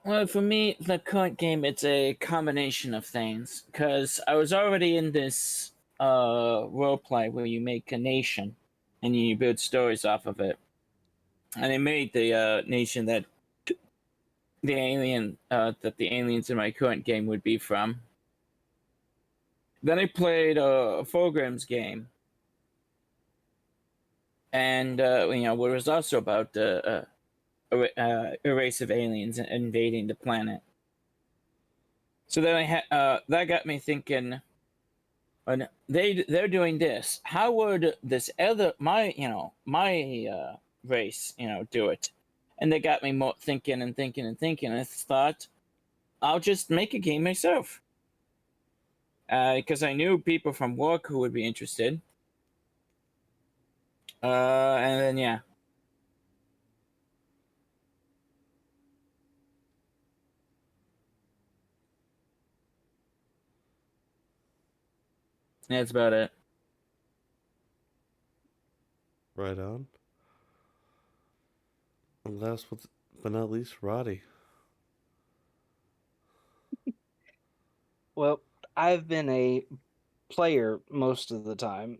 [SPEAKER 4] Well, for me, the current game, it's a combination of things. Because I was already in this roleplay where you make a nation and you build stories off of it. And I made the nation that the alien that the aliens in my current game would be from. Then I played a Fulgrim's game, and it was also about a race of aliens invading the planet. So then that got me thinking. And they're doing this. How would this other my race do it? And they got me more thinking and thinking and thinking. And I thought I'll just make a game myself because I knew people from work who would be interested. And then yeah, that's about it.
[SPEAKER 3] Right on. And last but not least, Roddy.
[SPEAKER 1] Well, I've been a player most of the time.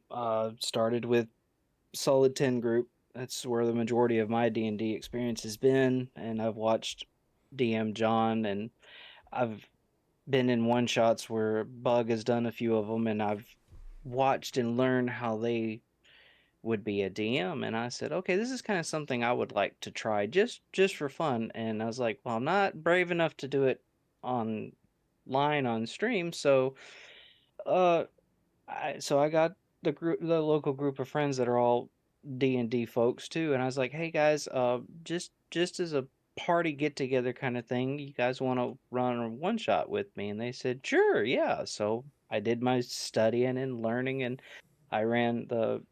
[SPEAKER 1] Started with Solid 10 group. That's where the majority of my D&D experience has been, and I've watched DM John, and I've been in one shots where Bug has done a few of them, and I've watched and learned how they would be a DM, and I said, okay, this is kind of something I would like to try just for fun. And I was like, well, I'm not brave enough to do it online on stream, so uh I got the local group of friends that are all D&D folks too, and I was like, "Hey guys, just as a party get together kind of thing, you guys want to run a one shot with me?" And they said, "Sure, yeah." So I did my studying and learning, and I ran the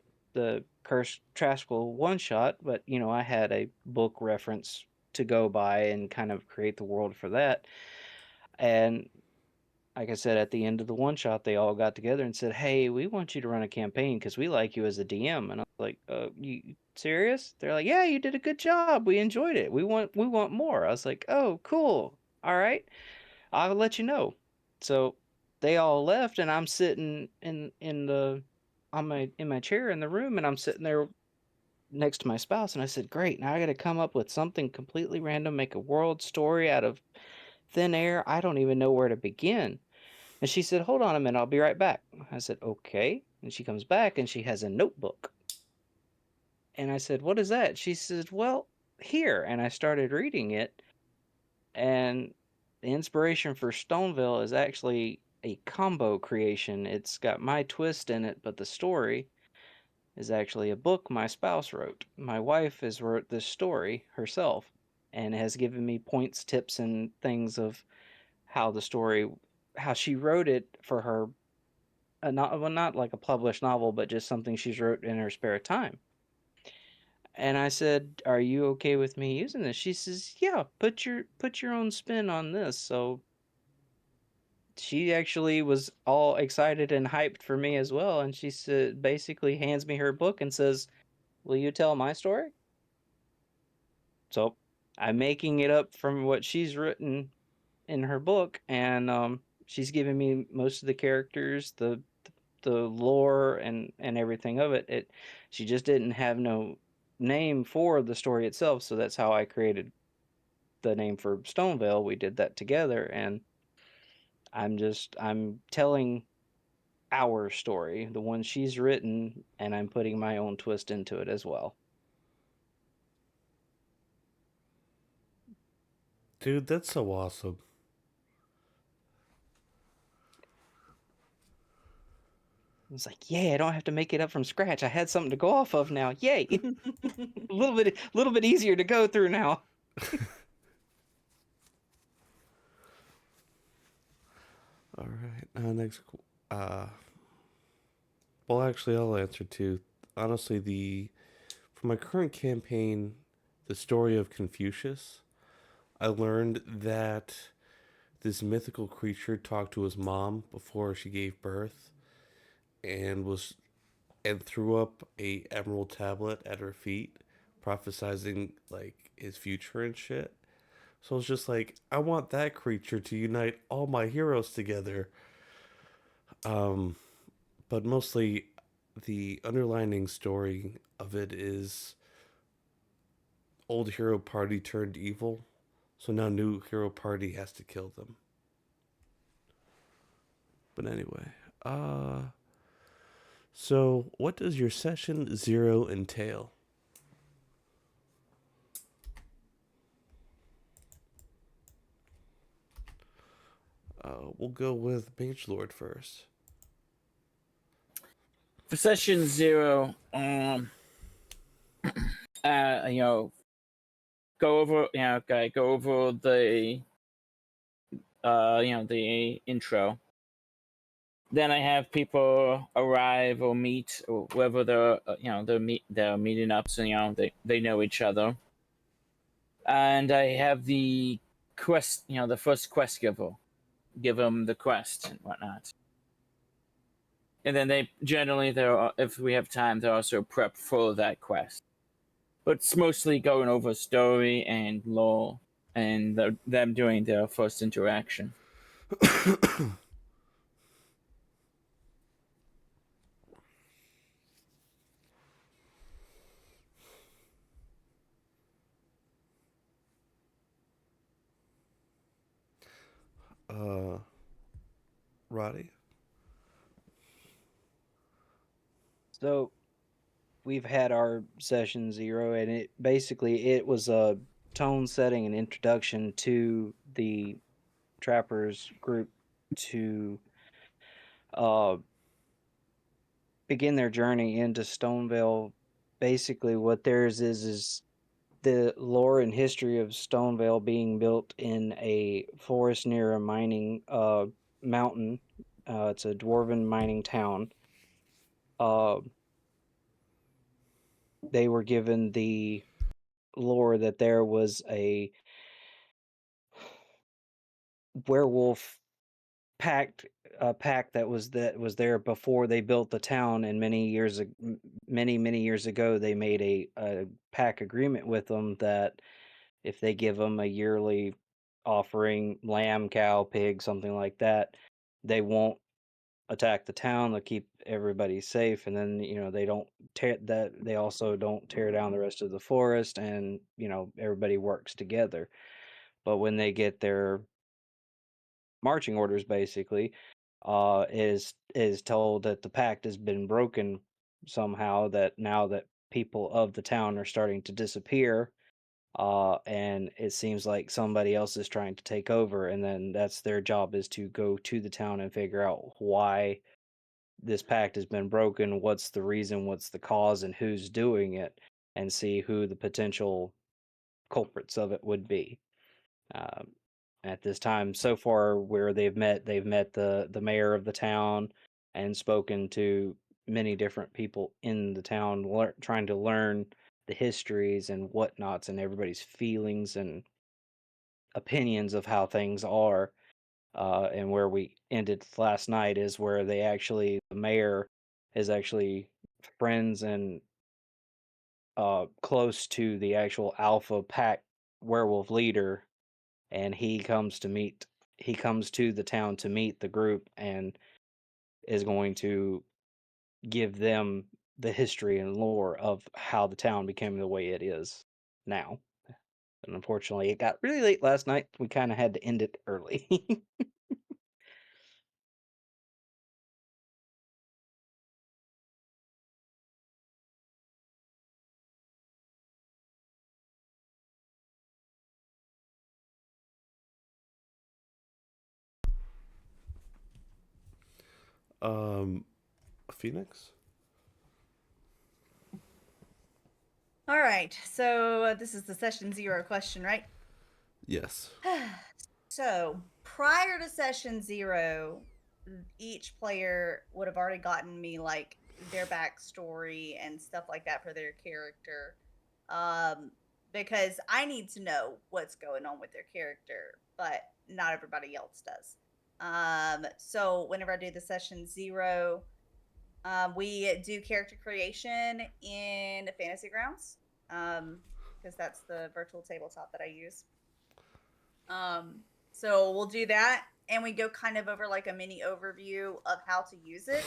[SPEAKER 1] Cursed Traskell one shot, but I had a book reference to go by and kind of create the world for that. And like I said, at the end of the one shot, they all got together and said, "Hey, we want you to run a campaign because we like you as a DM." And I was like, "You serious?" They're like, "Yeah, you did a good job. We enjoyed it. We want more." I was like, "Oh, cool. All right, I'll let you know." So they all left, and I'm sitting in the on my in my chair in the room, and I'm sitting there next to my spouse, and I said, "Great, now I got to come up with something completely random, make a world story out of thin air. I don't even know where to begin." And she said, "Hold on a minute, I'll be right back." I said, "Okay." And she comes back and she has a notebook. And I said, "What is that?" She said, "Well, here." And I started reading it. And the inspiration for Stoneville is actually a combo creation. It's got my twist in it, but the story is actually a book my spouse wrote. My wife has wrote this story herself and has given me points, tips, and things of how the story, how she wrote it for her not like a published novel, but just something she's wrote in her spare time. And I said, "Are you okay with me using this?" She says, "Yeah, put your own spin on this." So she actually was all excited and hyped for me as well, and she said, basically hands me her book and says, "Will you tell my story?" So I'm making it up from what she's written in her book, and she's given me most of the characters, the lore and everything of it. She just didn't have no name for the story itself, so that's how I created the name for Stonevale. We did that together, and I'm telling our story, the one she's written, and I'm putting my own twist into it as well.
[SPEAKER 3] Dude, that's so awesome.
[SPEAKER 1] It's like, yay, I don't have to make it up from scratch. I had something to go off of now. Yay. a little bit easier to go through now.
[SPEAKER 3] All right. Next. Uh, well, actually, I'll answer too. Honestly, for my current campaign, the story of Confucius, I learned that this mythical creature talked to his mom before she gave birth, and threw up a emerald tablet at her feet, prophesizing like his future and shit. So it's just like I want that creature to unite all my heroes together. Um, but mostly the underlining story of it is old hero party turned evil. So now new hero party has to kill them. But anyway, so what does your session 0 entail? We'll go with Magelord first.
[SPEAKER 4] For session 0, go over the the intro. Then I have people arrive or meet, or wherever they're meeting up, so they know each other. And I have the quest, the first quest giver, give them the quest and whatnot. And then they generally, if we have time, they're also prep for that quest. But it's mostly going over story and lore, and them doing their first interaction.
[SPEAKER 3] Roddy?
[SPEAKER 1] So we've had our session 0, and it was a tone setting and introduction to the trappers group to begin their journey into Stonevale. Basically, what theirs is the lore and history of Stonevale being built in a forest near a mining mountain. It's a dwarven mining town. They were given the lore that there was a werewolf pack that was there before they built the town, and many years ago they made a pack agreement with them that if they give them a yearly offering, lamb, cow, pig, something like that, they won't attack the town. They'll keep everybody safe, and then they also don't tear down the rest of the forest, and everybody works together. But when they get their marching orders, basically, is told that the pact has been broken somehow, that now that people of the town are starting to disappear, and it seems like somebody else is trying to take over, and then that's their job, is to go to the town and figure out why this pact has been broken, what's the reason, what's the cause, and who's doing it, and see who the potential culprits of it would be. Um, at this time, so far, where they've met the mayor of the town and spoken to many different people in the town, trying to learn the histories and whatnots and everybody's feelings and opinions of how things are. And where we ended last night is where the mayor is actually friends and close to the actual alpha pack werewolf leader, and he comes to the town to meet the group and is going to give them the history and lore of how the town became the way it is now. And unfortunately, it got really late last night. We kind of had to end it early.
[SPEAKER 3] Phoenix?
[SPEAKER 5] All right. So this is the session 0 question, right?
[SPEAKER 3] Yes.
[SPEAKER 5] So prior to session 0, each player would have already gotten me like their backstory and stuff like that for their character. Because I need to know what's going on with their character, but not everybody else does. So whenever I do the session 0, we do character creation in Fantasy Grounds, because that's the virtual tabletop that I use. So we'll do that, and we go kind of over like a mini overview of how to use it.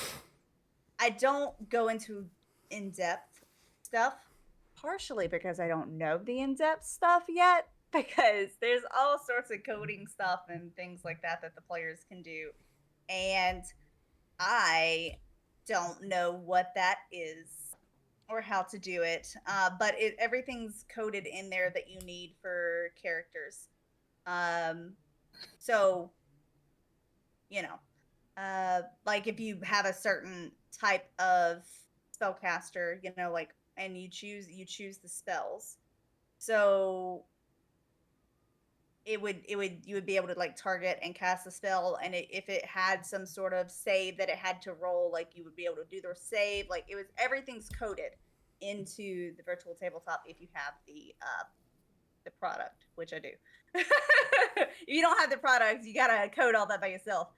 [SPEAKER 5] I don't go into in-depth stuff, partially because I don't know the in-depth stuff yet. because there's all sorts of coding stuff and things like that that the players can do. And I don't know what that is or how to do it. But everything's coded in there that you need for characters. So, you know, like if you have a certain type of spellcaster, you know, like, and you choose the spells. So you would be able to like target and cast a spell, and if it had some sort of save that it had to roll, like you would be able to do their save. Like everything's coded into the virtual tabletop if you have the product, which I do. If you don't have the product, you gotta code all that by yourself.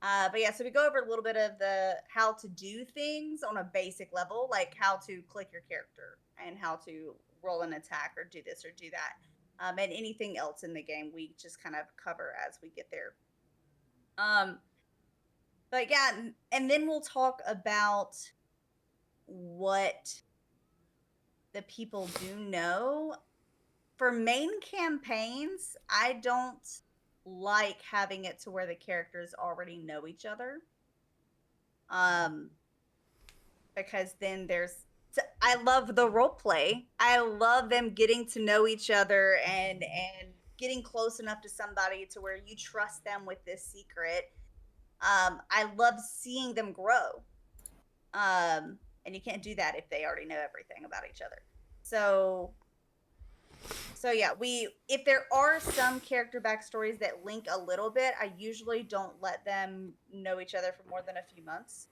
[SPEAKER 5] But yeah, so we go over a little bit of the how to do things on a basic level, like how to click your character and how to roll an attack or do this or do that. And anything else in the game, we just kind of cover as we get there. But yeah, and then we'll talk about what the people do know. For main campaigns, I don't like having it to where the characters already know each other. Because then I love the role play. I love them getting to know each other and getting close enough to somebody to where you trust them with this secret. I love seeing them grow. And you can't do that if they already know everything about each other. So yeah, if there are some character backstories that link a little bit, I usually don't let them know each other for more than a few months.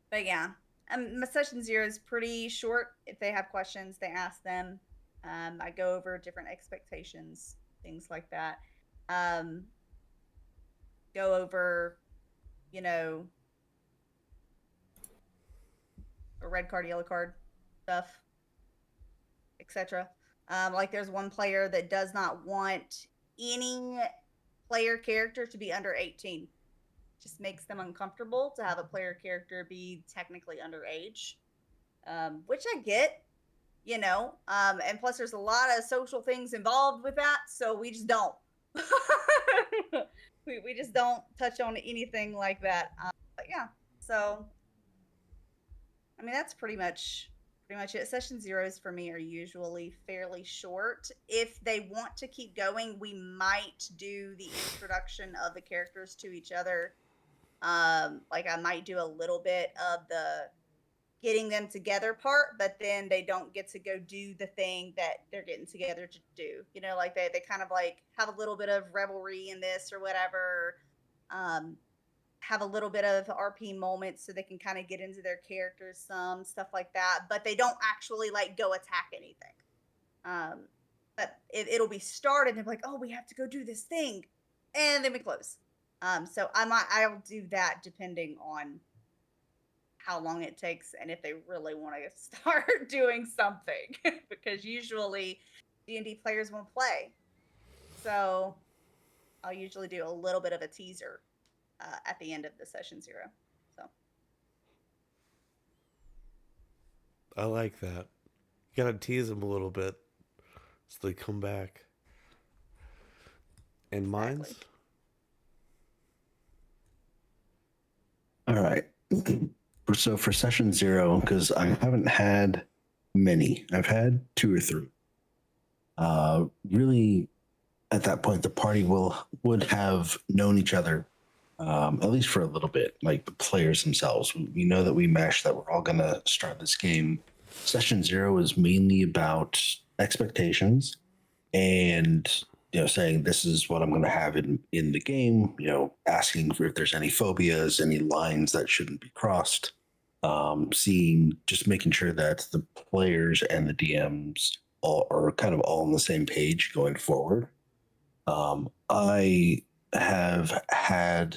[SPEAKER 5] But yeah, my session 0 is pretty short. If they have questions, they ask them. I go over different expectations, things like that. Go over, you know, a red card, yellow card stuff, etc. Like there's one player that does not want any player character to be under 18. Just makes them uncomfortable to have a player character be technically underage, which I get, you know. And plus there's a lot of social things involved with that, so we just don't. we just don't touch on anything like that. But yeah, so I mean that's pretty much it. Session 0s for me are usually fairly short. If they want to keep going, we might do the introduction of the characters to each other. Like I might do a little bit of the getting them together part, but then they don't get to go do the thing that they're getting together to do. You know, like they kind of like have a little bit of revelry in this or whatever. Have a little bit of RP moments so they can kind of get into their characters, some stuff like that, but they don't actually like go attack anything. But it'll be started and they're like, oh, we have to go do this thing, and then we close. So I'll do that depending on how long it takes and if they really want to start doing something, because usually D&D players won't play. So I'll usually do a little bit of a teaser at the end of the session 0. So
[SPEAKER 3] I like that. You gotta tease them a little bit so they come back. And mine's?
[SPEAKER 5] Exactly.
[SPEAKER 2] All right. So for session 0, because I haven't had many, I've had 2 or 3. Really, at that point, the party would have known each other, at least for a little bit, like the players themselves. We know that we meshed, that we're all going to start this game. Session 0 is mainly about expectations and, you know, saying this is what I'm going to have in the game, you know, asking for if there's any phobias, any lines that shouldn't be crossed, just making sure that the players and the DMs are kind of all on the same page going forward. I have had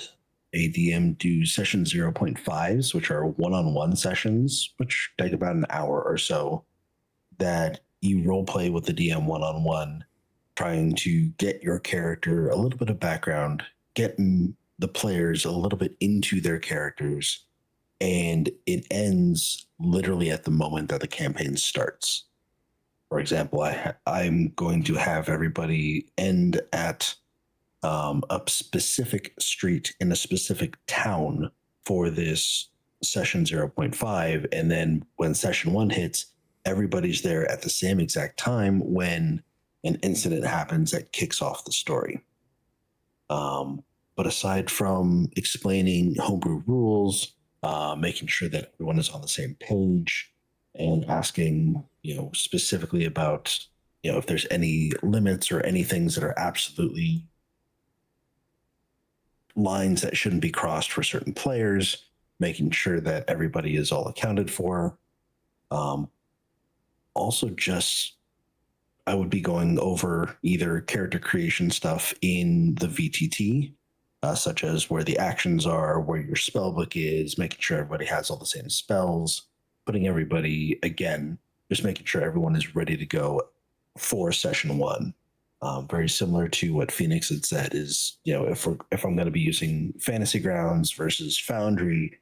[SPEAKER 2] a DM do session 0.5s, which are one-on-one sessions, which take about an hour or so, that you role play with the DM one-on-one, trying to get your character a little bit of background, getting the players a little bit into their characters, and it ends literally at the moment that the campaign starts. For example, I'm going to have everybody end at a specific street in a specific town for this session 0.5. And then when session 1 hits, everybody's there at the same exact time when an incident happens that kicks off the story. But aside from explaining homebrew rules, making sure that everyone is on the same page, and asking, specifically about, if there's any limits or any things that are absolutely lines that shouldn't be crossed for certain players, making sure that everybody is all accounted for. Also, just I would be going over either character creation stuff in the VTT, such as where the actions are, where your spell book is, making sure everybody has all the same spells, putting everybody, again, just making sure everyone is ready to go for session 1. Very similar to what Phoenix had said is, if I'm going to be using Fantasy Grounds versus Foundry,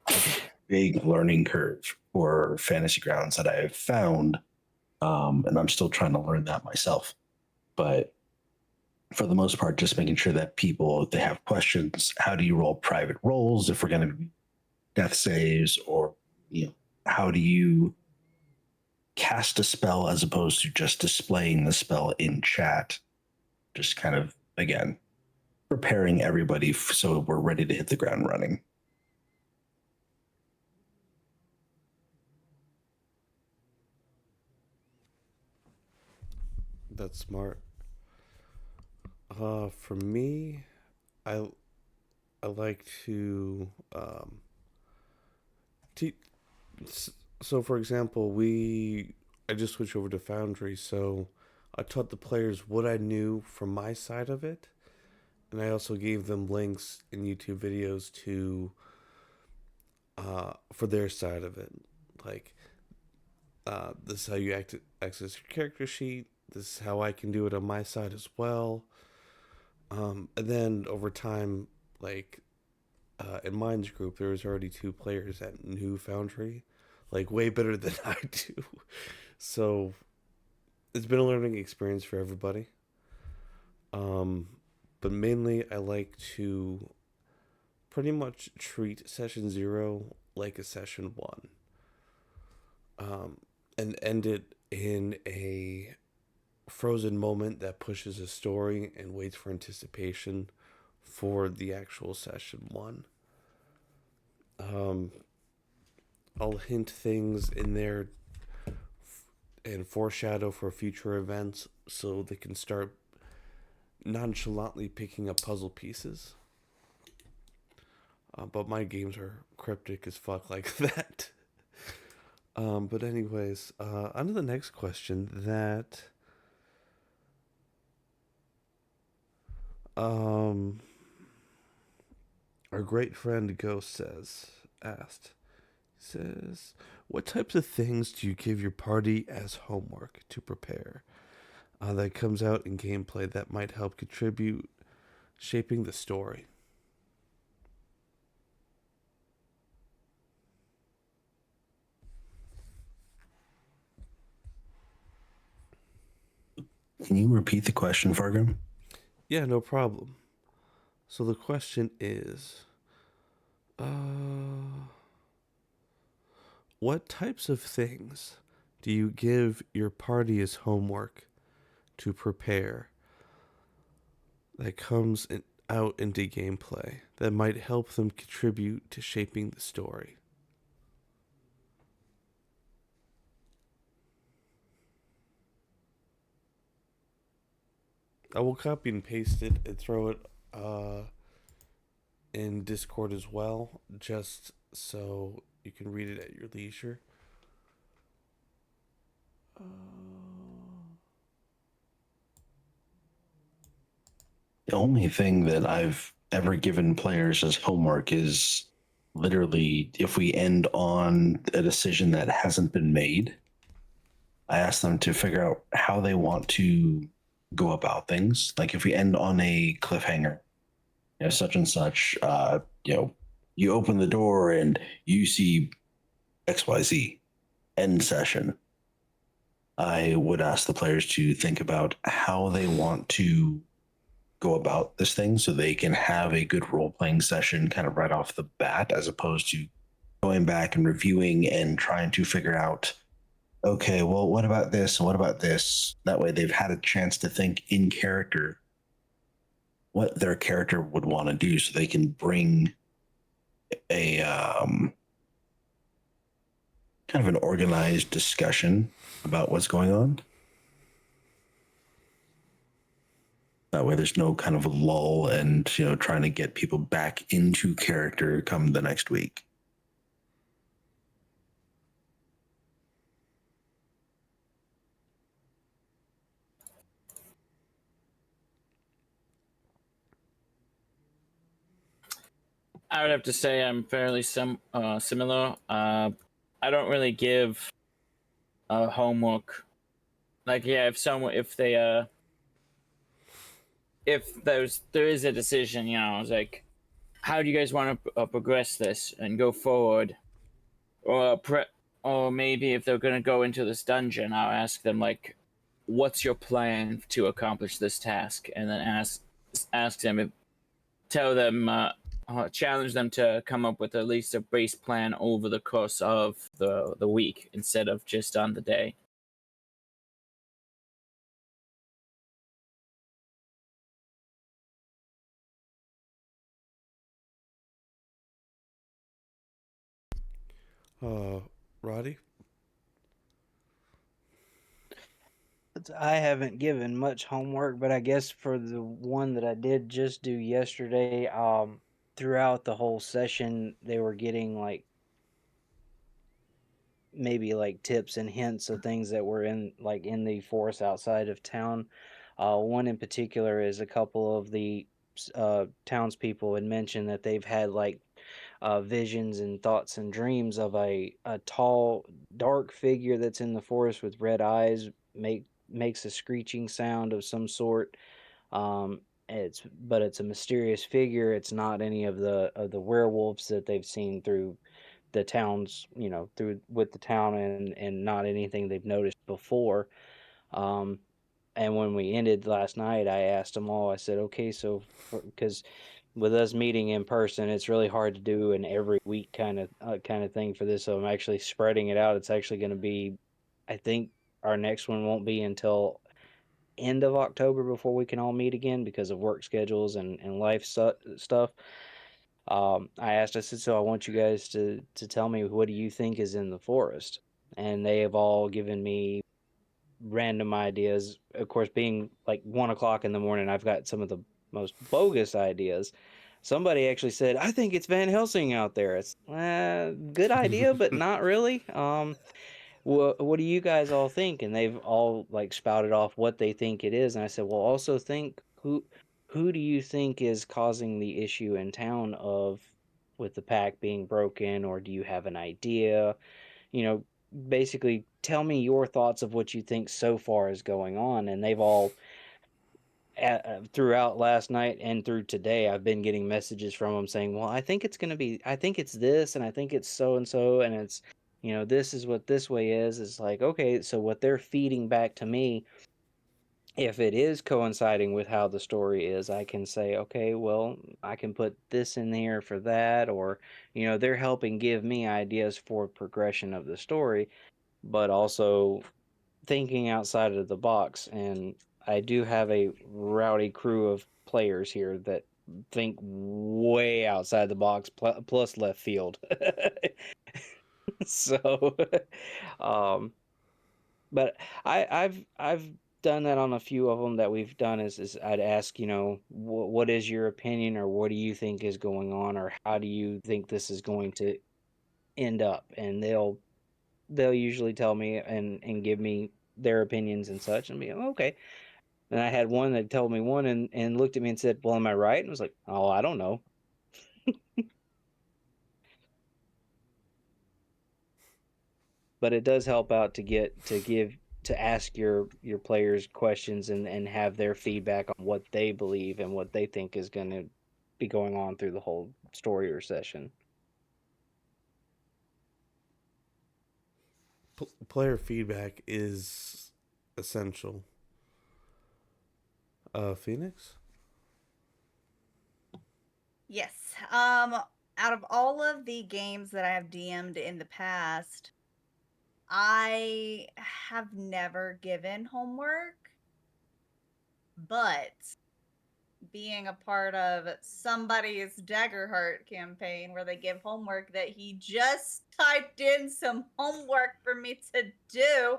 [SPEAKER 2] big learning curve for Fantasy Grounds that I have found, and I'm still trying to learn that myself. But for the most part, just making sure that people, if they have questions, how do you roll private rolls if we're going to be death saves, or how do you cast a spell as opposed to just displaying the spell in chat? Just kind of, again, preparing everybody so we're ready to hit the ground running.
[SPEAKER 3] That's smart. For me, I like to teach. So, for example, I just switched over to Foundry, so I taught the players what I knew from my side of it, and I also gave them links in YouTube videos to for their side of it. Like, this is how you access your character sheet. This is how I can do it on my side as well. And then over time, like in mine's group, there was already 2 players that knew Foundry, like way better than I do. So it's been a learning experience for everybody. But mainly I like to pretty much treat session 0 like a session 1. And end it in a frozen moment that pushes a story and waits for anticipation for the actual session 1. I'll hint things in there and foreshadow for future events so they can start nonchalantly picking up puzzle pieces. But my games are cryptic as fuck like that. But anyways, on to the next question that our great friend Ghost asked, says, what types of things do you give your party as homework to prepare that comes out in gameplay that might help contribute shaping the story?
[SPEAKER 2] Can you repeat the question, Fargo?
[SPEAKER 3] Yeah, no problem. So the question is, what types of things do you give your party as homework to prepare that comes out into gameplay that might help them contribute to shaping the story? I will copy and paste it and throw it in Discord as well, just so you can read it at your leisure.
[SPEAKER 2] The only thing that I've ever given players as homework is literally if we end on a decision that hasn't been made, I ask them to figure out how they want to go about things. Like if we end on a cliffhanger, such and such, you open the door and you see XYZ, end session. I would ask the players to think about how they want to go about this thing so they can have a good role playing session kind of right off the bat, as opposed to going back and reviewing and trying to figure out, okay, well, what about this and what about this? That way they've had a chance to think in character what their character would want to do so they can bring a kind of an organized discussion about what's going on. That way there's no kind of lull and, trying to get people back into character come the next week.
[SPEAKER 4] I would have to say I'm fairly similar. I don't really give homework. Like, yeah, if there is a decision, it's like, how do you guys want to progress this and go forward, or maybe if they're gonna go into this dungeon, I'll ask them like, what's your plan to accomplish this task, and then ask them, tell them, challenge them to come up with at least a base plan over the course of the week instead of just on the day.
[SPEAKER 3] Roddy?
[SPEAKER 1] I haven't given much homework, but I guess for the one that I did just do yesterday, throughout the whole session, they were getting like maybe like tips and hints of things that were in the forest outside of town. One in particular is a couple of the townspeople had mentioned that they've had like visions and thoughts and dreams of a tall, dark figure that's in the forest with red eyes, makes a screeching sound of some sort. Um, it's a mysterious figure. It's not any of the werewolves that they've seen through the towns, through with the town, and not anything they've noticed before. Um, and when we ended last night, I asked them all. I said, "Okay, so because with us meeting in person, it's really hard to do an every week kind of thing for this. So I'm actually spreading it out. It's actually going to be, I think, our next one won't be until end of October before we can all meet again because of work schedules and life stuff. I said, so I want you guys to tell me, what do you think is in the forest? And they have all given me random ideas. Of course, being like 1 o'clock in the morning, I've got some of the most bogus ideas. Somebody actually said, I think it's Van Helsing out there. It's good idea, but not really. What do you guys all think? And they've all like spouted off what they think it is. And I said, well, also think, who do you think is causing the issue in town of with the pack being broken, or do you have an idea? You know, basically tell me your thoughts of what you think so far is going on. And they've all throughout last night and through today, I've been getting messages from them saying, well, I think it's going to be, I think it's this, and I think it's so and so, and it's, this is what this way is. It's like, okay, so what they're feeding back to me, if it is coinciding with how the story is, I can say, okay, well, I can put this in here for that, or, they're helping give me ideas for progression of the story, but also thinking outside of the box. And I do have a rowdy crew of players here that think way outside the box, plus left field. So, um, but I've done that on a few of them that we've done. Is I'd ask, what is your opinion, or what do you think is going on, or how do you think this is going to end up? And they'll usually tell me and give me their opinions and such, and be okay. And I had one that told me one and looked at me and said, well, am I right? And I was like, oh, I don't know. But it does help out to ask your players questions and have their feedback on what they believe and what they think is going to be going on through the whole story or session.
[SPEAKER 3] Player feedback is essential. Phoenix?
[SPEAKER 5] Yes. Out of all of the games that I have DM'd in the past, I have never given homework, but being a part of somebody's Daggerheart campaign where they give homework that he just typed in some homework for me to do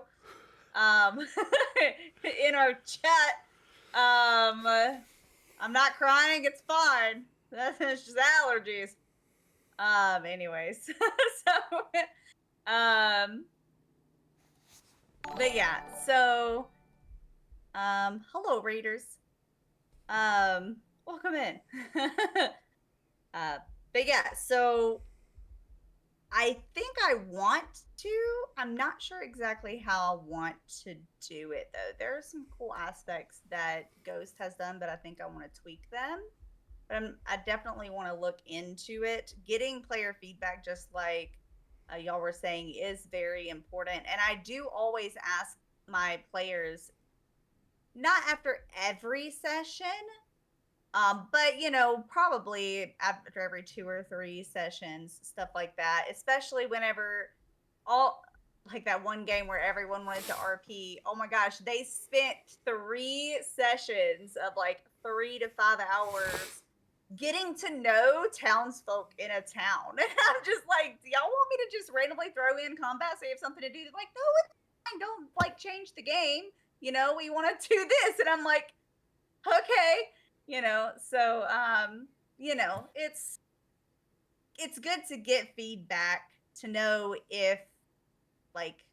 [SPEAKER 5] um in our chat. I'm not crying, it's fine. That's just allergies. Anyways. So but yeah, so hello raiders. Welcome in. But yeah, so I think I want to. I'm not sure exactly how I want to do it though. There are some cool aspects that Ghost has done, but I think I want to tweak them. But I definitely want to look into it. Getting player feedback, just like y'all were saying, is very important. And I do always ask my players, not after every session, but probably after every 2 or 3 sessions, stuff like that. Especially whenever all like that one game where everyone wanted to RP. Oh my gosh, they spent 3 sessions of like 3 to 5 hours getting to know townsfolk in a town. And I'm just like, do y'all want me to just randomly throw in combat so you have something to do? They're like, no, it's fine. Don't like change the game. We want to do this. And I'm like, okay. So it's good to get feedback to know if, like,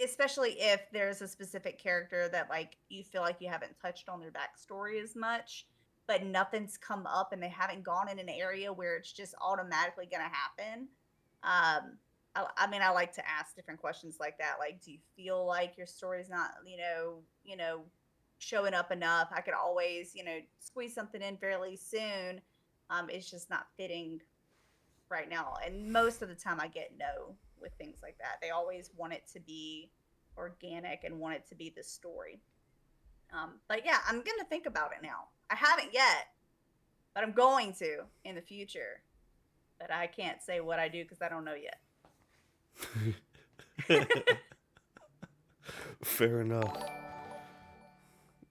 [SPEAKER 5] especially if there's a specific character that like you feel like you haven't touched on their backstory as much, but nothing's come up and they haven't gone in an area where it's just automatically gonna happen. I mean, I like to ask different questions like that. Like, do you feel like your story's not, showing up enough? I could always, squeeze something in fairly soon. It's just not fitting right now. And most of the time I get no with things like that. They always want it to be organic and want it to be the story. But yeah, I'm going to think about it now. I haven't yet, but I'm going to in the future. But I can't say what I do because I don't know yet.
[SPEAKER 3] Fair enough.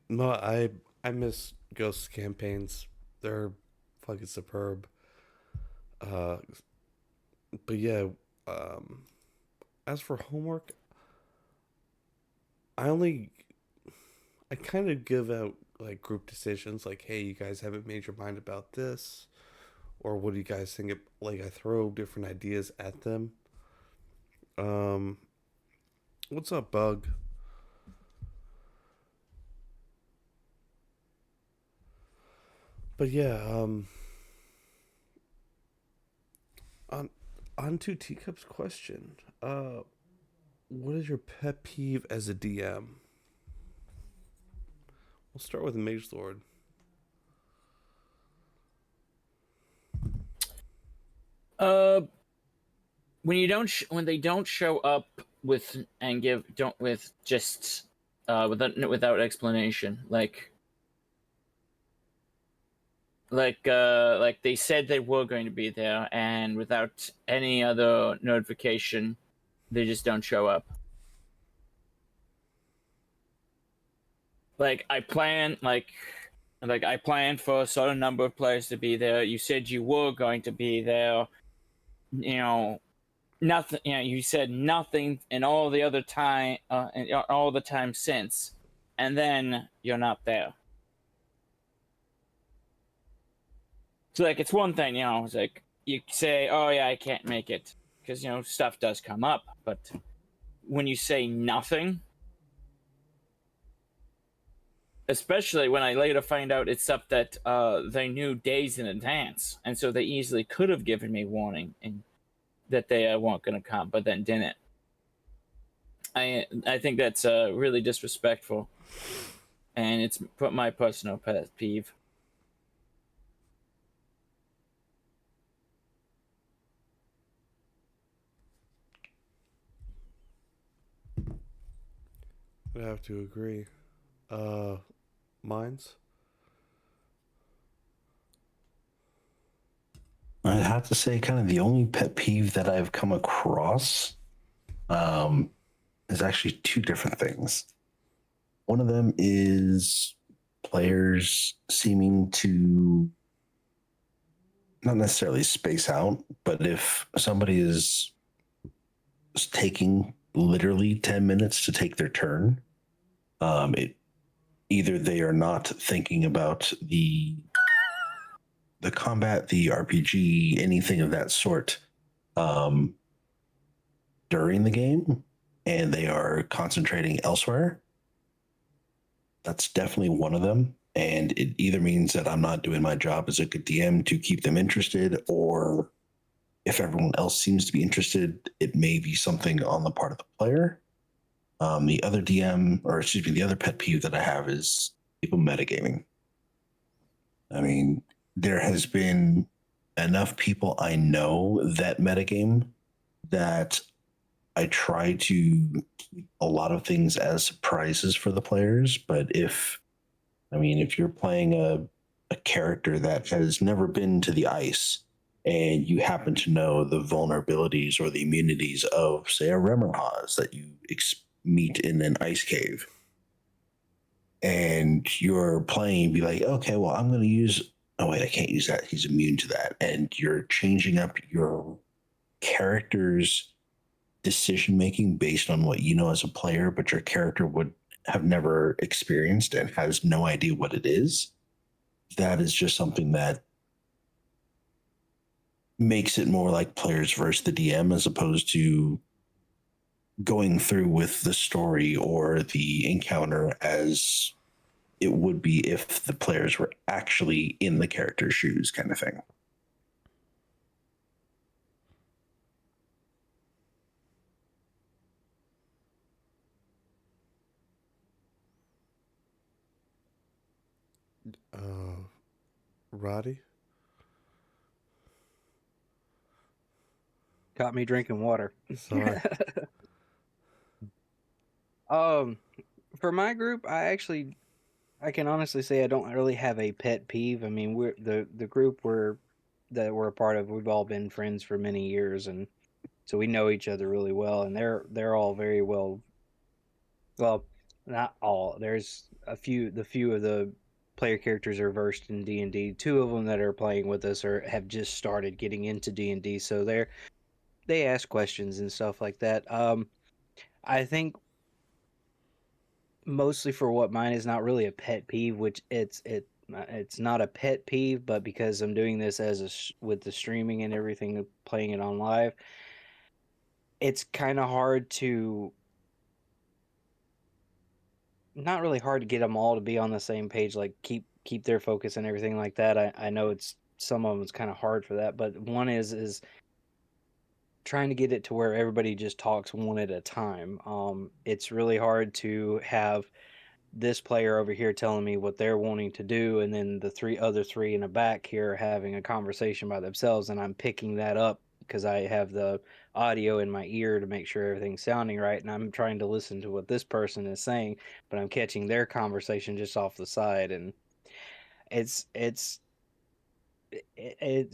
[SPEAKER 3] No, I miss Ghost campaigns. They're fucking superb. Uh, but yeah, um, as for homework, I only I kind of give out like group decisions, like, hey, you guys haven't made your mind about this, or what do you guys think? Like, I throw different ideas at them. Um, what's up, Bug? But yeah, on on to Teacup's question. What is your pet peeve as a DM? We'll start with Magelord.
[SPEAKER 4] Uh, when they don't show up with and give don't with just without explanation, like they said they were going to be there, and without any other notification, they just don't show up. Like I plan I planned for a certain number of players to be there. You said you were going to be there. You know, nothing. You said nothing, and all the other time, and all the time since, and then you're not there. So like, it's one thing, it's like you say, "Oh yeah, I can't make it," because stuff does come up. But when you say nothing, especially when I later find out it's stuff that they knew days in advance, and so they easily could have given me warning and that they weren't going to come, but then didn't. I think that's really disrespectful, and it's my personal pet peeve.
[SPEAKER 3] I have to agree. Mines?
[SPEAKER 2] I'd have to say, kind of the only pet peeve that I've come across um, is actually two different things. One of them is players seeming to not necessarily space out, but if somebody is taking literally 10 minutes to take their turn, it either they are not thinking about the combat, the RPG, anything of that sort um, during the game, and they are concentrating elsewhere. That's definitely one of them. And it either means that I'm not doing my job as a good DM to keep them interested, or if everyone else seems to be interested, it may be something on the part of the player. The other DM, or excuse me, the other pet peeve that I have is people metagaming. I mean, there has been enough people I know that metagame that I try to keep a lot of things as surprises for the players. But if you're playing a character that has never been to the ice and you happen to know the vulnerabilities or the immunities of, say, a Remerhaz that you meet in an ice cave, and you're playing, be like, okay, well, I'm going to use, oh, wait, I can't use that. He's immune to that. And you're changing up your character's decision making based on what you know as a player, but your character would have never experienced and has no idea what it is. That is just something that makes it more like players versus the DM as opposed to going through with the story or the encounter as it would be if the players were actually in the character's shoes, kind of thing.
[SPEAKER 3] Roddy?
[SPEAKER 1] Caught me drinking water.
[SPEAKER 3] Sorry.
[SPEAKER 1] um, for my group, I can honestly say I don't really have a pet peeve. I mean, we're the group that we're a part of. We've all been friends for many years, and so we know each other really well. And they're all very well. Well, not all. There's the few of the player characters are versed in D&D. Two of them that are playing with us are have just started getting into D&D, so they ask questions and stuff like that. I think mostly for what mine is not really a pet peeve, which it's not a pet peeve, but because I'm doing this with the streaming and everything, playing it on live, it's kind of hard to not really hard to get them all to be on the same page, like keep their focus and everything like that. I know it's some of them it's kind of hard for that, but one is trying to get it to where everybody just talks one at a time. It's really hard to have this player over here telling me what they're wanting to do, and then the other three in the back here having a conversation by themselves, and I'm picking that up because I have the audio in my ear to make sure everything's sounding right, and I'm trying to listen to what this person is saying, but I'm catching their conversation just off the side, and it's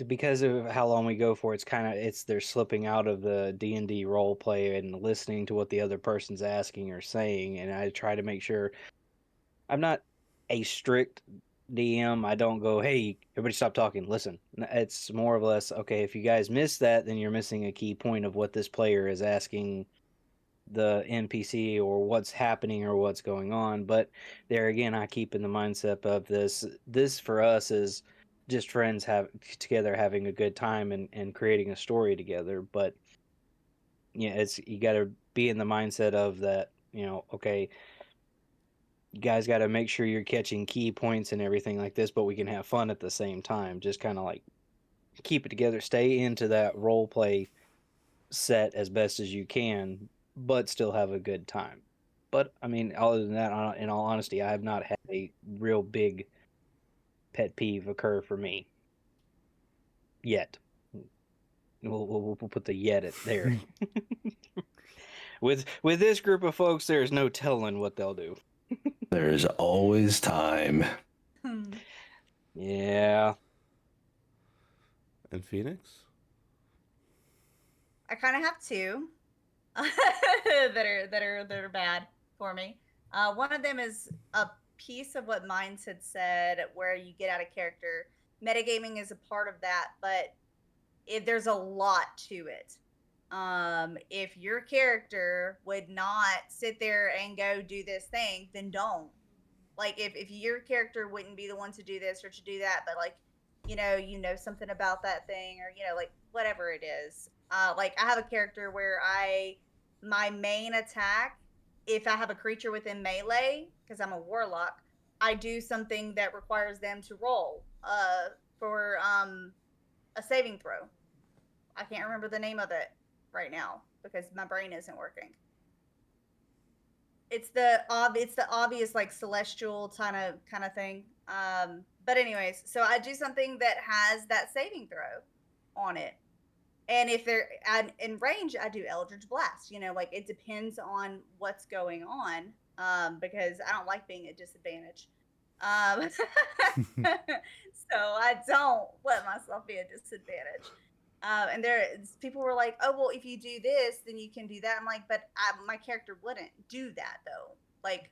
[SPEAKER 1] because of how long we go for. It's kind of it's they're slipping out of the D&D role play and listening to what the other person's asking or saying, and I try to make sure I'm not a strict DM. I don't go, hey, everybody stop talking, listen. It's more or less, okay, if you guys miss that, then you're missing a key point of what this player is asking the NPC or what's happening or what's going on. But there again, I keep in the mindset of this for us is just friends have together having a good time and creating a story together. But yeah, it's you gotta be in the mindset of that, okay, you guys got to make sure you're catching key points and everything like this, but we can have fun at the same time. Just kind of like keep it together, stay into that role play set as best as you can, but still have a good time. But I mean, other than that, in all honesty, I have not had a real big pet peeve occur for me yet. We'll put the yet it there. With this group of folks, there is no telling what they'll do.
[SPEAKER 2] There's always time.
[SPEAKER 1] Yeah.
[SPEAKER 3] And Phoenix?
[SPEAKER 5] I kind of have two that are bad for me. One of them is a piece of what Minds had said, where you get out of character. Metagaming is a part of that, but there's a lot to it. If your character would not sit there and go do this thing, then don't. Like if your character wouldn't be the one to do this or to do that, but like you know something about that thing, or like whatever it is. Like I have a character where my main attack, if I have a creature within melee, because I'm a warlock, I do something that requires them to roll for a saving throw. I can't remember the name of it right now because my brain isn't working. It's the obvious like celestial kind of thing. But anyways, so I do something that has that saving throw on it. And if they're in range, I do Eldritch Blast. Like it depends on what's going on. Because I don't like being at disadvantage. So I don't let myself be at disadvantage. And people were like, "Oh, well, if you do this, then you can do that." I'm like, "But my character wouldn't do that, though. Like,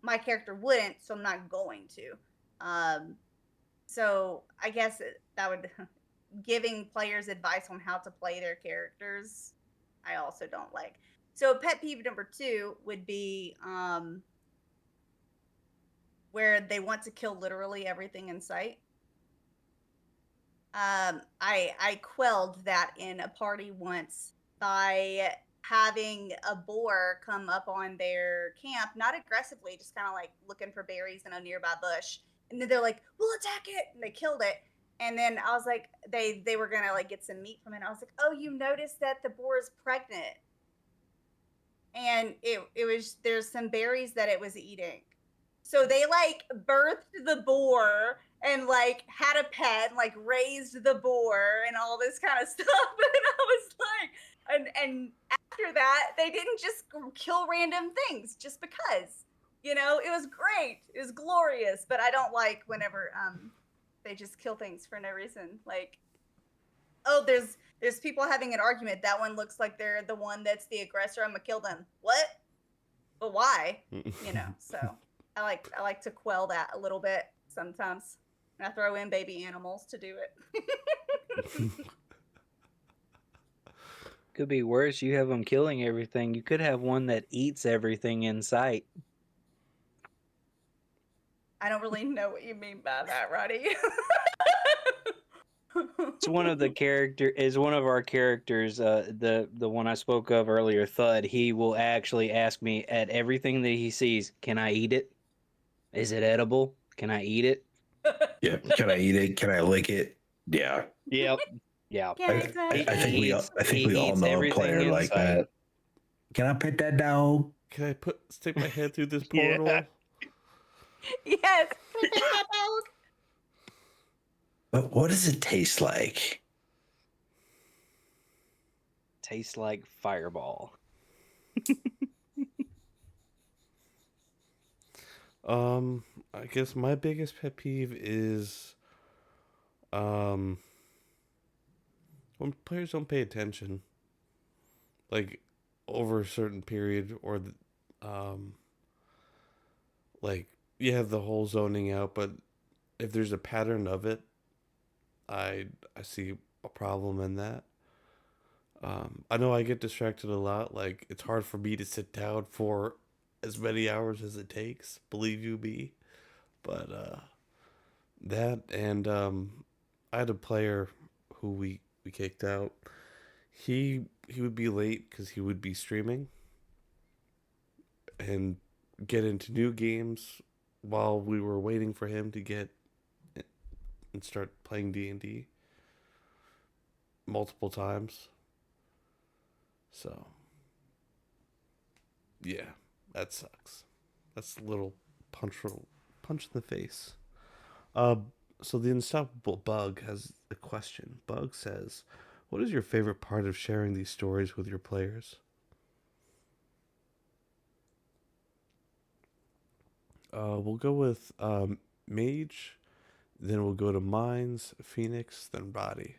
[SPEAKER 5] my character wouldn't, so I'm not going to." So I guess that would giving players advice on how to play their characters, I also don't like. So pet peeve number 2 would be where they want to kill literally everything in sight. I quelled that in a party once by having a boar come up on their camp, not aggressively, just kind of like looking for berries in a nearby bush. And then they're like, "We'll attack it," and they killed it. And then I was like, they were gonna like get some meat from it. I was like, "Oh, you noticed that the boar is pregnant?" And it was, there's some berries that it was eating. So they like birthed the boar and like had a pet, and, like raised the boar and all this kind of stuff. And I was like, and after that, they didn't just kill random things just because. It was great. It was glorious. But I don't like whenever they just kill things for no reason. Like, oh, there's people having an argument. That one looks like they're the one that's the aggressor. I'm gonna kill them. What? But why? So I like to quell that a little bit sometimes. And I throw in baby animals to do it.
[SPEAKER 1] Could be worse. You have them killing everything. You could have one that eats everything in sight.
[SPEAKER 5] I don't really know what you mean by that, Roddy.
[SPEAKER 1] It's one of our characters, the one I spoke of earlier, Thud. He will actually ask me at everything that he sees, "Can I eat it? Is it edible? Can I eat it?"
[SPEAKER 2] Yeah. Can I eat it? Can I lick it? Yeah.
[SPEAKER 1] Yep. Yeah.
[SPEAKER 5] Can I touch
[SPEAKER 2] I think
[SPEAKER 5] it?
[SPEAKER 2] we all
[SPEAKER 1] eats
[SPEAKER 2] know a
[SPEAKER 1] everything
[SPEAKER 2] player
[SPEAKER 1] in
[SPEAKER 2] like
[SPEAKER 1] sight.
[SPEAKER 2] that. Can I pet that dog?
[SPEAKER 3] Can I stick my head through this
[SPEAKER 1] Yeah.
[SPEAKER 3] portal?
[SPEAKER 5] Yes. Can I pet that dog?
[SPEAKER 2] But what does it taste like?
[SPEAKER 1] Tastes like Fireball.
[SPEAKER 3] I guess my biggest pet peeve is when players don't pay attention, like over a certain period, or like you have the whole zoning out, but if there's a pattern of it, I see a problem in that. I know I get distracted a lot. Like it's hard for me to sit down for as many hours as it takes. Believe you me, but that and I had a player who we kicked out. He would be late because he would be streaming and get into new games while we were waiting for him to get and start playing D&D multiple times. So, yeah, that sucks. That's a little punch in the face. Uh, so the Unstoppable Bug has a question. Bug says, "What is your favorite part of sharing these stories with your players?" We'll go with Mage, then we'll go to Mines, Phoenix, then Body.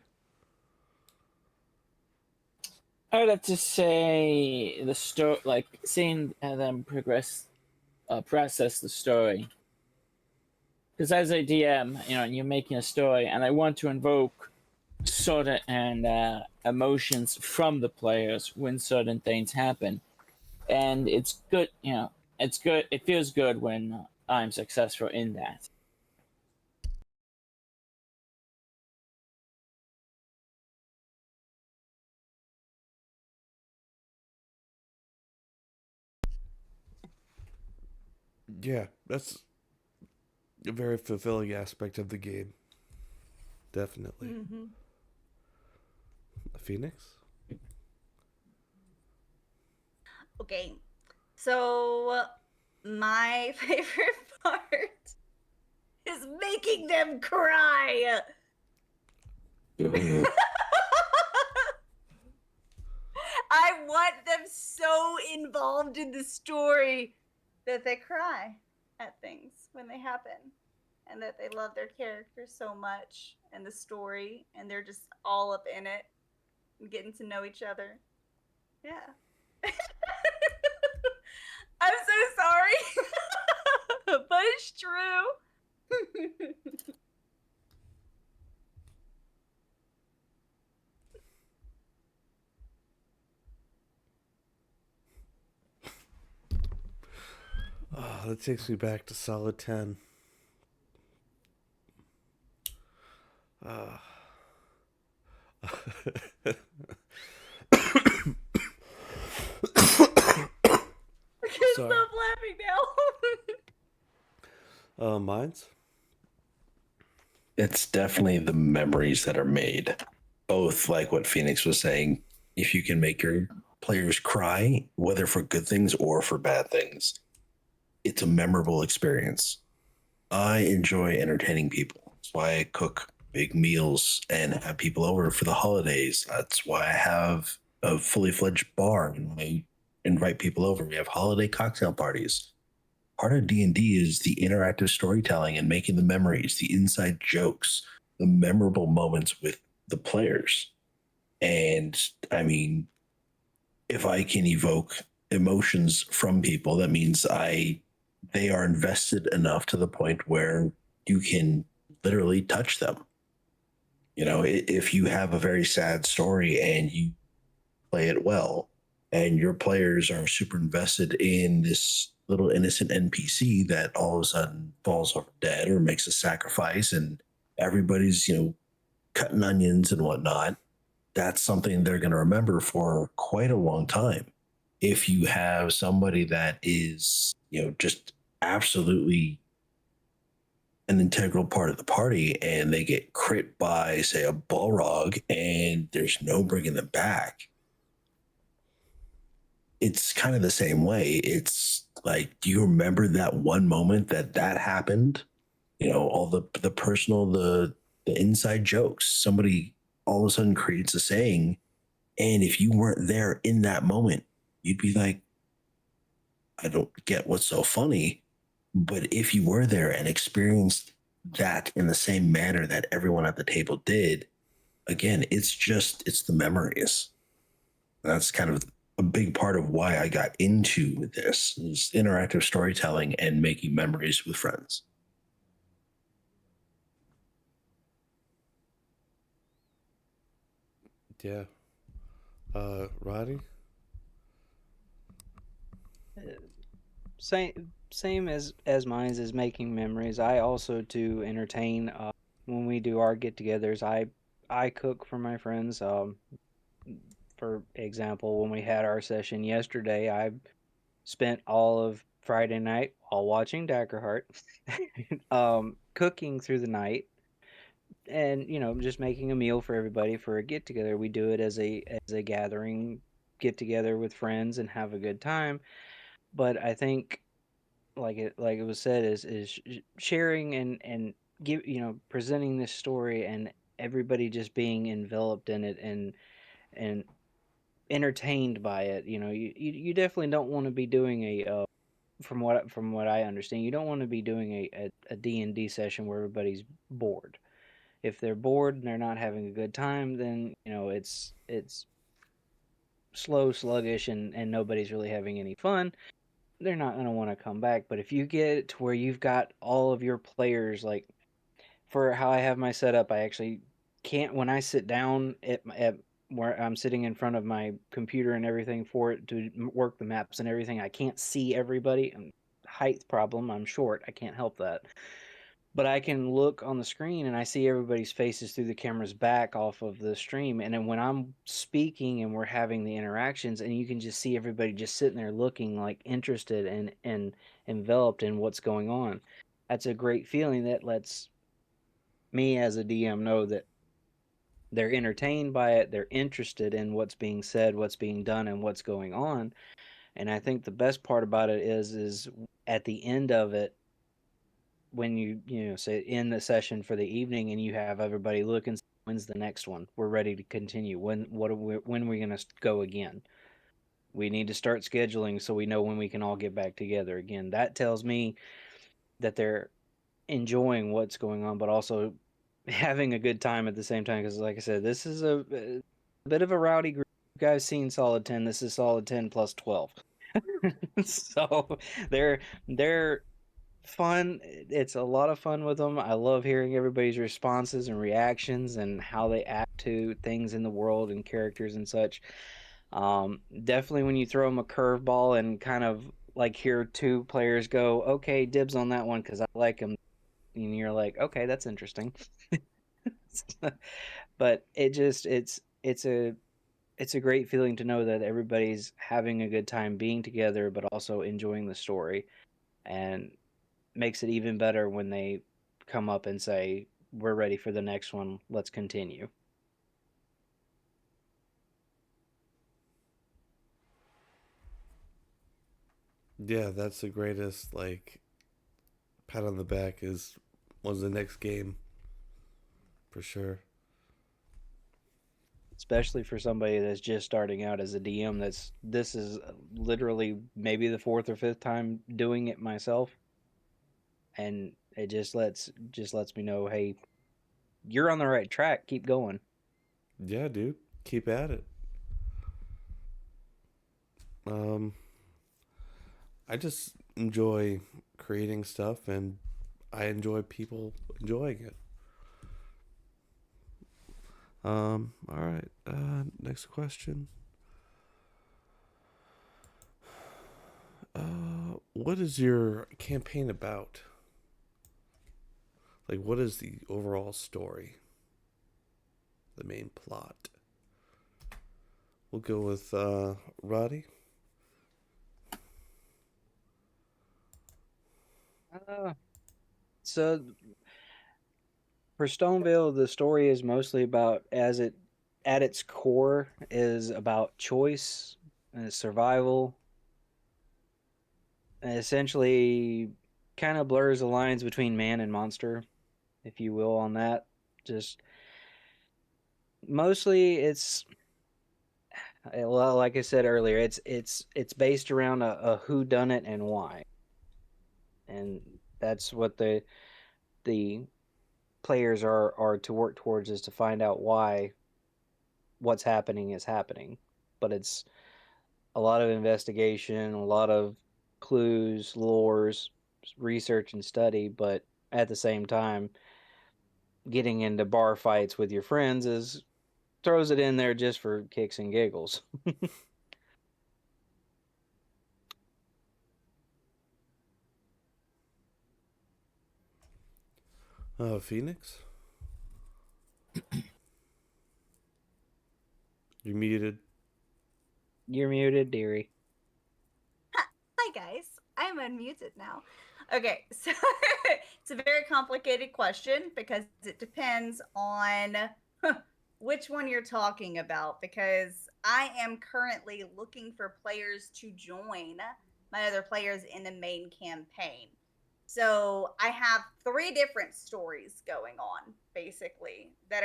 [SPEAKER 4] I would have to say the story, like seeing them process the story. Because as a DM, you're making a story, and I want to invoke certain emotions from the players when certain things happen, and it's good. It's good. It feels good when I'm successful in that.
[SPEAKER 3] Yeah, that's a very fulfilling aspect of the game. Definitely.
[SPEAKER 5] Mm-hmm.
[SPEAKER 3] Phoenix?
[SPEAKER 5] Okay, so my favorite part is making them cry. I want them so involved in the story that they cry at things when they happen, and that they love their characters so much and the story, and they're just all up in it and getting to know each other. Yeah. I'm so sorry, but it's true.
[SPEAKER 3] Oh, that takes me back to solid 10. Uh,
[SPEAKER 5] I can't
[SPEAKER 3] Sorry.
[SPEAKER 5] stop laughing now.
[SPEAKER 3] Mines?
[SPEAKER 2] It's definitely the memories that are made. Both like what Phoenix was saying, if you can make your players cry, whether for good things or for bad things, it's a memorable experience. I enjoy entertaining people. That's why I cook big meals and have people over for the holidays. That's why I have a fully fledged bar and I invite people over. We have holiday cocktail parties. Part of D&D is the interactive storytelling and making the memories, the inside jokes, the memorable moments with the players. And I mean, if I can evoke emotions from people, that means they are invested enough to the point where you can literally touch them. If you have a very sad story and you play it well, and your players are super invested in this little innocent NPC that all of a sudden falls over dead or makes a sacrifice, and everybody's, cutting onions and whatnot, that's something they're going to remember for quite a long time. If you have somebody that is, just absolutely an integral part of the party and they get crit by, say, a Balrog and there's no bringing them back, it's kind of the same way. It's like, do you remember that one moment that happened? All the personal, the inside jokes. Somebody all of a sudden creates a saying, and if you weren't there in that moment, you'd be like, I don't get what's so funny. But if you were there and experienced that in the same manner that everyone at the table did, again, it's the memories. That's kind of a big part of why I got into this is interactive storytelling and making memories with friends.
[SPEAKER 3] Yeah. Roddy?
[SPEAKER 1] Same as mine is making memories. I also do entertain when we do our get-togethers. I cook for my friends. For example, when we had our session yesterday, I spent all of Friday night while watching Daggerheart, cooking through the night, and just making a meal for everybody for a get together. We do it as a gathering get together with friends and have a good time. But I think like it was said is sharing and give presenting this story and everybody just being enveloped in it and entertained by it. You definitely don't want to be doing from what I understand, you don't want to be doing a D&D session where everybody's bored. If they're bored and they're not having a good time, then it's slow, sluggish, and nobody's really having any fun. They're not going to want to come back. But if you get it to where you've got all of your players, like for how I have my setup, I actually can't, when I sit down at where I'm sitting in front of my computer and everything for it to work the maps and everything, I can't see everybody. Height problem, I'm short, I can't help that. But I can look on the screen and I see everybody's faces through the camera's back off of the stream. And then when I'm speaking and we're having the interactions, and you can just see everybody just sitting there looking like interested and enveloped in what's going on. That's a great feeling that lets me as a DM know that they're entertained by it, they're interested in what's being said, what's being done, and what's going on. And I think the best part about it is at the end of it, when you say end the session for the evening and you have everybody look and say, when's the next one? We're ready to continue. When are we gonna go again? We need to start scheduling so we know when we can all get back together again. That tells me that they're enjoying what's going on, but also having a good time at the same time. Because, like I said, this is a bit of a rowdy group. You guys seen Solid 10. This is Solid 10 plus 12. So they're fun. It's a lot of fun with them. I love hearing everybody's responses and reactions and how they act to things in the world and characters and such. Definitely when you throw them a curveball and kind of like hear two players go, okay, dibs on that one because I like them, and you're like, okay, that's interesting. But it's a great feeling to know that everybody's having a good time being together, but also enjoying the story, and makes it even better when they come up and say, we're ready for the next one, let's continue.
[SPEAKER 3] Yeah, that's the greatest, like, pat on the back is was the next game for sure.
[SPEAKER 1] Especially for somebody that's just starting out as a DM. This is literally maybe the fourth or fifth time doing it myself, and it just lets me know, hey, you're on the right track. Keep going.
[SPEAKER 3] Yeah, dude, keep at it. Um, I just enjoy creating stuff, and I enjoy people enjoying it. All right. Next question. What is your campaign about? Like, what is the overall story? The main plot. We'll go with Roddy.
[SPEAKER 1] Uh, so for Stoneville, the story is mostly about, as it at its core is about choice and survival, and essentially kind of blurs the lines between man and monster, if you will, on that. Just mostly it's well, like I said earlier, it's based around a who done it and why. And that's what the players are to work towards, is to find out why what's happening is happening. But it's a lot of investigation, a lot of clues, lores, research and study, but at the same time, getting into bar fights with your friends is throws it in there just for kicks and giggles.
[SPEAKER 3] Phoenix. You're muted.
[SPEAKER 1] You're muted, dearie.
[SPEAKER 5] Hi guys, I'm unmuted now. Okay, so it's a very complicated question because it depends on which one you're talking about. Because I am currently looking for players to join my other players in the main campaign. So I have three different stories going on, basically, they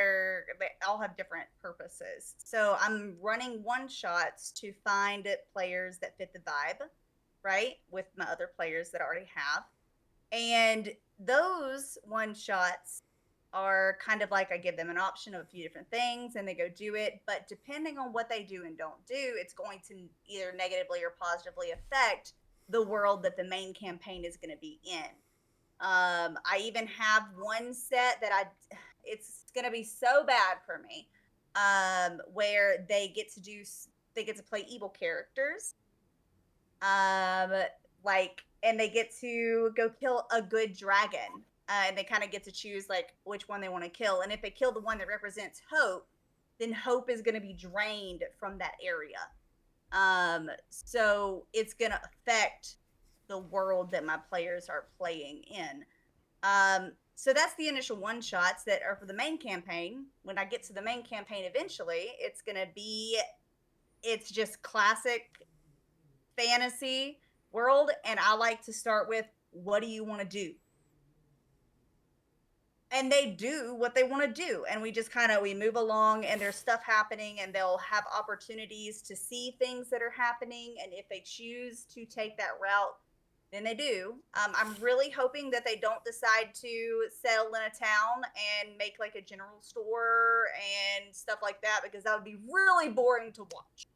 [SPEAKER 5] all have different purposes. So I'm running one shots to find players that fit the vibe. right, with my other players that I already have. And those one shots are kind of like I give them an option of a few different things and they go do it. But depending on what they do and don't do, it's going to either negatively or positively affect the world that the main campaign is going to be in. I even have one set that it's going to be so bad for me, where they get to play evil characters, um, like, and they get to go kill a good dragon, and they kind of get to choose like which one they want to kill. And if they kill the one that represents hope, then hope is going to be drained from that area. So it's going to affect the world that my players are playing in. So that's the initial one shots that are for the main campaign. When I get to the main campaign eventually, it's just classic fantasy world. And I like to start with, what do you want to do? And they do what they want to do. And we just we move along, and there's stuff happening, and they'll have opportunities to see things that are happening. And if they choose to take that route, then they do. I'm really hoping that they don't decide to settle in a town and make like a general store and stuff like that, because that would be really boring to watch.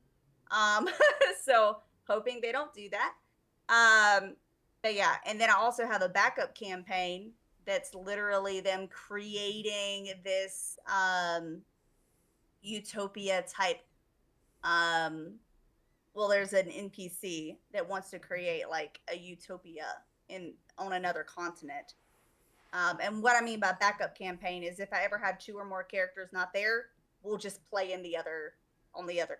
[SPEAKER 5] So hoping they don't do that. But yeah, and then I also have a backup campaign that's literally them creating this utopia type. Well, there's an NPC that wants to create like a utopia on another continent. And what I mean by backup campaign is if I ever have 2 or more characters not there, we'll just play on the other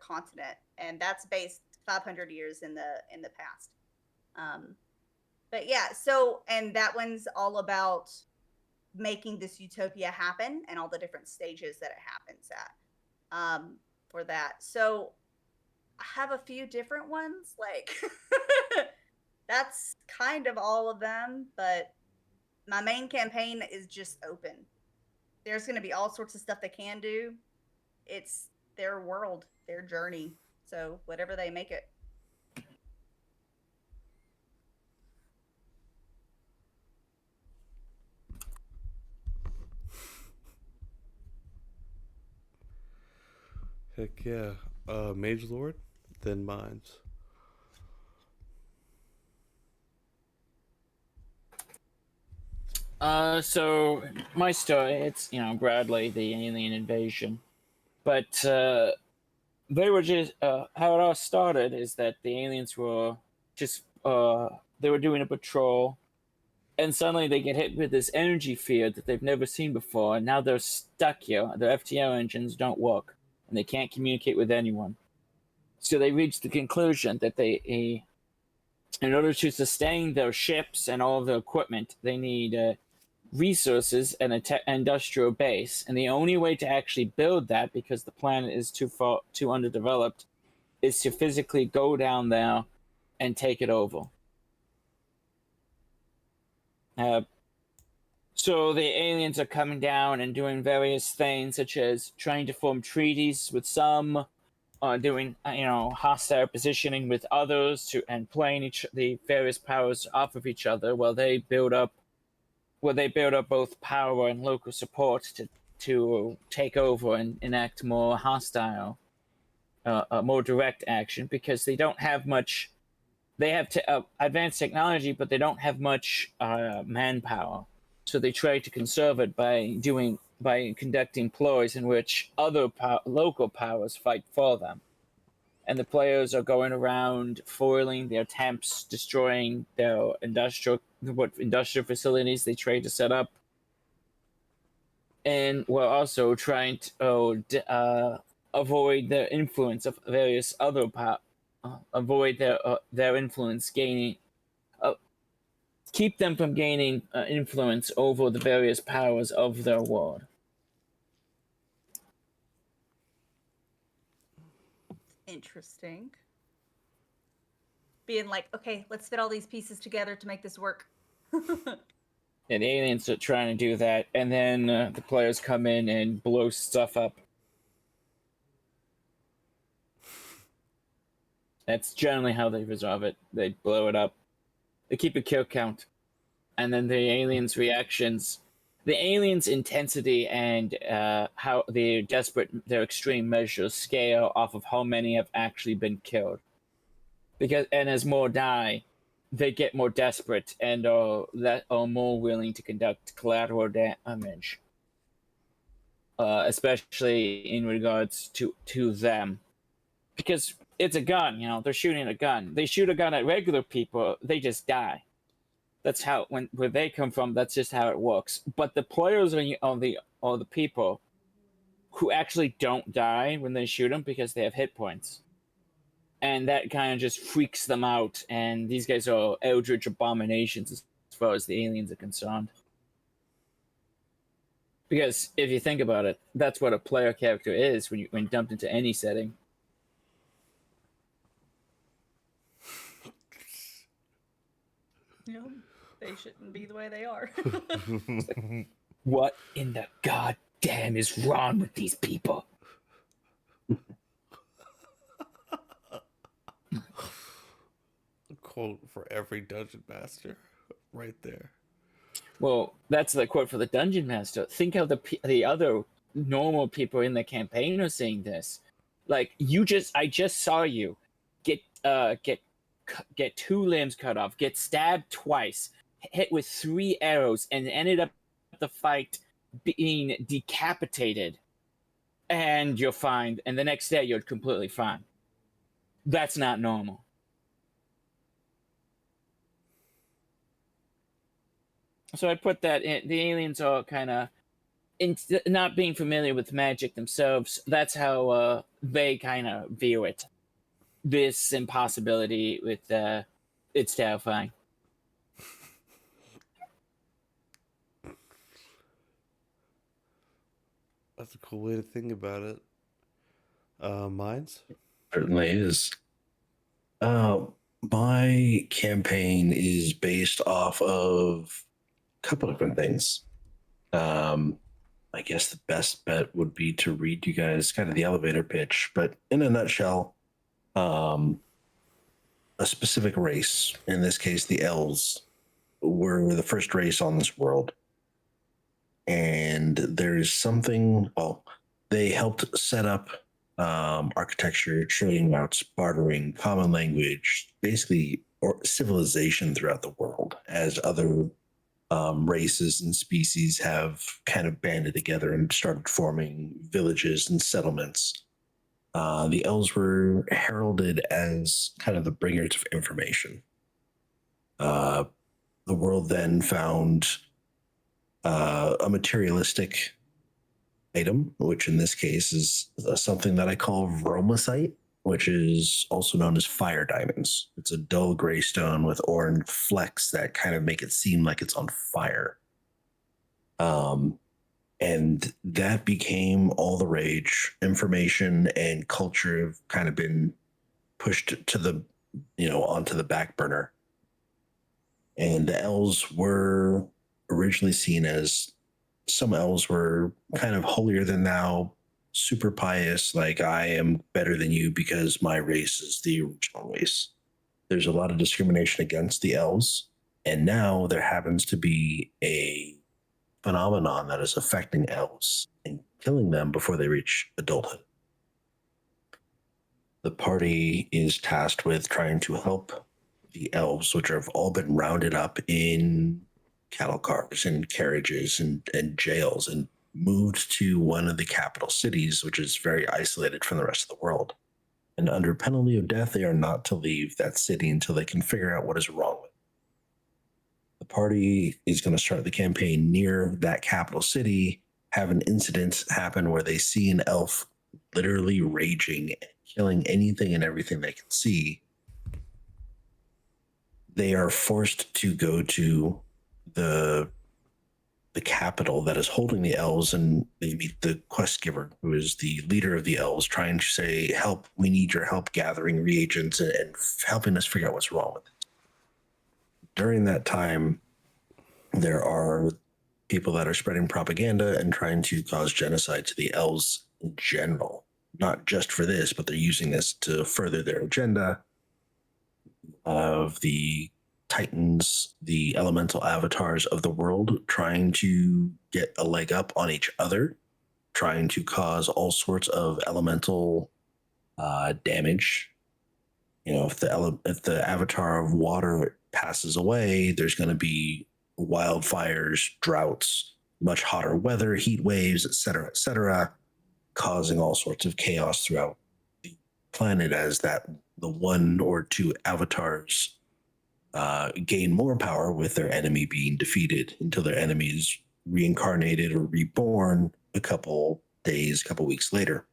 [SPEAKER 5] continent, and that's based 500 years in the past. But yeah, so, and that one's all about making this utopia happen and all the different stages that it happens at, for that. So I have a few different ones, like that's kind of all of them, but my main campaign is just open. There's going to be all sorts of stuff they can do. It's their world, their journey. So whatever they make it.
[SPEAKER 3] Heck yeah. Magelord, then Mines.
[SPEAKER 4] So my story, it's Bradley, the alien invasion, but they were just how it all started is that the aliens were just they were doing a patrol, and suddenly they get hit with this energy field that they've never seen before, and now they're stuck here. Their FTO engines don't work, and they can't communicate with anyone. So they reach the conclusion that in order to sustain their ships and all of their equipment, they need resources and an industrial base. And the only way to actually build that, because the planet is too underdeveloped, is to physically go down there and take it over. So the aliens are coming down and doing various things, such as trying to form treaties with some, doing hostile positioning with others, and playing the various powers off of each other while they build up both power and local support to take over and enact more hostile, more direct action, because they don't have much. They have advanced technology, but they don't have much manpower. So they try to conserve it by conducting ploys in which other local powers fight for them. And the players are going around foiling their attempts, destroying their industrial facilities they try to set up, and we're also trying to avoid the influence of various other avoid their influence gaining, keep them from gaining influence over the various powers of their world.
[SPEAKER 5] Interesting. Being like, okay, let's fit all these pieces together to make this work.
[SPEAKER 4] And the aliens are trying to do that, and then the players come in and blow stuff up. That's generally how they resolve it. They blow it up. They keep a kill count, and then the aliens' reactions, the aliens' intensity, and how their extreme measures scale off of how many have actually been killed. And as more die, they get more desperate and are more willing to conduct collateral damage, especially in regards to them, because it's a gun. They're shooting a gun. They shoot a gun at regular people, they just die. That's how where they come from. That's just how it works. But the players are the people who actually don't die when they shoot them because they have hit points, and that kind of just freaks them out. And these guys are eldritch abominations as far as the aliens are concerned. Because if you think about it, that's what a player character is when dumped into any setting.
[SPEAKER 5] They shouldn't be the way they are.
[SPEAKER 4] What in the goddamn is wrong with these people?
[SPEAKER 3] Quote for every dungeon master, right there.
[SPEAKER 4] Well, that's the quote for the dungeon master. Think how the other normal people in the campaign are saying this. Like I just saw you get two limbs cut off, get stabbed twice, hit with 3 arrows, and ended up the fight being decapitated, and you're fine. And the next day, you're completely fine. That's not normal. So I put that in. The aliens are kind of not being familiar with magic themselves. That's how they kind of view it. This impossibility with it's terrifying.
[SPEAKER 3] That's a cool way to think about it. Mines?
[SPEAKER 2] Certainly is. My campaign is based off of a couple of different things. I guess the best bet would be to read you guys kind of the elevator pitch, but in a nutshell, a specific race, in this case, the elves, were the first race on this world. And there's something, they helped set up architecture, trading routes, bartering, common language, basically, or civilization throughout the world, as other races and species have kind of banded together and started forming villages and settlements. The elves were heralded as kind of the bringers of information. The world then found a materialistic item, which in this case is something that I call Vromacite, which is also known as fire diamonds. It's a dull gray stone with orange flecks that kind of make it seem like it's on fire. And that became all the rage. Information and culture have kind of been pushed to the, onto the back burner. And the elves were originally seen as, some elves were kind of holier than thou, super pious, like I am better than you because my race is the original race. There's a lot of discrimination against the elves, and now there happens to be a phenomenon that is affecting elves and killing them before they reach adulthood. The party is tasked with trying to help the elves, which have all been rounded up in cattle cars and carriages and jails and moved to one of the capital cities, which is very isolated from the rest of the world. And under penalty of death, they are not to leave that city until they can figure out what is wrong with it. The party is going to start the campaign near that capital city, have an incident happen where they see an elf literally raging and killing anything and everything they can see. They are forced to go to the capital that is holding the elves, and they meet the quest giver, who is the leader of the elves, trying to say, help, we need your help gathering reagents and helping us figure out what's wrong with it. During that time, there are people that are spreading propaganda and trying to cause genocide to the elves in general. Not just for this, but they're using this to further their agenda of the Titans, the elemental avatars of the world, trying to get a leg up on each other, trying to cause all sorts of elemental damage. If the avatar of water passes away, there's going to be wildfires, droughts, much hotter weather, heat waves, etc., causing all sorts of chaos throughout the planet as that the one or two avatars gain more power with their enemy being defeated until their enemy is reincarnated or reborn a couple days, a couple weeks later.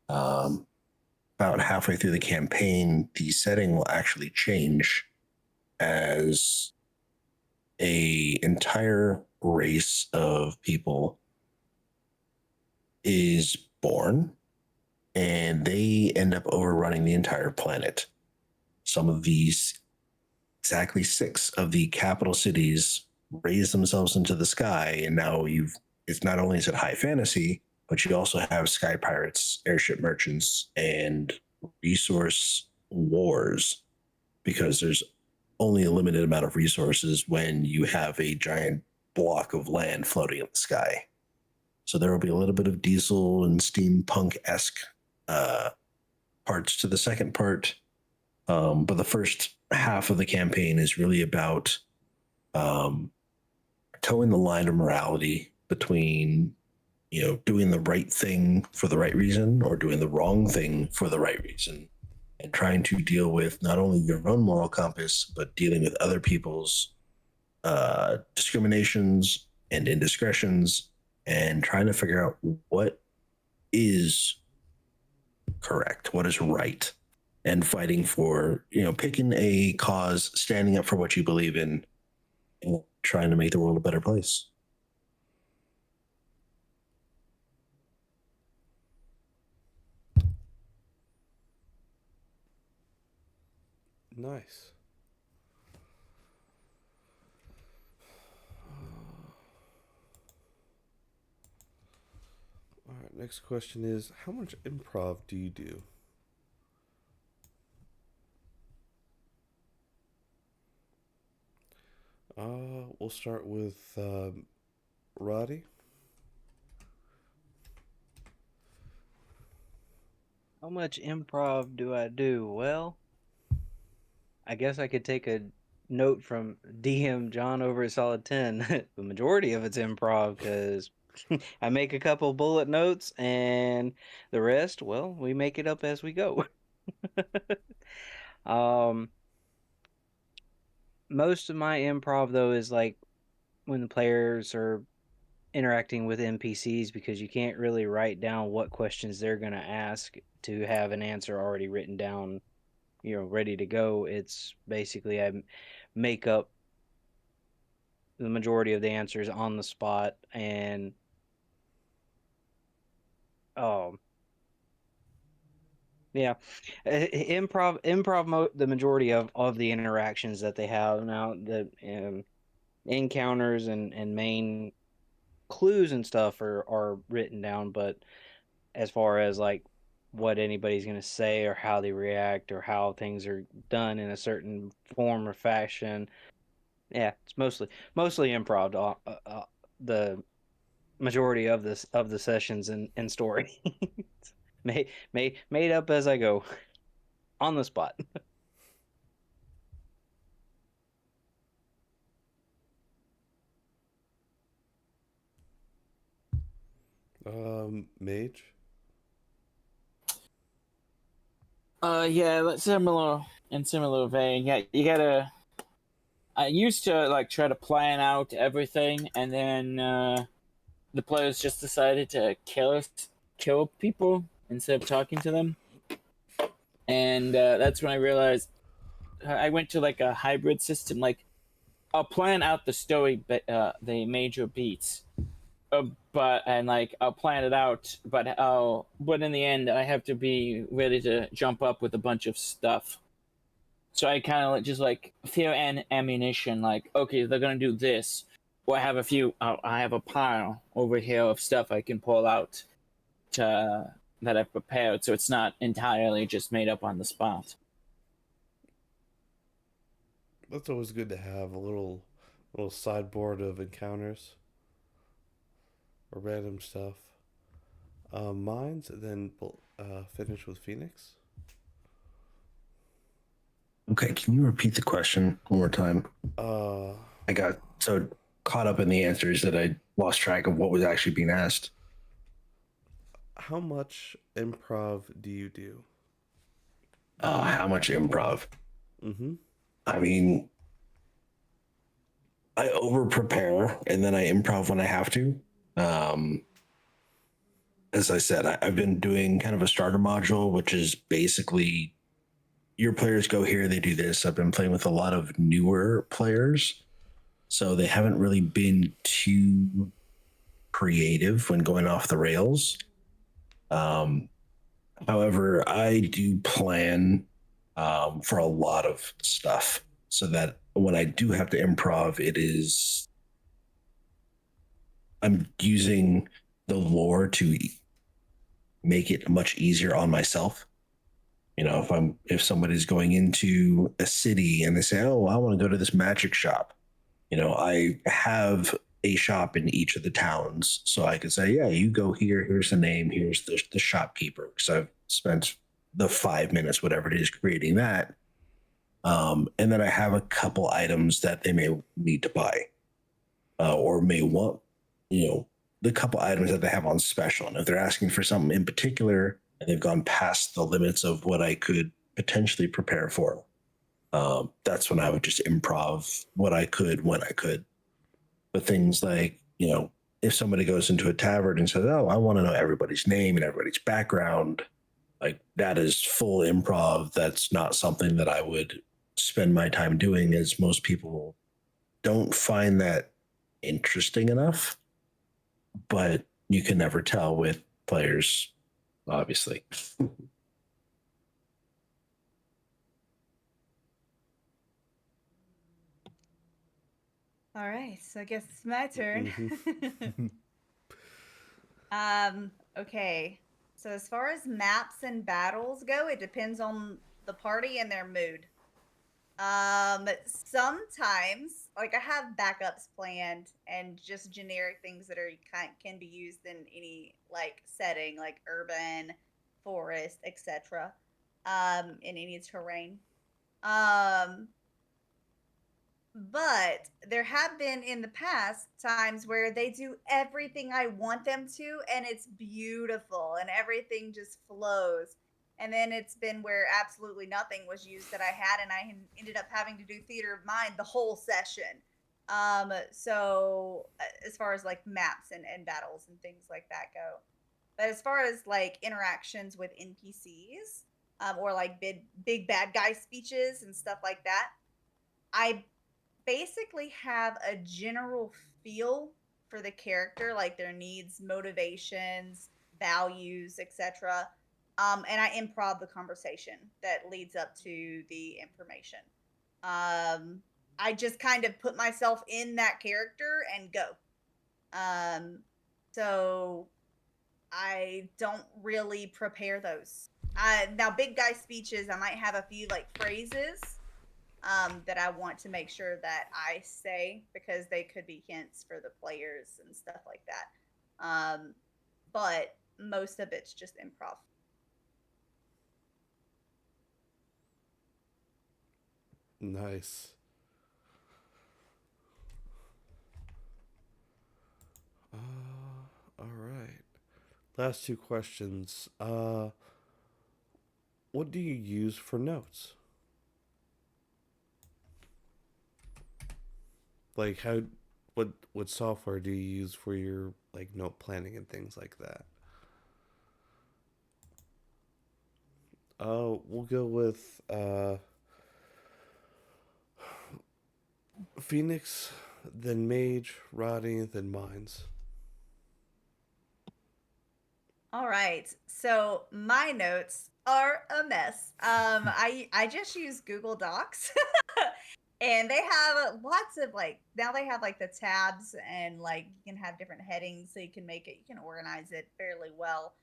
[SPEAKER 2] About halfway through the campaign, the setting will actually change as a entire race of people is born and they end up overrunning the entire planet. Some of these, exactly 6 of the capital cities, raise themselves into the sky, and now it's not only is it high fantasy, but you also have sky pirates, airship merchants, and resource wars, because there's only a limited amount of resources when you have a giant block of land floating in the sky. So there will be a little bit of diesel and steampunk-esque parts to the second part. But the first half of the campaign is really about towing the line of morality between, doing the right thing for the right reason or doing the wrong thing for the right reason, and trying to deal with not only your own moral compass, but dealing with other people's discriminations and indiscretions, and trying to figure out what is correct, what is right, and fighting for, picking a cause, standing up for what you believe in, and trying to make the world a better place.
[SPEAKER 3] Nice. All right, next question is, how much improv do you do? We'll start with Roddy.
[SPEAKER 1] How much improv do I do? Well, I guess I could take a note from DM John over at Solid 10. The majority of it's improv because I make a couple bullet notes and the rest, well, we make it up as we go. um, most of my improv though is like when the players are interacting with NPCs, because you can't really write down what questions they're going to ask to have an answer already written down, ready to go. It's basically I make up the majority of the answers on the spot, and um yeah, the majority of the interactions that they have now, the encounters and main clues and stuff are written down, but as far as like what anybody's going to say or how they react or how things are done in a certain form or fashion, yeah, it's mostly improv. The majority of the sessions and story made up as I go on the spot.
[SPEAKER 3] Mage.
[SPEAKER 4] Yeah, similar vein. Yeah, you gotta. I used to like try to plan out everything, and then the players just decided to kill people instead of talking to them, and that's when I realized I went to like a hybrid system. Like I'll plan out the story, the major beats, but and like I'll plan it out, but in the end I have to be ready to jump up with a bunch of stuff. So I kind of just like fear and ammunition. Like, okay, they're gonna do this. Or I have a pile over here of stuff I can pull out that I've prepared, so it's not entirely just made up on the spot.
[SPEAKER 3] That's always good to have a little sideboard of encounters or random stuff. Mines, and then we'll finish with Phoenix.
[SPEAKER 2] Okay, can you repeat the question one more time?
[SPEAKER 3] Uh,
[SPEAKER 2] I got so caught up in the answers that I lost track of what was actually being asked.
[SPEAKER 3] how much improv do you do?
[SPEAKER 2] How much improv?
[SPEAKER 3] Mm-hmm.
[SPEAKER 2] I mean, I over prepare and then I improv when I have to. Um, as I said, I've been doing kind of a starter module, which is basically your players go here, they do this. I've been playing with a lot of newer players, so they haven't really been too creative when going off the rails. Um, However, I do plan for a lot of stuff so that when I do have to improv, I'm using the lore to make it much easier on myself. You know, if somebody's going into a city and they say, "Oh, I want to go to this magic shop," you know, I have a shop in each of the towns, so I could say, "Yeah, you go here. Here's the name. Here's the shopkeeper." Because I've spent the 5 minutes, whatever it is, creating that. And then I have a couple items that they may need to buy or may want, you know, the couple items that they have on special. And if they're asking for something in particular and they've gone past the limits of what I could potentially prepare for, that's when I would just improv what I could when I could. But things like, you know, if somebody goes into a tavern and says, "Oh, I want to know everybody's name and everybody's background," like that is full improv. That's not something that I would spend my time doing, as most people don't find that interesting enough. But you can never tell with players, obviously.
[SPEAKER 5] All right, so I guess it's my turn.
[SPEAKER 3] Mm-hmm.
[SPEAKER 5] Okay. So as far as maps and battles go, it depends on the party and their mood. Sometimes like I have backups planned and just generic things that can be used in any like setting, like urban, forest, etc. In any terrain. Um, but there have been in the past times where they do everything I want them to, and it's beautiful, and everything just flows. And then it's been where absolutely nothing was used that I had, and ended up having to do theater of mind the whole session. So as far as like maps and battles and things like that go, but as far as like interactions with NPCs, or like big bad guy speeches and stuff like that, I basically have a general feel for the character, like their needs, motivations, values, etc. And I improv the conversation that leads up to the information. I just kind of put myself in that character and go. Um, so I don't really prepare those. Now, big guy speeches, I might have a few like phrases that I want to make sure that I say because they could be hints for the players and stuff like that. But most of it's just improv.
[SPEAKER 3] Nice. All right. Last two questions. What do you use for notes? Like what software do you use for your like note planning and things like that? We'll go with Phoenix, then Mage, Roddy, then Mines.
[SPEAKER 5] All right. So my notes are a mess. I just use Google Docs. And they have lots of like now they have like the tabs and like you can have different headings so you can organize it fairly well.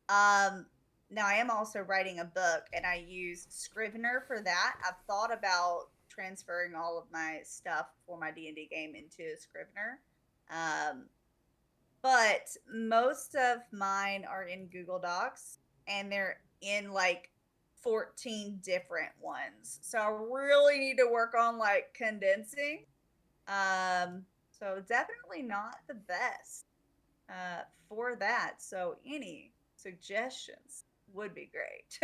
[SPEAKER 5] Um Now I am also writing a book and I use Scrivener for that. I've thought about transferring all of my stuff for my D&D game into Scrivener. But most of mine are in Google Docs, and they're in like 14 different ones. So I really need to work on like condensing. So definitely not the best for that. So any suggestions would be great.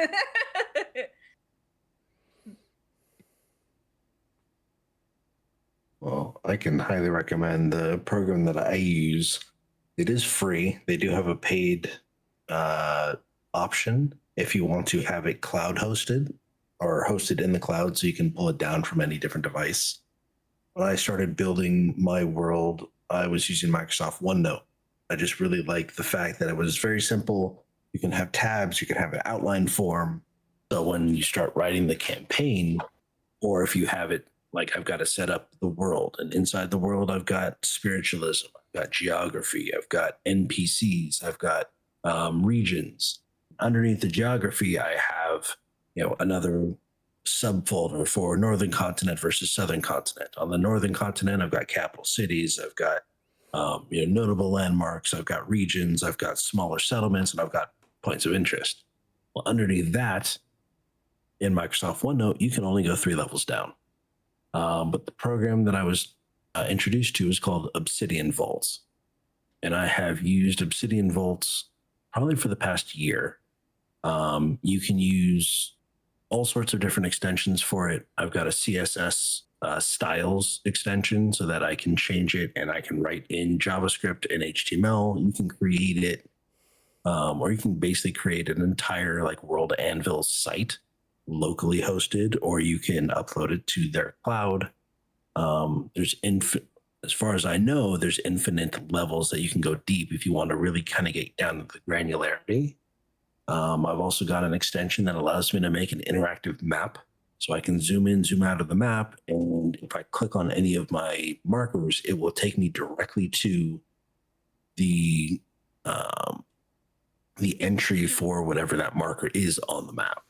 [SPEAKER 2] Well, I can highly recommend the program that I use. It is free. They do have a paid uh, option if you want to have it cloud hosted or hosted in the cloud so you can pull it down from any different device. When I started building my world, I was using Microsoft OneNote. I just really liked the fact that it was very simple. You can have tabs, you can have an outline form. So when you start writing the campaign, or if you have it like I've got to set up the world, and inside the world I've got spiritualism, I've got geography, I've got NPCs, I've got regions. Underneath the geography I have another subfolder for northern continent versus southern continent. On the northern continent I've got capital cities, I've got notable landmarks, I've got regions, I've got smaller settlements, and I've got points of interest. Well, underneath that, in Microsoft OneNote, you can only go 3 levels down. But the program that I was introduced to is called Obsidian Vaults. And I have used Obsidian Vaults probably for the past year. You can use all sorts of different extensions for it. I've got a CSS styles extension so that I can change it and I can write in JavaScript and HTML. You can create it, or you can basically create an entire like World Anvil site locally hosted, or you can upload it to their cloud. As far as I know, there's infinite levels that you can go deep if you want to really kind of get down to the granularity. I've also got an extension that allows me to make an interactive map. So I can zoom in, zoom out of the map. And if I click on any of my markers, it will take me directly to the entry for whatever that marker is on the map.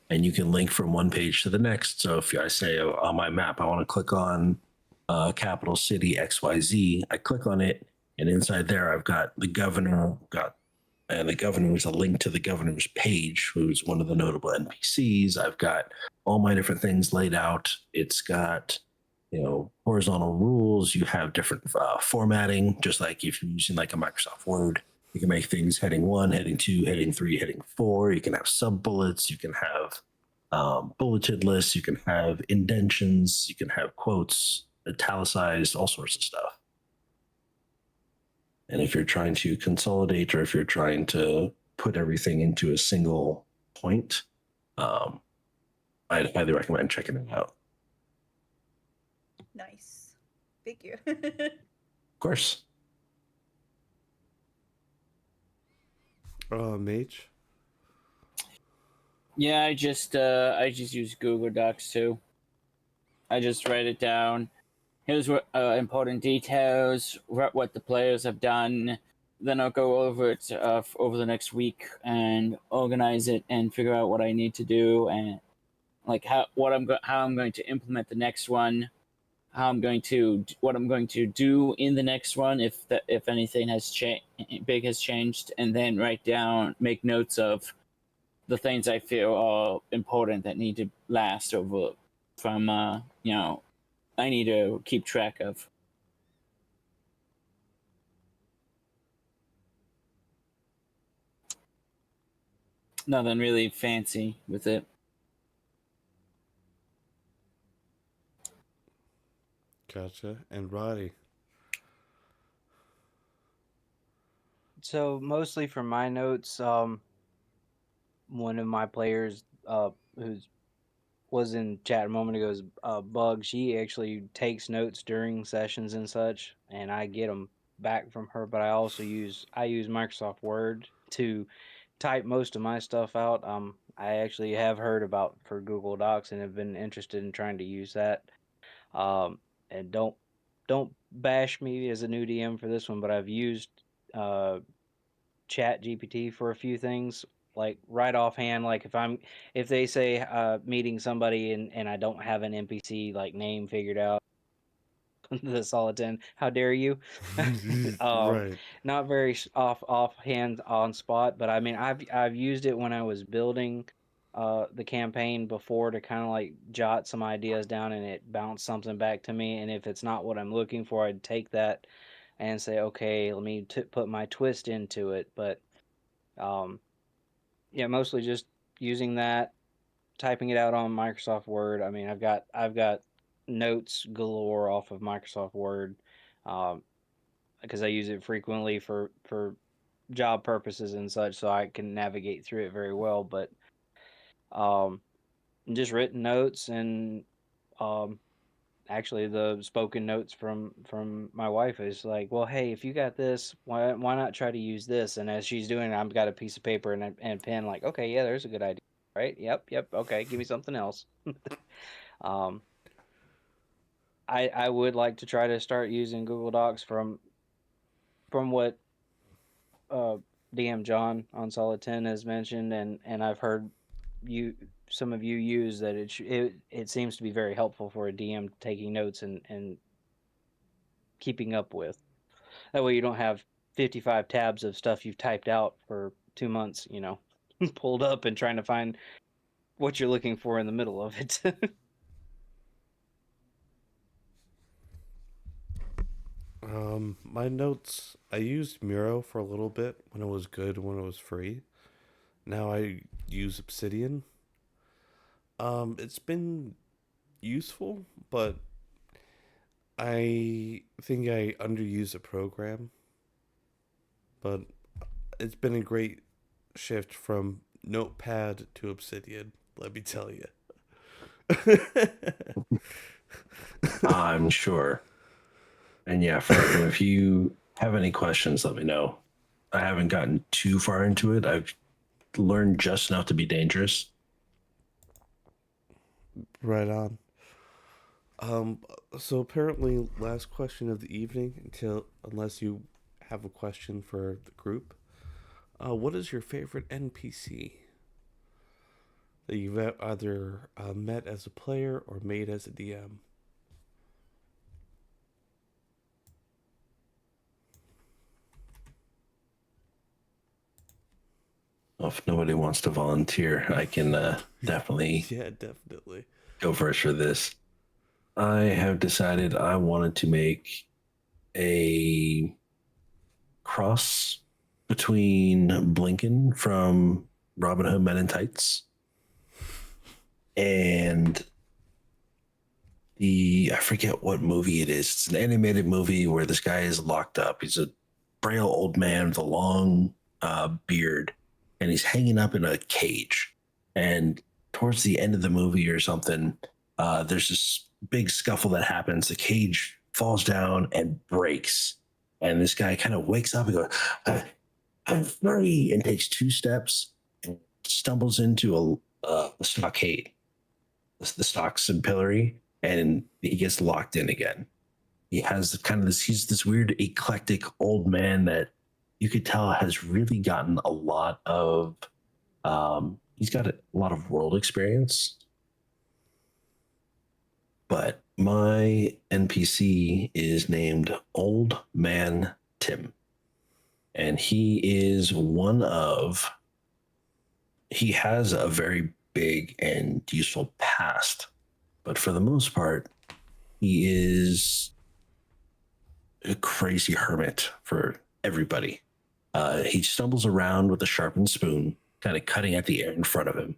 [SPEAKER 2] And you can link from one page to the next. So if I say on my map, I want to click on capital city XYZ, I click on it, and inside there I've got the governor, and the governor is a link to the governor's page, who's one of the notable NPCs. I've got all my different things laid out. It's got horizontal rules. You have different formatting, just like if you're using like a Microsoft Word. You can make things heading 1, heading 2, heading 3, heading 4. You can have sub bullets. You can have bulleted lists. You can have indentions. You can have quotes, italicized, all sorts of stuff. And if you're trying to consolidate, or if you're trying to put everything into a single point, I'd highly recommend checking it out.
[SPEAKER 5] Nice. Thank you.
[SPEAKER 2] Of course.
[SPEAKER 3] Mage.
[SPEAKER 4] Yeah, I just use Google Docs too. I just write it down. Here's what important details, what the players have done. Then I'll go over it over the next week and organize it and figure out what I need to do and like how I'm going to implement the next one, what I'm going to do in the next one if anything has changed, and then make notes of the things I feel are important that need to last over from I need to keep track of. Nothing really fancy with it.
[SPEAKER 3] Gotcha. And Roddy.
[SPEAKER 1] So mostly for my notes, one of my players, who's was in chat a moment ago, is Bug. She actually takes notes during sessions and such, and I get them back from her. But I also use Microsoft Word to type most of my stuff out. I actually have heard about for Google Docs and have been interested in trying to use that. And don't bash me as a new DM for this one, but I've used Chat GPT for a few things, like right offhand. Like if they say meeting somebody and I don't have an NPC like name figured out, the solid 10, how dare you?
[SPEAKER 3] Right.
[SPEAKER 1] Not very offhand on spot, but I mean I've used it when I was building the campaign before to kind of like jot some ideas down and it bounced something back to me, and if it's not what I'm looking for, I'd take that and say, okay, let me put my twist into it. But um yeah, mostly just using that, typing it out on Microsoft Word. I mean, I've got notes galore off of Microsoft Word, um, because I use it frequently for job purposes and such, so I can navigate through it very well. But um, just written notes and um, actually the spoken notes from my wife is like, well, hey, if you got this, why not try to use this? And as she's doing it, I've got a piece of paper and a pen, like, okay, yeah, there's a good idea, right? Yep, okay, give me something else. um I would like to try to start using Google Docs from what uh DM John on Solid 10 has mentioned, and I've heard you some of you use that it seems to be very helpful for a DM taking notes and keeping up with. That way you don't have 55 tabs of stuff you've typed out for 2 months, pulled up and trying to find what you're looking for in the middle of it.
[SPEAKER 3] My notes, I used Miro for a little bit when it was good, when it was free. Now I use Obsidian. It's been useful, but I think I underuse the program. But it's been a great shift from Notepad to Obsidian, let me tell you.
[SPEAKER 2] I'm sure. And yeah, Fargo, if you have any questions, let me know. I haven't gotten too far into it. I've learned just enough to be dangerous.
[SPEAKER 3] Right on. Um, so apparently, last question of the evening, unless you have a question for the group. What is your favorite NPC that you've either met as a player or made as a DM?
[SPEAKER 2] Well, if nobody wants to volunteer, I can definitely
[SPEAKER 3] Yeah, definitely.
[SPEAKER 2] go first for this. I have decided I wanted to make a cross between Blinken from Robin Hood Men in Tights and I forget what movie it is. It's an animated movie where this guy is locked up. He's a frail old man with a long beard, and he's hanging up in a cage. And towards the end of the movie or something, there's this big scuffle that happens. The cage falls down and breaks. And this guy kind of wakes up and goes, I'm free, and takes 2 steps and stumbles into a stockade, the stocks and pillory, and he gets locked in again. He has he's this weird eclectic old man that you could tell has really gotten a lot of he's got a lot of world experience. But my NPC is named Old Man Tim, and he has a very big and useful past, but for the most part he is a crazy hermit for everybody. He stumbles around with a sharpened spoon, kind of cutting at the air in front of him.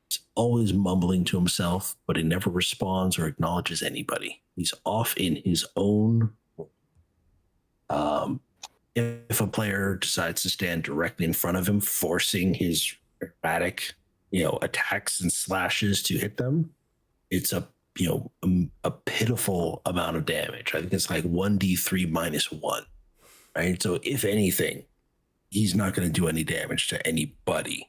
[SPEAKER 2] He's always mumbling to himself, but he never responds or acknowledges anybody. He's off in his own world. If a player decides to stand directly in front of him, forcing his erratic, attacks and slashes to hit them, it's a pitiful amount of damage. I think it's like 1d3 minus 1, right? So if anything, he's not going to do any damage to anybody.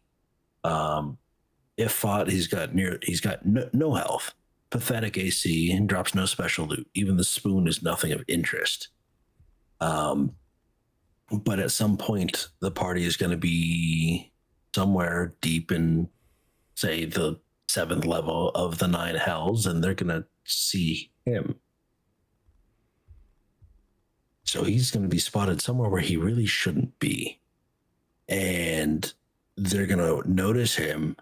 [SPEAKER 2] If fought, he's got no health, pathetic AC, and drops no special loot. Even the spoon is nothing of interest. But at some point, the party is going to be somewhere deep in, say, the 7th level of the 9 hells, and they're going to see him. So he's going to be spotted somewhere where he really shouldn't be. And they're going to notice him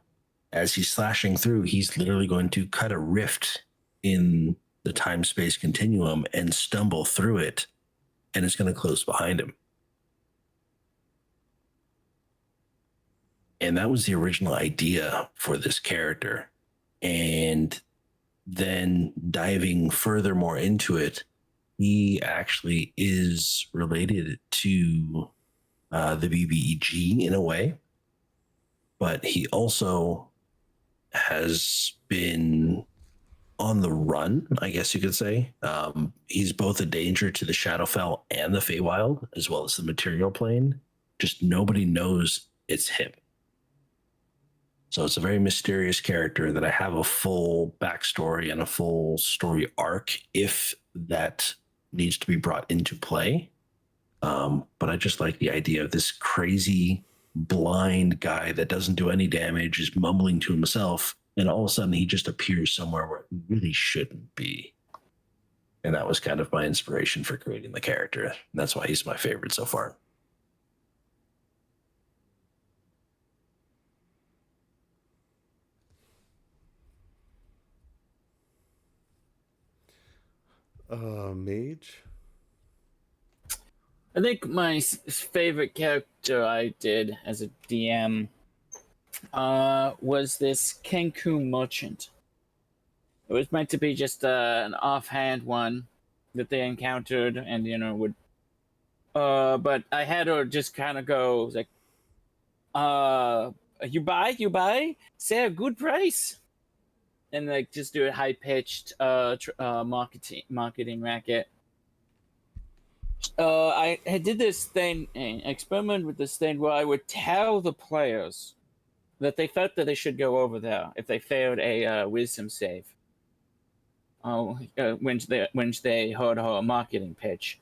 [SPEAKER 2] as he's slashing through. He's literally going to cut a rift in the time-space continuum and stumble through it, and it's going to close behind him. And that was the original idea for this character. And then diving furthermore into it, he actually is related to the BBEG in a way, but he also has been on the run, I guess you could say. He's both a danger to the Shadowfell and the Feywild, as well as the material plane. Just nobody knows it's him. So it's a very mysterious character that I have a full backstory and a full story arc if that needs to be brought into play. But I just like the idea of this crazy blind guy that doesn't do any damage, is mumbling to himself, and all of a sudden he just appears somewhere where he really shouldn't be. And that was kind of my inspiration for creating the character. And that's why he's my favorite so far.
[SPEAKER 3] Mage?
[SPEAKER 4] I think my favorite character I did as a DM was this Kenku merchant. It was meant to be just an offhand one that they encountered, and would. But I had to just kind of go like, you buy, say a good price, and like just do a high pitched marketing racket. I did this thing, experiment with this thing where I would tell the players that they felt that they should go over there if they failed a wisdom save. When they heard her marketing pitch,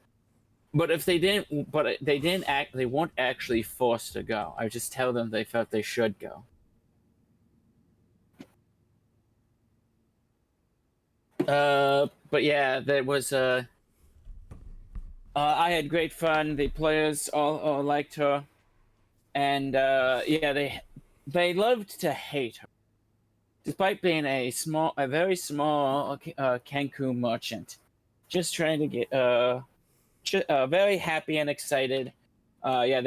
[SPEAKER 4] but if they didn't, they weren't actually forced to go. I would just tell them they felt they should go. But yeah, that was I had great fun. The players all liked her, and yeah, they loved to hate her, despite being a very small Kenku merchant, just trying to get very happy and excited. Yeah,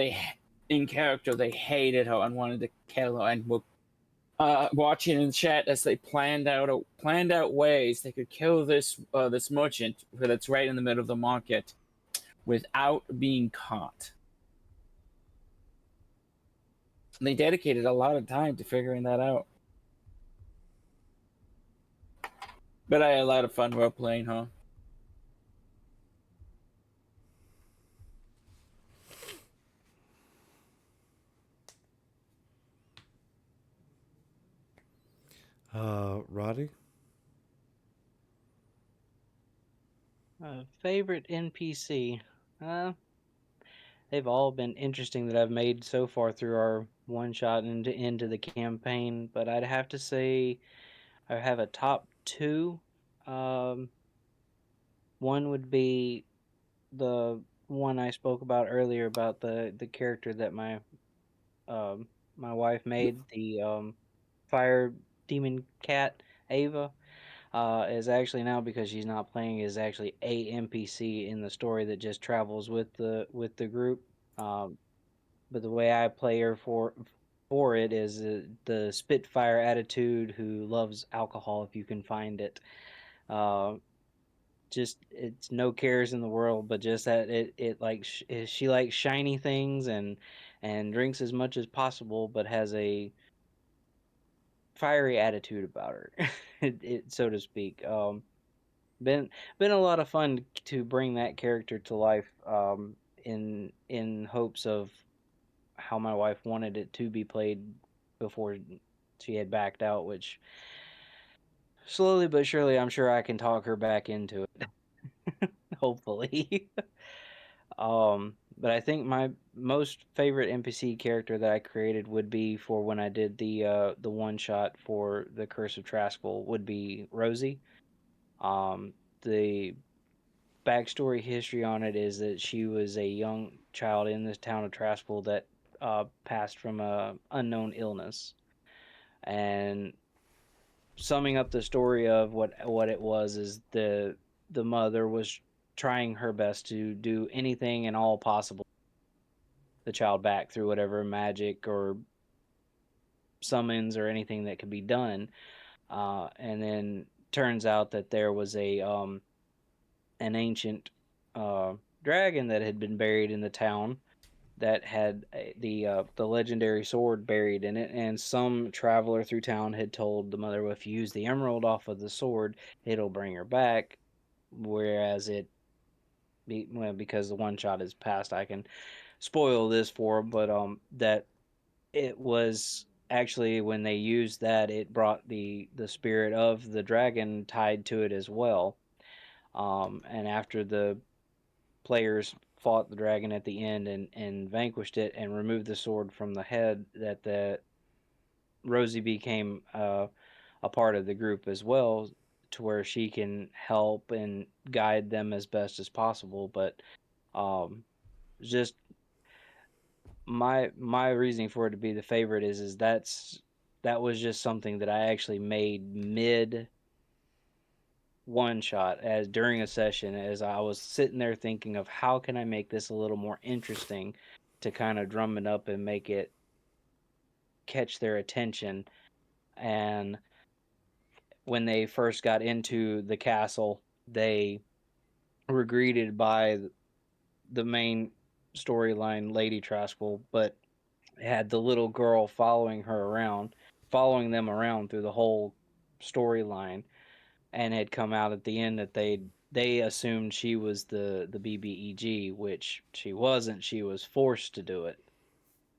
[SPEAKER 4] in character they hated her and wanted to kill her, and were watching in chat as they planned out ways they could kill this merchant that's right in the middle of the market without being caught. And they dedicated a lot of time to figuring that out. But I had a lot of fun role playing her.
[SPEAKER 3] Roddy?
[SPEAKER 1] Favorite NPC? They've all been interesting that I've made so far through our one shot into the campaign, but I'd have to say I have a top two. One would be the one I spoke about earlier about the character that my wife made, the fire demon cat Ava. Is actually now, because she's not playing, is actually a NPC in the story that just travels with the group. But the way I play her for it is the Spitfire attitude who loves alcohol if you can find it. Uh, just it's no cares in the world, but just that it like she likes shiny things and drinks as much as possible, but has a fiery attitude about her, so to speak. Been been a lot of fun to bring that character to life, in hopes of how my wife wanted it to be played before she had backed out, which slowly but surely I'm sure I can talk her back into it. Hopefully. But I think my most favorite NPC character that I created would be for when I did the one shot for the Curse of Traskell would be Rosie. The backstory history on it is that she was a young child in the town of Traskell that passed from a unknown illness, and summing up the story of what it was is the mother was trying her best to do anything and all possible the child back through whatever magic or summons or anything that could be done. And then turns out that there was an ancient dragon that had been buried in the town that had the legendary sword buried in it, and some traveler through town had told the mother, well, if you use the emerald off of the sword, it'll bring her back. Whereas well, because the one shot is past, I can spoil this for 'em, but that it was actually when they used that, it brought the spirit of the dragon tied to it as well. And after the players fought the dragon at the end and vanquished it and removed the sword from the head, that the Rosie became a part of the group as well, to where she can help and guide them as best as possible. But um, just my reasoning for it to be the favorite is that was just something that I actually made mid one shot as during a session, as I was sitting there thinking of how can I make this a little more interesting to kind of drum it up and make it catch their attention. And when they first got into the castle, they were greeted by the main storyline Lady Traskell, but had the little girl following them around through the whole storyline, and had come out at the end that they assumed she was the BBEG, which she wasn't. She was forced to do it.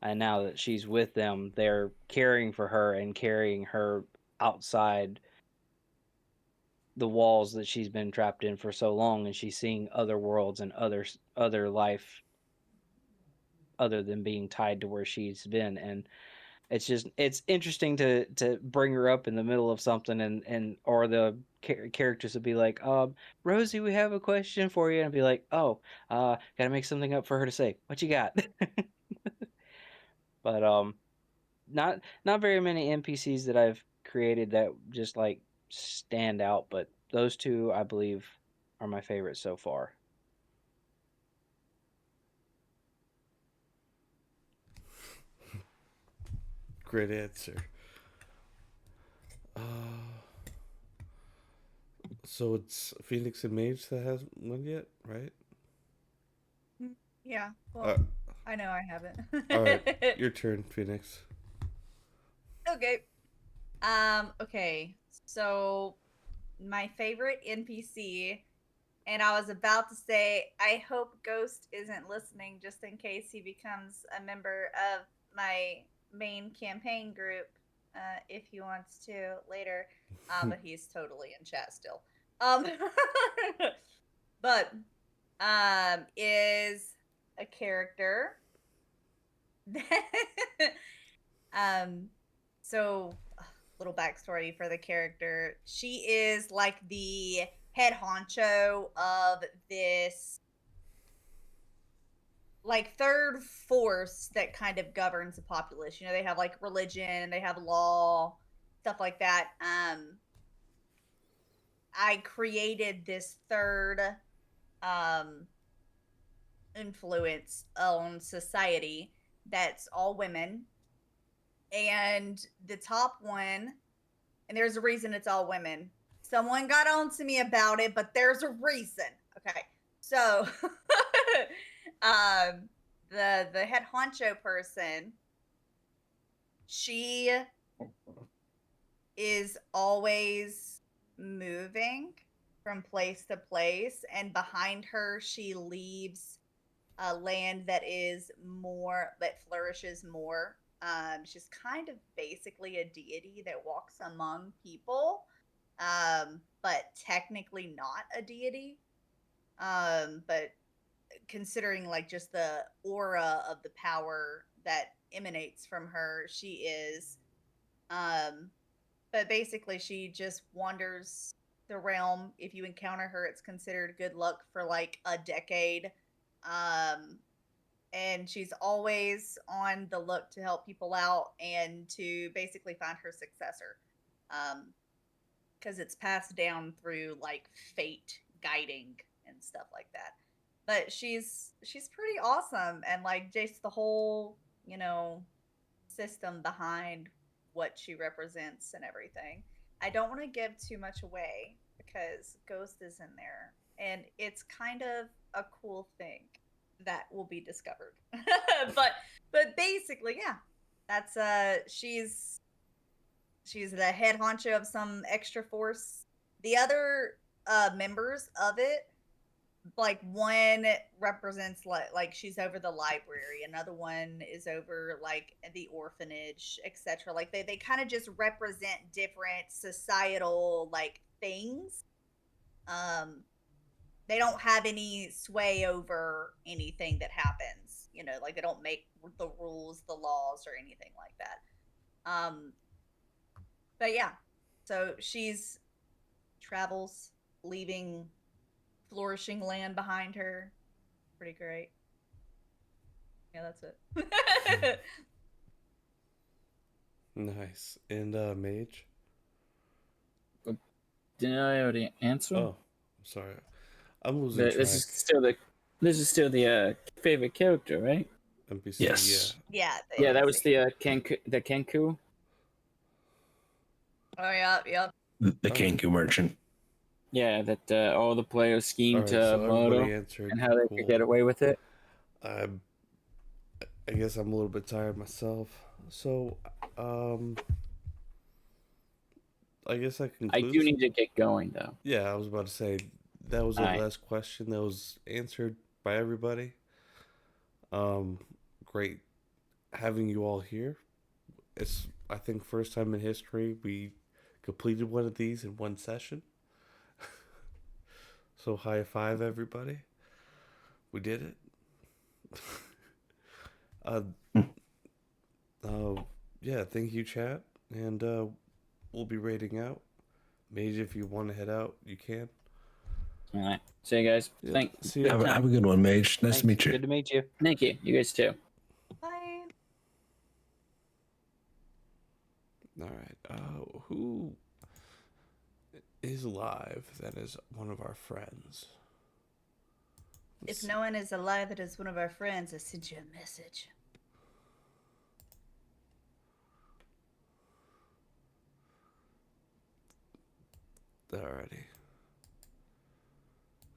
[SPEAKER 1] And now that she's with them, they're caring for her and carrying her outside the walls that she's been trapped in for so long, and she's seeing other worlds and other life other than being tied to where she's been. And it's interesting to bring her up in the middle of something, and or the characters would be like, Rosie, we have a question for you, and I'd be like, oh, gotta make something up for her to say. What you got? But not very many NPCs that I've created that just like stand out, but those two I believe are my favorites so far.
[SPEAKER 3] Great answer. Uh, so it's Phoenix and Mage that hasn't won yet, right?
[SPEAKER 5] Yeah. Well,
[SPEAKER 3] Uh,
[SPEAKER 5] I know I haven't.
[SPEAKER 3] all right, your turn, Phoenix.
[SPEAKER 5] Okay. Okay. So my favorite NPC, and I was about to say, I hope Ghost isn't listening just in case he becomes a member of my main campaign group, if he wants to later. But he's totally in chat still. Um, but is a character that um so little backstory for the character. She is like the head honcho of this like third force that kind of governs the population. You know, they have like religion, they have law, stuff like that. I created this third um influence on society that's all women. And the top one, and there's a reason it's all women. Someone got on to me about it, but there's a reason. Okay. So the head honcho person, she is always moving from place to place, and behind her she leaves a land that flourishes more. She's kind of basically a deity that walks among people, but technically not a deity. But considering like just the aura of the power that emanates from her, she is. But basically, she just wanders the realm. If you encounter her, it's considered good luck for like a decade. Um, and she's always on the look to help people out and to basically find her successor. Because it's passed down through like fate guiding and stuff like that. But she's pretty awesome, and like just the whole system behind what she represents and everything. I don't want to give too much away because Ghost is in there, and it's kind of a cool thing that will be discovered. but basically, yeah, that's she's the head honcho of some extra force. The other members of it, like one represents like she's over the library, another one is over like the orphanage, etc. Like they kind of just represent different societal like things. Um they don't have any sway over anything that happens, like they don't make the rules, the laws, or anything like that. But yeah, so she's travels, leaving flourishing land behind her. Pretty great. Yeah, that's it.
[SPEAKER 3] Nice. And Mage?
[SPEAKER 4] Didn't I already answer?
[SPEAKER 3] Oh, I'm sorry. I'm losing track.
[SPEAKER 4] This is still the favorite character, right?
[SPEAKER 3] NPC,
[SPEAKER 2] Yes.
[SPEAKER 5] Yeah.
[SPEAKER 4] Yeah, that was the Kenku.
[SPEAKER 5] Oh, yeah, yep.
[SPEAKER 2] The
[SPEAKER 3] Alright.
[SPEAKER 2] Kenku merchant.
[SPEAKER 4] Yeah, that all the players schemed
[SPEAKER 3] Alright, so
[SPEAKER 4] to
[SPEAKER 3] everybody
[SPEAKER 4] murder
[SPEAKER 3] answered.
[SPEAKER 4] and how they could get away with it.
[SPEAKER 3] I guess I'm a little bit tired myself. So, I guess that
[SPEAKER 4] I
[SPEAKER 3] concludes.
[SPEAKER 4] do need to get going though.
[SPEAKER 3] Yeah, I was about to say that was the
[SPEAKER 4] Alright.
[SPEAKER 3] last question that was answered by everybody. Great having you all here. It's, I think, first time in history we completed one of these in one session. So high five, everybody. We did it. uh, yeah, thank you, chat, and we'll be raiding out. Mage, if you want to head out, you can.
[SPEAKER 4] All right. See you guys.
[SPEAKER 3] Yeah,
[SPEAKER 4] Thanks.
[SPEAKER 3] see ya.
[SPEAKER 2] Have a good one, Mage. Nice
[SPEAKER 1] Thanks.
[SPEAKER 2] to meet you.
[SPEAKER 1] Good to meet you.
[SPEAKER 4] Thank you. You guys too.
[SPEAKER 5] Bye.
[SPEAKER 3] All right. Who is alive that is one of our friends?
[SPEAKER 5] If no one is alive that is one of our friends, I sent you a message.
[SPEAKER 3] Alrighty.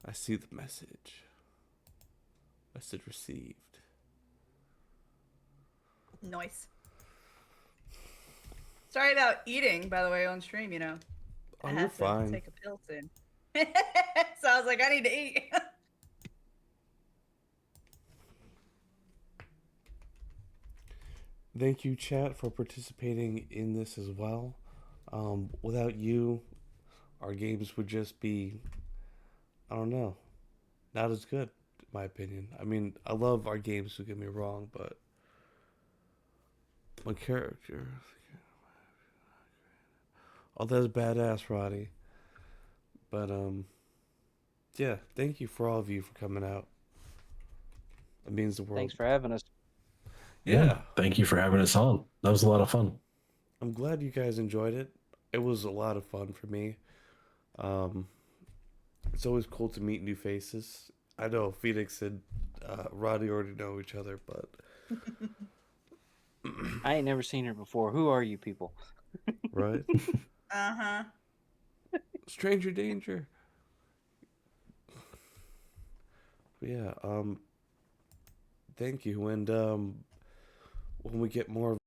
[SPEAKER 3] I see the message. Message received.
[SPEAKER 5] Nice. Sorry about eating, by the way, on stream,
[SPEAKER 3] Oh,
[SPEAKER 5] I
[SPEAKER 3] you're
[SPEAKER 5] have to
[SPEAKER 3] fine.
[SPEAKER 5] take a pill soon. So I was like, I need to eat.
[SPEAKER 3] Thank you, chat, for participating in this as well. Without you, our games would just be, I don't know, not as good, in my opinion. I mean, I love our games, don't get me wrong, but my character. Oh, that's badass, Roddy. But, yeah, thank you for all of you for coming out. It means the world.
[SPEAKER 1] Thanks for having us.
[SPEAKER 3] Yeah.
[SPEAKER 2] Thank you for having us on. That was a lot of fun.
[SPEAKER 3] I'm glad you guys enjoyed it. It was a lot of fun for me. It's always cool to meet new faces. I know Phoenix and Roddy already know each other, but
[SPEAKER 1] I ain't never seen her before. Who are you people?
[SPEAKER 3] right?
[SPEAKER 5] Uh-huh.
[SPEAKER 3] Stranger danger. But yeah, thank you. And when we get more